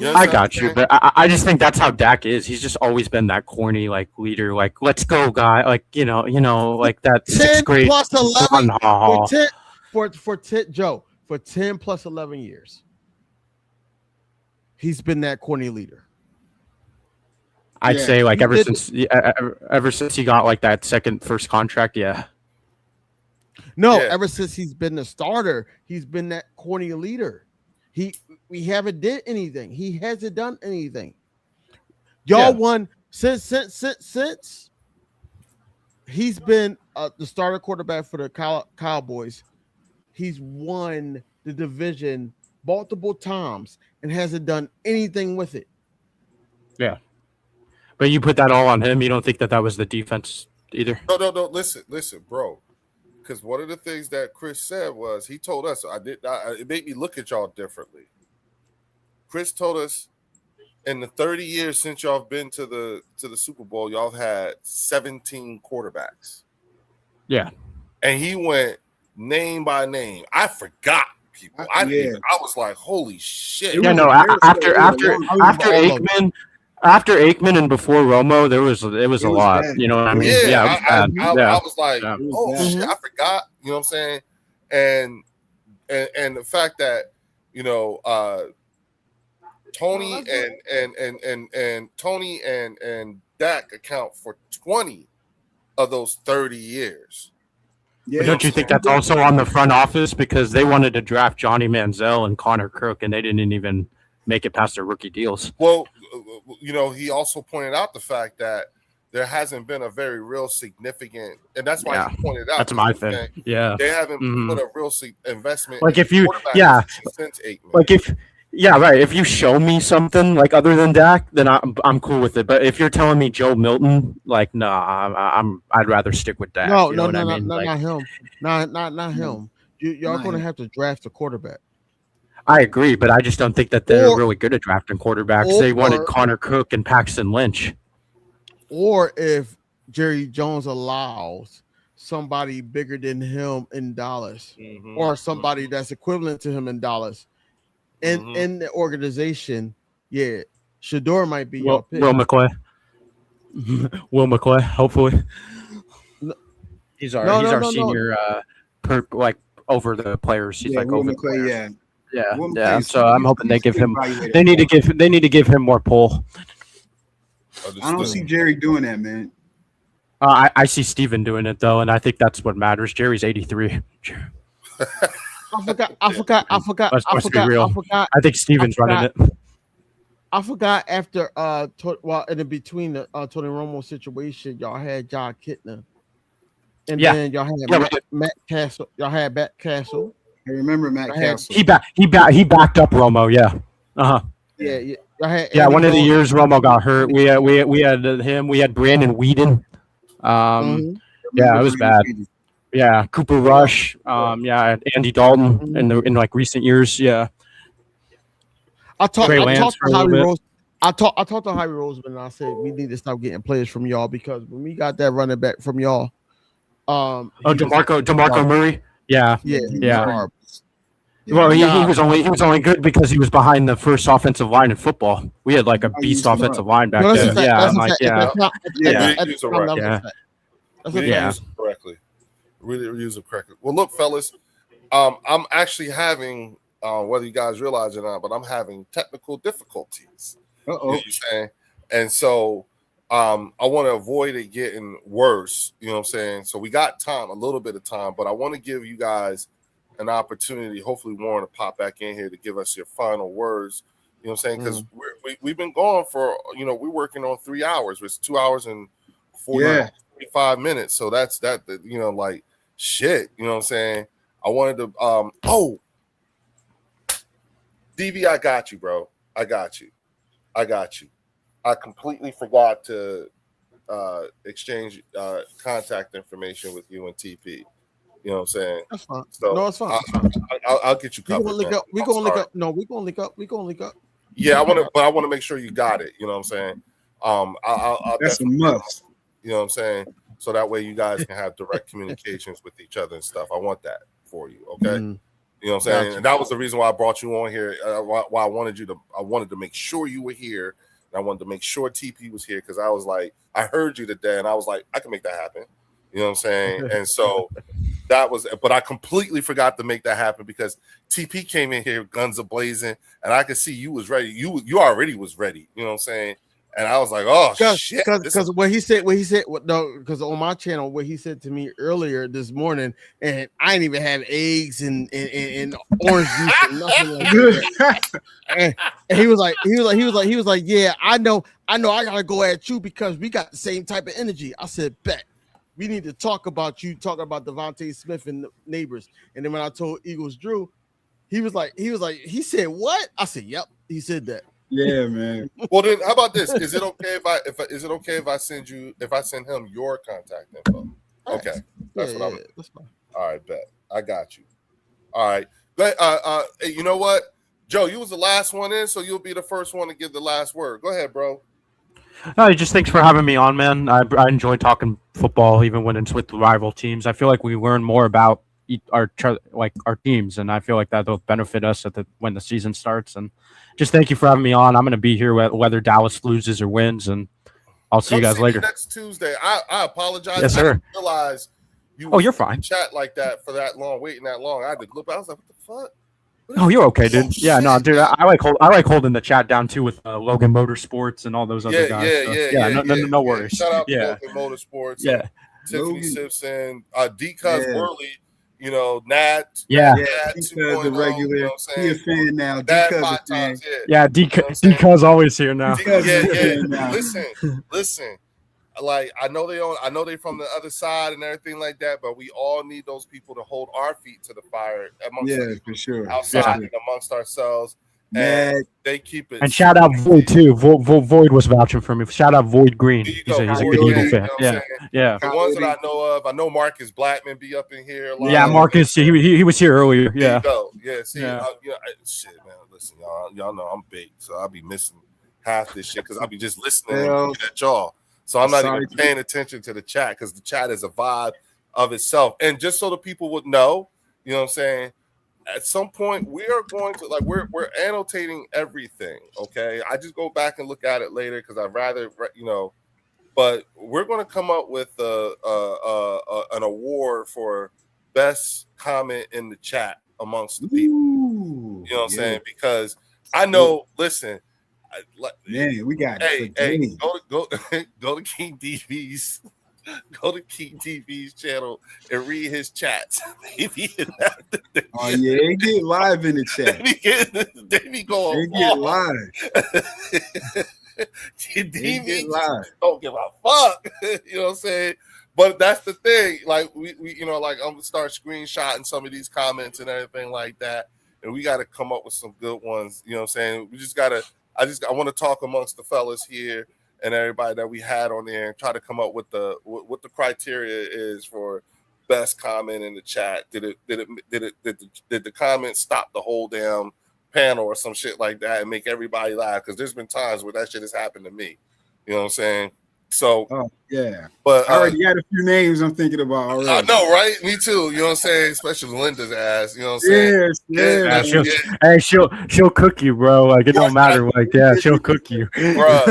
Speaker 7: I got you, but I just think that's how Dak is. He's just always been that corny, like leader, like let's go, guy, like like that
Speaker 3: 10
Speaker 7: grade
Speaker 3: plus 11 for 10 plus 11 years. He's been that corny leader.
Speaker 7: I'd say like ever since he got like that first contract,
Speaker 3: ever since he's been the starter, he's been that corny leader. We haven't did anything. He hasn't done anything. Y'all won since he's been the starter quarterback for the Cowboys. He's won the division multiple times and hasn't done anything with it.
Speaker 7: Yeah. But you put that all on him. You don't think that was the defense either?
Speaker 1: No. Listen, bro. Because one of the things that Chris said was he told us. It made me look at y'all differently. Chris told us in the 30 years since y'all have been to the Super Bowl, y'all had 17 quarterbacks.
Speaker 7: Yeah,
Speaker 1: and he went name by name. I forgot people. I was like, holy shit.
Speaker 7: Yeah, no. After Aikman. After Aikman and before Romo, it was a lot.
Speaker 4: Bad.
Speaker 7: You know what I mean?
Speaker 1: I was like, oh shit, I forgot. You know what I'm saying? And the fact that Tony and Dak account for 20 of those 30 years.
Speaker 7: Yeah, but don't you think that's also on the front office, because they wanted to draft Johnny Manziel and Connor Cook, and they didn't even make it past their rookie deals?
Speaker 1: Well, he also pointed out the fact that there hasn't been a very real significant, and that's why he pointed out.
Speaker 7: That's my thing. Yeah,
Speaker 1: they haven't put a real investment.
Speaker 7: Like
Speaker 1: in
Speaker 7: if you,
Speaker 1: since Aikman.
Speaker 7: like Yeah, right. If you show me something like other than Dak, then I'm cool with it. But if you're telling me Joe Milton, like, nah, I'd rather stick with Dak.
Speaker 3: No,
Speaker 7: You
Speaker 3: no,
Speaker 7: know what
Speaker 3: no,
Speaker 7: I
Speaker 3: no,
Speaker 7: mean?
Speaker 3: no,
Speaker 7: Like,
Speaker 3: not him. Not
Speaker 4: No,
Speaker 3: him. Y'all
Speaker 4: not
Speaker 3: going to
Speaker 4: him.
Speaker 3: have to draft a quarterback,
Speaker 7: I agree, but I just don't think that they're
Speaker 3: or
Speaker 7: really good at drafting quarterbacks. They wanted
Speaker 3: or
Speaker 7: Connor Cook and Paxton Lynch.
Speaker 3: or if Jerry Jones allows somebody bigger than him in Dallas,
Speaker 1: Mm-hmm.
Speaker 3: or somebody that's equivalent to him in Dallas, and in the organization, yeah, Shador might be your pick.
Speaker 7: Will McClay. Will McClay, hopefully.
Speaker 3: No,
Speaker 7: He's
Speaker 3: no,
Speaker 7: our
Speaker 3: no.
Speaker 7: senior like over the players. He's
Speaker 4: Yeah,
Speaker 7: like
Speaker 4: Will
Speaker 7: over the
Speaker 4: McClay.
Speaker 7: players.
Speaker 4: Yeah,
Speaker 7: Yeah,
Speaker 4: Will
Speaker 7: yeah.
Speaker 4: McClay,
Speaker 7: So I'm hoping they give him.
Speaker 4: evaluated.
Speaker 7: They need to give him more pull.
Speaker 4: I don't see Jerry doing that, man.
Speaker 7: I see Steven doing it though, and I think that's what matters. Jerry's 83. Let's be real. I think Steven's running it.
Speaker 3: I forgot after in the between the Tony Romo situation, y'all had John Kitna, and then y'all had Matt Castle. Y'all had Matt Castle.
Speaker 4: I remember Matt Castle.
Speaker 7: He backed up Romo. Yeah.
Speaker 3: Yeah. Y'all had
Speaker 7: one of the years Romo got hurt. We had him. We had Brandon Whedon. Yeah, it was bad. Yeah, Cooper Rush. Yeah, Andy Dalton in like recent years. Yeah.
Speaker 3: I talked to Howie Rose. I talked to Howie Roseman, and I said we need to stop getting players from y'all, because when we got that running back from y'all,
Speaker 7: DeMarco Murray. Yeah. Well, he was only good because he was behind the first offensive line in football. We had like a beast offensive line back then.
Speaker 1: Use it correctly. Really use it correctly. Well, look, fellas, I'm actually having, whether you guys realize it or not, but I'm having technical difficulties. You know what you're saying? And so I want to avoid it getting worse. You know what I'm saying? So we got time, a little bit of time, but I want to give you guys an opportunity, hopefully Warren to pop back in here to give us your final words. You know what I'm saying? Because we've been going for, we're working on 3 hours. It's 2 hours and 45 minutes. So that's like shit. You know what I'm saying? I wanted to DV, I got you, bro. I got you. I completely forgot to exchange contact information with you and TP. You know what I'm saying?
Speaker 3: That's fine.
Speaker 1: So
Speaker 3: no, it's fine.
Speaker 1: I'll get you covered.
Speaker 3: We gonna link up. No, we gonna link up.
Speaker 1: Yeah, I want to make sure you got it. You know what I'm saying? I'll
Speaker 4: that's a must.
Speaker 1: You know what I'm saying? So that way you guys can have direct communications with each other and stuff. I want that for you. Okay. You know what I'm saying? Gotcha. And that was the reason why I brought you on here. Why I wanted to make sure you were here. And I wanted to make sure TP was here, because I was like, I heard you today, and I was like, I can make that happen. You know what I'm saying? And so that was, but I completely forgot to make that happen, because TP came in here guns a blazing, and I could see you was ready. You already was ready. You know what I'm saying? And I was like, oh shit.
Speaker 3: Because because on my channel, what he said to me earlier this morning, and I didn't even have eggs and orange juice and nothing like that. And he was like, yeah, I know I gotta go at you because we got the same type of energy. I said, bet. We need to talk about Devontae Smith and the neighbors. And then when I told Eagles Drew, he said, what? I said, yep. He said that.
Speaker 4: Yeah, man.
Speaker 1: Well, then how about this? Is it okay if I send him your contact info? Okay, that's what I'm. That's fine. All right, bet. I got you. All right, but you know what, Joe, you was the last one in, so you'll be the first one to give the last word. Go ahead, bro.
Speaker 7: No, just thanks for having me on, man. I enjoy talking football, even when it's with the rival teams. I feel like we learn more about our teams, and I feel like that'll benefit us when the season starts. And just thank you for having me on. I'm going to be here whether Dallas loses or wins, and I'll see you guys later.
Speaker 1: Next Tuesday. I apologize.
Speaker 7: Yes, sir.
Speaker 1: I didn't realize you.
Speaker 7: Oh, you're fine.
Speaker 1: Chat like that for that long, waiting that long. I had to look. I was like, what the fuck?
Speaker 7: Oh, you're okay, dude. Yeah, no, dude. I like holding the chat down too with Logan Motorsports and all those other guys. No worries.
Speaker 1: Shout out to Logan Motorsports.
Speaker 7: Yeah.
Speaker 1: Tiffany Simpson, D-Cuz Worley. You know, Nat.
Speaker 7: Yeah.
Speaker 4: The regular. You know he a fan now.
Speaker 1: D-Cuz a fan.
Speaker 7: Yeah, D-Cuz always here now.
Speaker 1: Listen. Like I know they from the other side and everything like that, but we all need those people to hold our feet to the fire for sure. Outside and amongst ourselves. and they keep it.
Speaker 7: And shout out Void too. Void was vouching for me. Shout out Void Green. He's a good Eagle fan. Yeah.
Speaker 1: The ones that I know of, I know Marcus Blackman be up in here.
Speaker 7: Yeah, Marcus. He was here earlier. Yeah.
Speaker 1: There you go. Yeah. See, shit, man. Listen, y'all know I'm big, so I'll be missing half this shit because I'll be just listening at y'all. So I'm not even paying attention to the chat because the chat is a vibe of itself. And just so the people would know, you know what I'm saying? At some point, we are going to we're annotating everything. Okay, I just go back and look at it later because I'd rather But we're going to come up with an award for best comment in the chat amongst the people. You know what I'm saying? Because I know. Listen,
Speaker 4: we got.
Speaker 1: Hey, go to King DV's. Go to King TV's channel and read his chats.
Speaker 4: Oh yeah, they get live in the chat.
Speaker 1: They be going.
Speaker 4: They get live.
Speaker 1: DV don't give a fuck. You know what I'm saying? But that's the thing. Like we I'm gonna start screenshotting some of these comments and everything like that, and we got to come up with some good ones. You know what I'm saying? We just gotta. I want to talk amongst the fellas here and everybody that we had on there and try to come up with what the criteria is for best comment in the chat. Did the comment stop the whole damn panel or some shit like that and make everybody laugh? Because there's been times where that shit has happened to me. You know what I'm saying? So
Speaker 4: but I already got a few names I'm thinking about already.
Speaker 1: I know, right? Me too. You know what I'm saying? Especially Linda's ass. You know what I'm saying?
Speaker 7: Yes. She'll cook you, bro. Like it don't matter. Like she'll cook you,
Speaker 1: bro.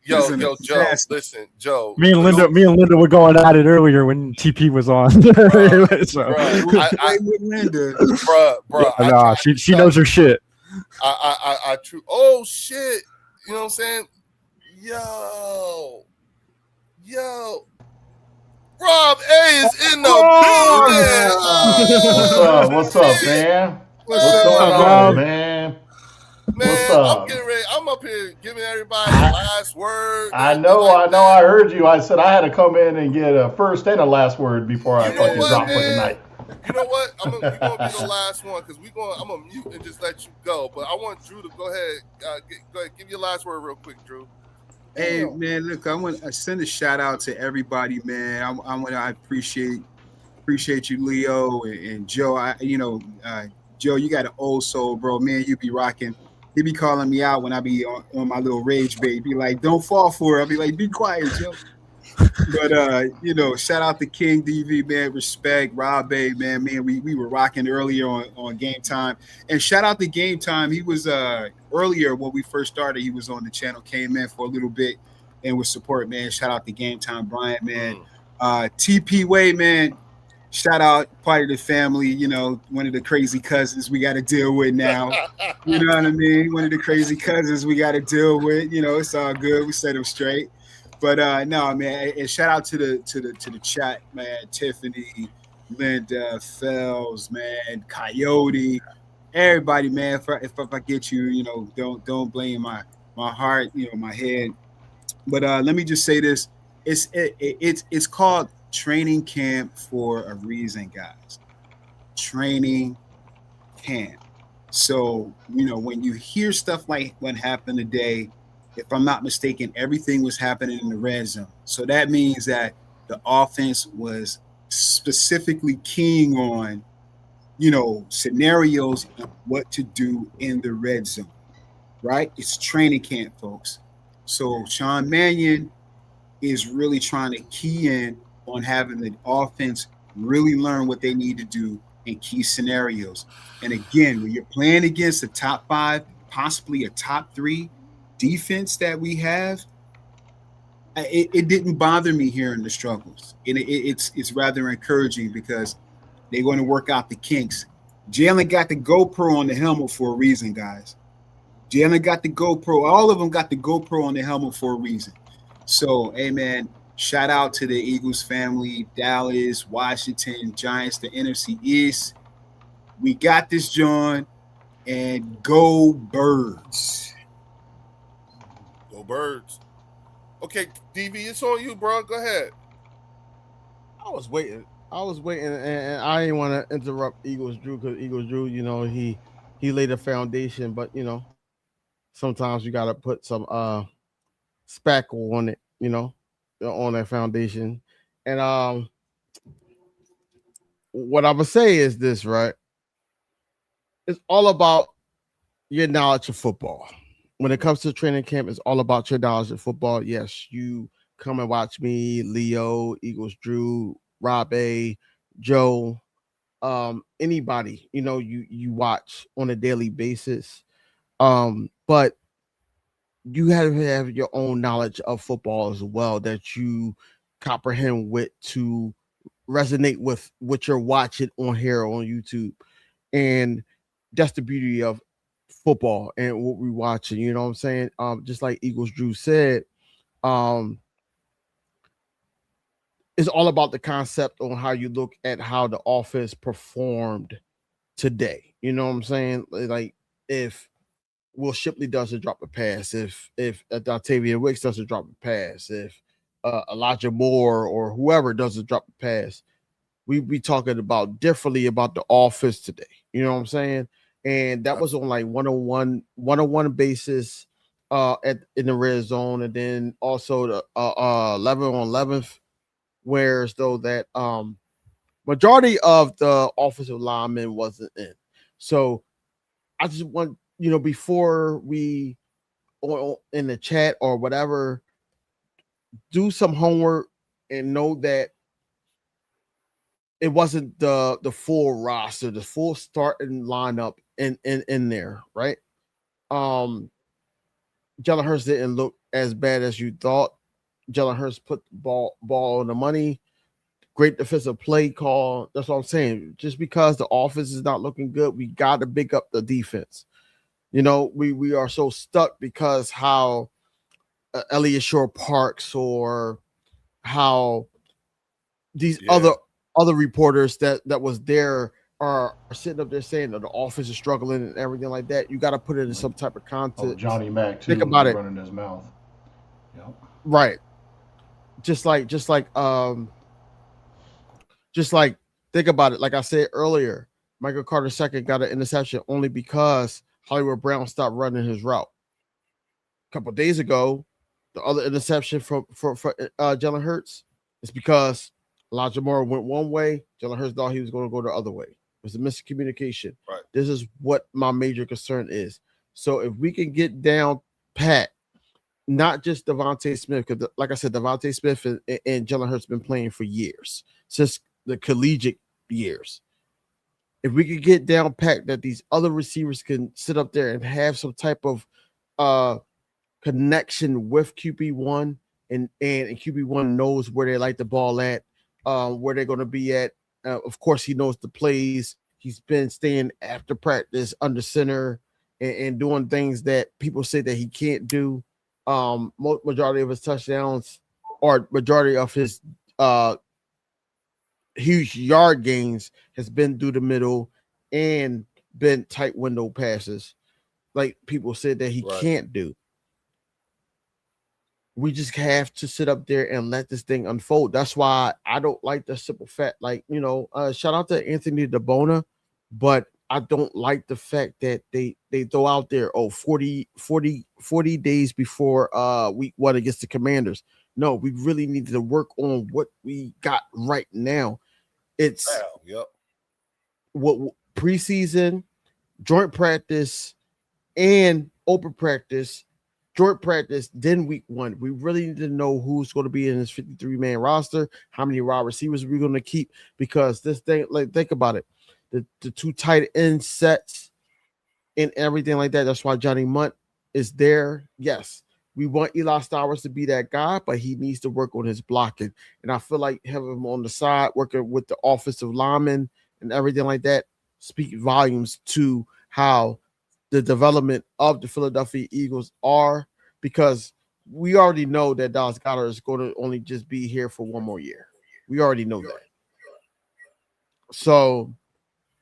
Speaker 1: Yo, Joe. Listen, Joe.
Speaker 7: Me and Linda were going at it earlier when TP was on.
Speaker 1: Bro.
Speaker 7: She knows her shit.
Speaker 1: I true. Oh shit. You know what I'm saying? Yo, Rob A is in the building.
Speaker 8: What's up, man?
Speaker 1: What's going
Speaker 8: on, man?
Speaker 1: What's up? I'm getting ready. I'm up here giving everybody the last word.
Speaker 8: I know. I heard you. I said I had to come in and get a first and a last word before I fucking drop for the night.
Speaker 1: You know what? We're gonna be the last one because I'm gonna mute and just let you go. But I want Drew to go ahead. Go ahead. Give your last word real quick, Drew.
Speaker 4: Hey man, look, I want to send a shout out to everybody, man. I appreciate you, Leo and Joe. Joe, you got an old soul, bro. Man, you be rocking. He be calling me out when I be on my little rage bait. Be like, don't fall for it. I'll be like, be quiet, Joe. But shout out to King DV, man. Respect, Rob A, man. We were rocking earlier on Game Time. And shout out to Game Time. He was earlier when we first started, he was on the channel, came in for a little bit and was support, man. Shout out to Game Time, Bryant, man. TP Way, man. Shout out, part of the family, one of the crazy cousins we got to deal with now. You know what I mean? One of the crazy cousins we got to deal with. It's all good. We set them straight. But no, man, and shout out to the chat, man. Tiffany, Linda, Fells, man, Coyote, everybody, man. If I get you, don't blame my heart, my head. But let me just say this: it's called training camp for a reason, guys. Training camp. So when you hear stuff like what happened today. If I'm not mistaken, everything was happening in the red zone. So that means that the offense was specifically keying on, scenarios of what to do in the red zone, right? It's training camp, folks. So Sean Mannion is really trying to key in on having the offense really learn what they need to do in key scenarios. And again, when you're playing against a top 5, possibly a top 3 defense that we have, it didn't bother me hearing the struggles. And it's rather encouraging because they're going to work out the kinks. Jalen got the GoPro on the helmet for a reason, guys. Jalen got the GoPro. All of them got the GoPro on the helmet for a reason. So, hey, man, shout out to the Eagles family, Dallas, Washington, Giants, the NFC East. We got this, John, and go Birds.
Speaker 1: Birds. Okay, DV, it's on you, bro. Go ahead.
Speaker 3: I was waiting, and I didn't want to interrupt Eagles Drew because Eagles Drew, he laid a foundation, but sometimes you gotta put some spackle on it, on that foundation. And what I'm gonna say is this, right? It's all about your knowledge of football. When it comes to training camp, it's all about your knowledge of football. Yes, you come and watch me, Leo, Eagles, Drew, Rob A, Joe, anybody, you watch on a daily basis. But you have to have your own knowledge of football as well that you comprehend with to resonate with what you're watching on here on YouTube. And that's the beauty of football and what we're watching. You know what I'm saying? Just like Eagles Drew said, it's all about the concept on how you look at how the offense performed today. You know what I'm saying? Like if Will Shipley doesn't drop a pass, if Dontavian Wicks doesn't drop a pass, if Elijah Moore or whoever doesn't drop a pass, we be talking about differently about the offense today. You know what I'm saying? And that was on like 101 basis in the red zone, and then also the 11 on 11th, whereas though that majority of the offensive linemen wasn't in. So I just want, before we in the chat or whatever, do some homework and know that it wasn't the full roster, the full starting lineup in there, right? Jalen Hurts didn't look as bad as you thought. Jalen Hurts put the ball on the money. Great defensive play call. That's what I'm saying. Just because the offense is not looking good, we got to pick up the defense. We are so stuck because how Elliott Shore Parks or how these other reporters that was there are sitting up there saying that the offense is struggling and everything like that. You got to put it in some type of context.
Speaker 8: Johnny Mac too.
Speaker 3: Think about it.
Speaker 8: Running his mouth. Yep.
Speaker 3: Right. Just like think about it. Like I said earlier, Michael Carter II got an interception only because Hollywood Brown stopped running his route. A couple of days ago, the other interception for Jalen Hurts is because Elijah Moore went one way. Jalen Hurts thought he was going to go the other way. It was a miscommunication.
Speaker 1: Right.
Speaker 3: This is what my major concern is. So if we can get down pat, not just Devontae Smith, because like I said, Devontae Smith and Jalen Hurts been playing for years, since the collegiate years. If we could get down pat that these other receivers can sit up there and have some type of connection with QB1 and QB1 knows where they like the ball at, where they're going to be at. Of course, he knows the plays. He's been staying after practice under center and doing things that people say that he can't do. Majority of his touchdowns or majority of his huge yard gains has been through the middle and been tight window passes like people said that he can't do. We just have to sit up there and let this thing unfold. That's why I don't like the simple fact, like, shout out to Anthony DeBona, but I don't like the fact that they throw out there 40 days before week 1 against the Commanders. No, we really need to work on what we got right now. It's what preseason, joint practice, and open practice. Joint practice, then week 1. We really need to know who's going to be in this 53-man roster, how many wide receivers we're going to keep, because this thing, like, think about it. The 2 tight end sets and everything like that. That's why Johnny Munt is there. Yes, we want Eli Stowers to be that guy, but he needs to work on his blocking. And I feel like having him on the side, working with the offensive linemen and everything like that, speak volumes to how the development of the Philadelphia Eagles are, because we already know that Dallas Goedert is going to only just be here for one more year. We already know that. So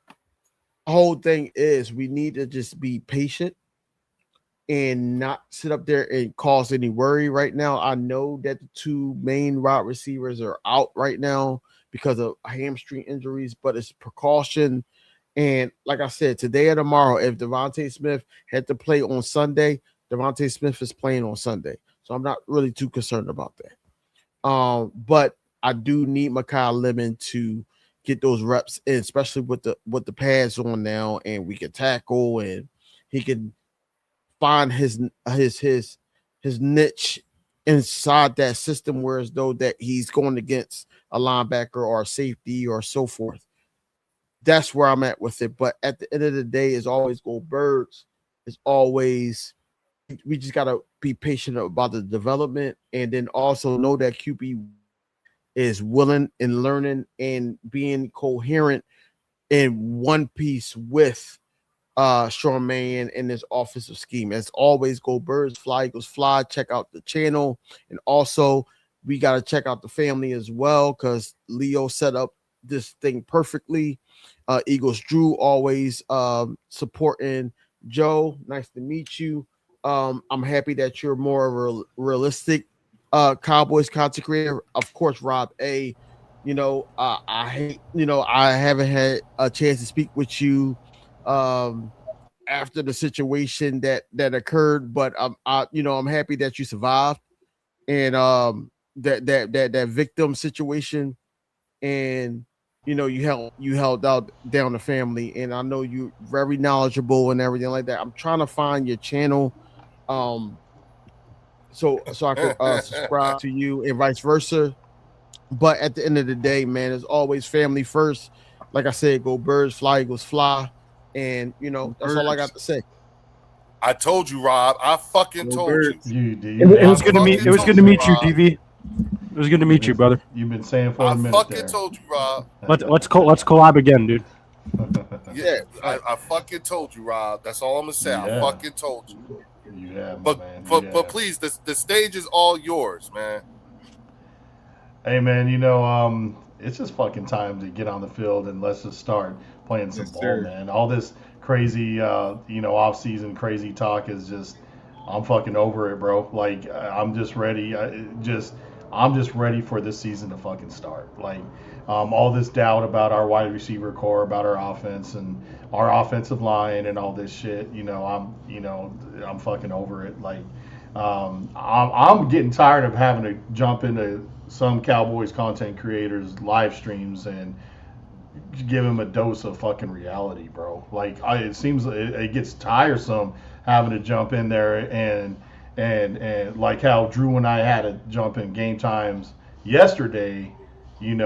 Speaker 3: the whole thing is we need to just be patient and not sit up there and cause any worry right now. I know that the 2 main wide receivers are out right now because of hamstring injuries, but it's precaution. And like I said, today or tomorrow, if Devontae Smith had to play on Sunday, Devontae Smith is playing on Sunday, so I'm not really too concerned about that. But I do need Mekhi Lemon to get those reps in, especially with the pads on now, and we can tackle and he can find his niche inside that system, whereas though that he's going against a linebacker or a safety or so forth. That's where I'm at with it. But at the end of the day, it's always go Birds. It's always, we just gotta be patient about the development, and then also know that QB is willing and learning and being coherent in one piece with Sean Mannion and his offensive scheme. As always, go Birds, fly Eagles fly. Check out the channel, and also we got to check out the family as well, because Leo set up this thing perfectly. Eagles Drew always supporting Joe. Nice to meet you. I'm happy that you're more of a realistic Cowboys content creator. Of course, Rob A. I hate, I haven't had a chance to speak with you after the situation that occurred, but I'm happy that you survived, and that victim situation, and you held out down the family, and I know you're very knowledgeable and everything like that. I'm trying to find your channel, so I could subscribe to you and vice versa. But at the end of the day, man, it's always family first. Like I said, go Birds, fly Eagles fly, and that's all I got to say.
Speaker 1: I told you, Rob. I fucking told you.
Speaker 7: It was good to meet. It was good to meet you, DV. It was good to meet you, brother.
Speaker 8: You've been saying for a minute.
Speaker 1: I fucking told you, Rob.
Speaker 7: Let's collab again, dude.
Speaker 1: Yeah, I fucking told you, Rob. That's all I'm gonna say. I fucking told you.
Speaker 8: You have,
Speaker 1: but
Speaker 8: man.
Speaker 1: But please, the stage is all yours, man.
Speaker 8: Hey, man, it's just fucking time to get on the field and let's just start playing some ball, man. All this crazy, off-season crazy talk is just, I'm fucking over it, bro. Like, I'm just ready. I'm just ready for this season to fucking start. Like, all this doubt about our wide receiver core, about our offense and our offensive line and all this shit, I'm fucking over it. Like, I'm getting tired of having to jump into some Cowboys content creators live streams and give them a dose of fucking reality, bro. Like, it seems it gets tiresome having to jump in there and like how Drew and I had to jump in game times yesterday, and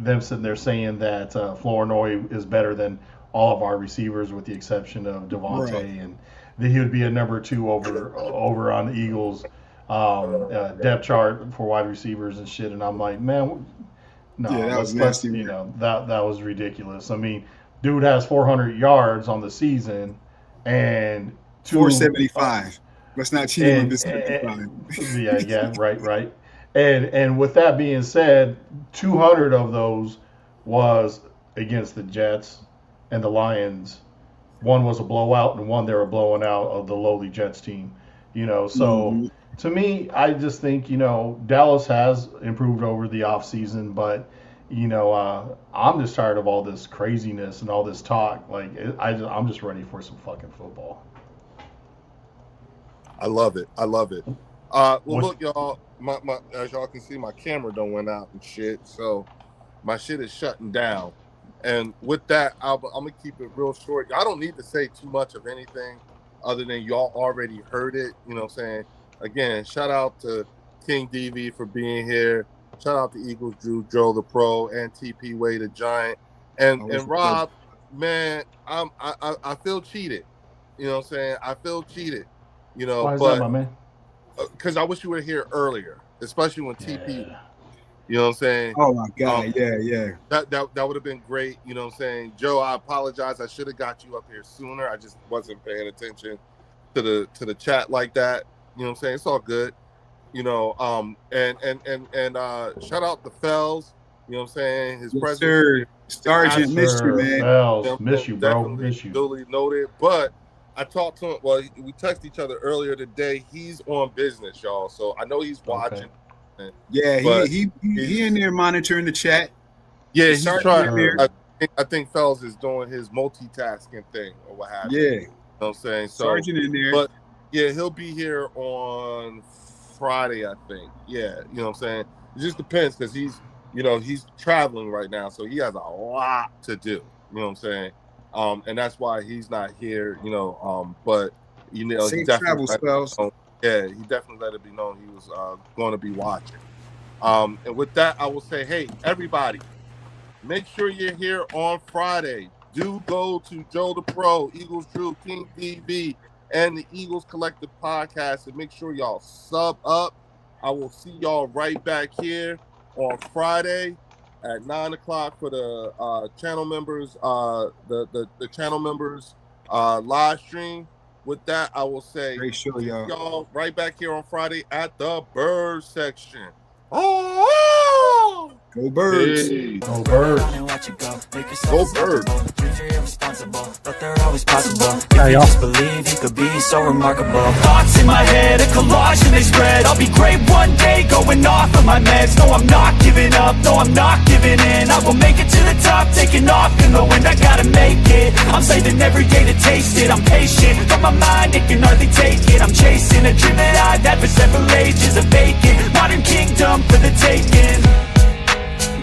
Speaker 8: them sitting there saying that Flournoy is better than all of our receivers with the exception of Devontae, right, and that he would be a number 2 over on the Eagles depth chart for wide receivers and shit. And I'm like, man, no, that was nasty. That was ridiculous. I mean, dude has 400 yards on the season and
Speaker 4: 475. Let's not cheat on this.
Speaker 8: Yeah, right. And with that being said, 200 of those was against the Jets and the Lions. One was a blowout, and one they were blowing out of the lowly Jets team. So to me, I just think, Dallas has improved over the offseason, but, I'm just tired of all this craziness and all this talk. Like, I'm just ready for some fucking football.
Speaker 1: I love it. Well, look, y'all, my as y'all can see, my camera done went out and shit, so my shit is shutting down. And with that, I'm going to keep it real short. I don't need to say too much of anything other than y'all already heard it. You know what I'm saying? Again, shout out to King DV for being here. Shout out to Eagles Drew, Joe the Pro, and TP Way the Giant. And Rob, man, I feel cheated. You know what I'm saying? I feel cheated.
Speaker 8: Why is that, my man?
Speaker 1: Because I wish you were here earlier, especially when TP. You know what I'm saying?
Speaker 4: Oh my God, yeah.
Speaker 1: That would have been great. You know what I'm saying? Joe, I apologize. I should have got you up here sooner. I just wasn't paying attention to the chat like that. You know what I'm saying? It's all good. And shout out to Fells. You know what I'm saying? His presence.
Speaker 4: Sir. Sergeant, missed you, man.
Speaker 8: Fells, miss you, bro. Miss you.
Speaker 1: Duly noted. But I talked to him. Well, we texted each other earlier today. He's on business, y'all. So I know he's watching.
Speaker 4: Okay. Yeah, he in there monitoring the chat.
Speaker 1: Yeah, he's trying. I think Fells is doing his multitasking thing or what have you.
Speaker 4: Yeah.
Speaker 1: what I'm saying? So,
Speaker 4: Sergeant in there.
Speaker 1: But yeah, he'll be here on Friday, I think. Yeah, you know what I'm saying? It just depends because he's traveling right now, so he has a lot to do. You know what I'm saying? And that's why he's not here. But
Speaker 4: Safe
Speaker 1: he definitely
Speaker 4: travels,
Speaker 1: he definitely let it be known he was going to be watching. And with that, I will say, hey, everybody, make sure you're here on Friday. Do go to Joe the Pro, Eagles Drew, King DB, and the Eagles Collective Podcast, and make sure y'all sub up. I will see y'all right back here on Friday at 9:00 for the channel members, the channel members live stream. With that, I will say,
Speaker 4: great show, y'all.
Speaker 1: Right back here on Friday at the Birdsection. Oh!
Speaker 4: Go Birds.
Speaker 1: Hey.
Speaker 8: Go Birds.
Speaker 1: Go Birds.
Speaker 9: But they're always possible.
Speaker 7: Yeah, y'all.
Speaker 9: Just believe you could be so remarkable. Thoughts in my head, a collage and they spread. I'll be great one day, going off of my meds. No, I'm not giving up, no, I'm not giving in. I will make it to the top, taking off in the wind. I gotta make it, I'm saving every day to taste it. I'm patient, but my mind, it can hardly take it. I'm chasing a dream that I've had for several ages. A vacant, modern kingdom for the taking.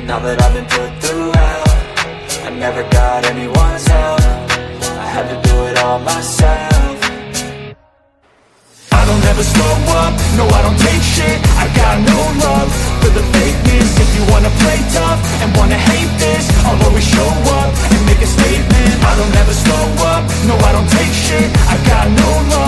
Speaker 9: Now that I've been put through hell, I never got anyone's help. I had to do it all myself. I don't ever slow up, no I don't take shit. I got no love for the fakeness. If you wanna play tough and wanna hate this, I'll always show up and make a statement. I don't ever slow up, no I don't take shit. I got no love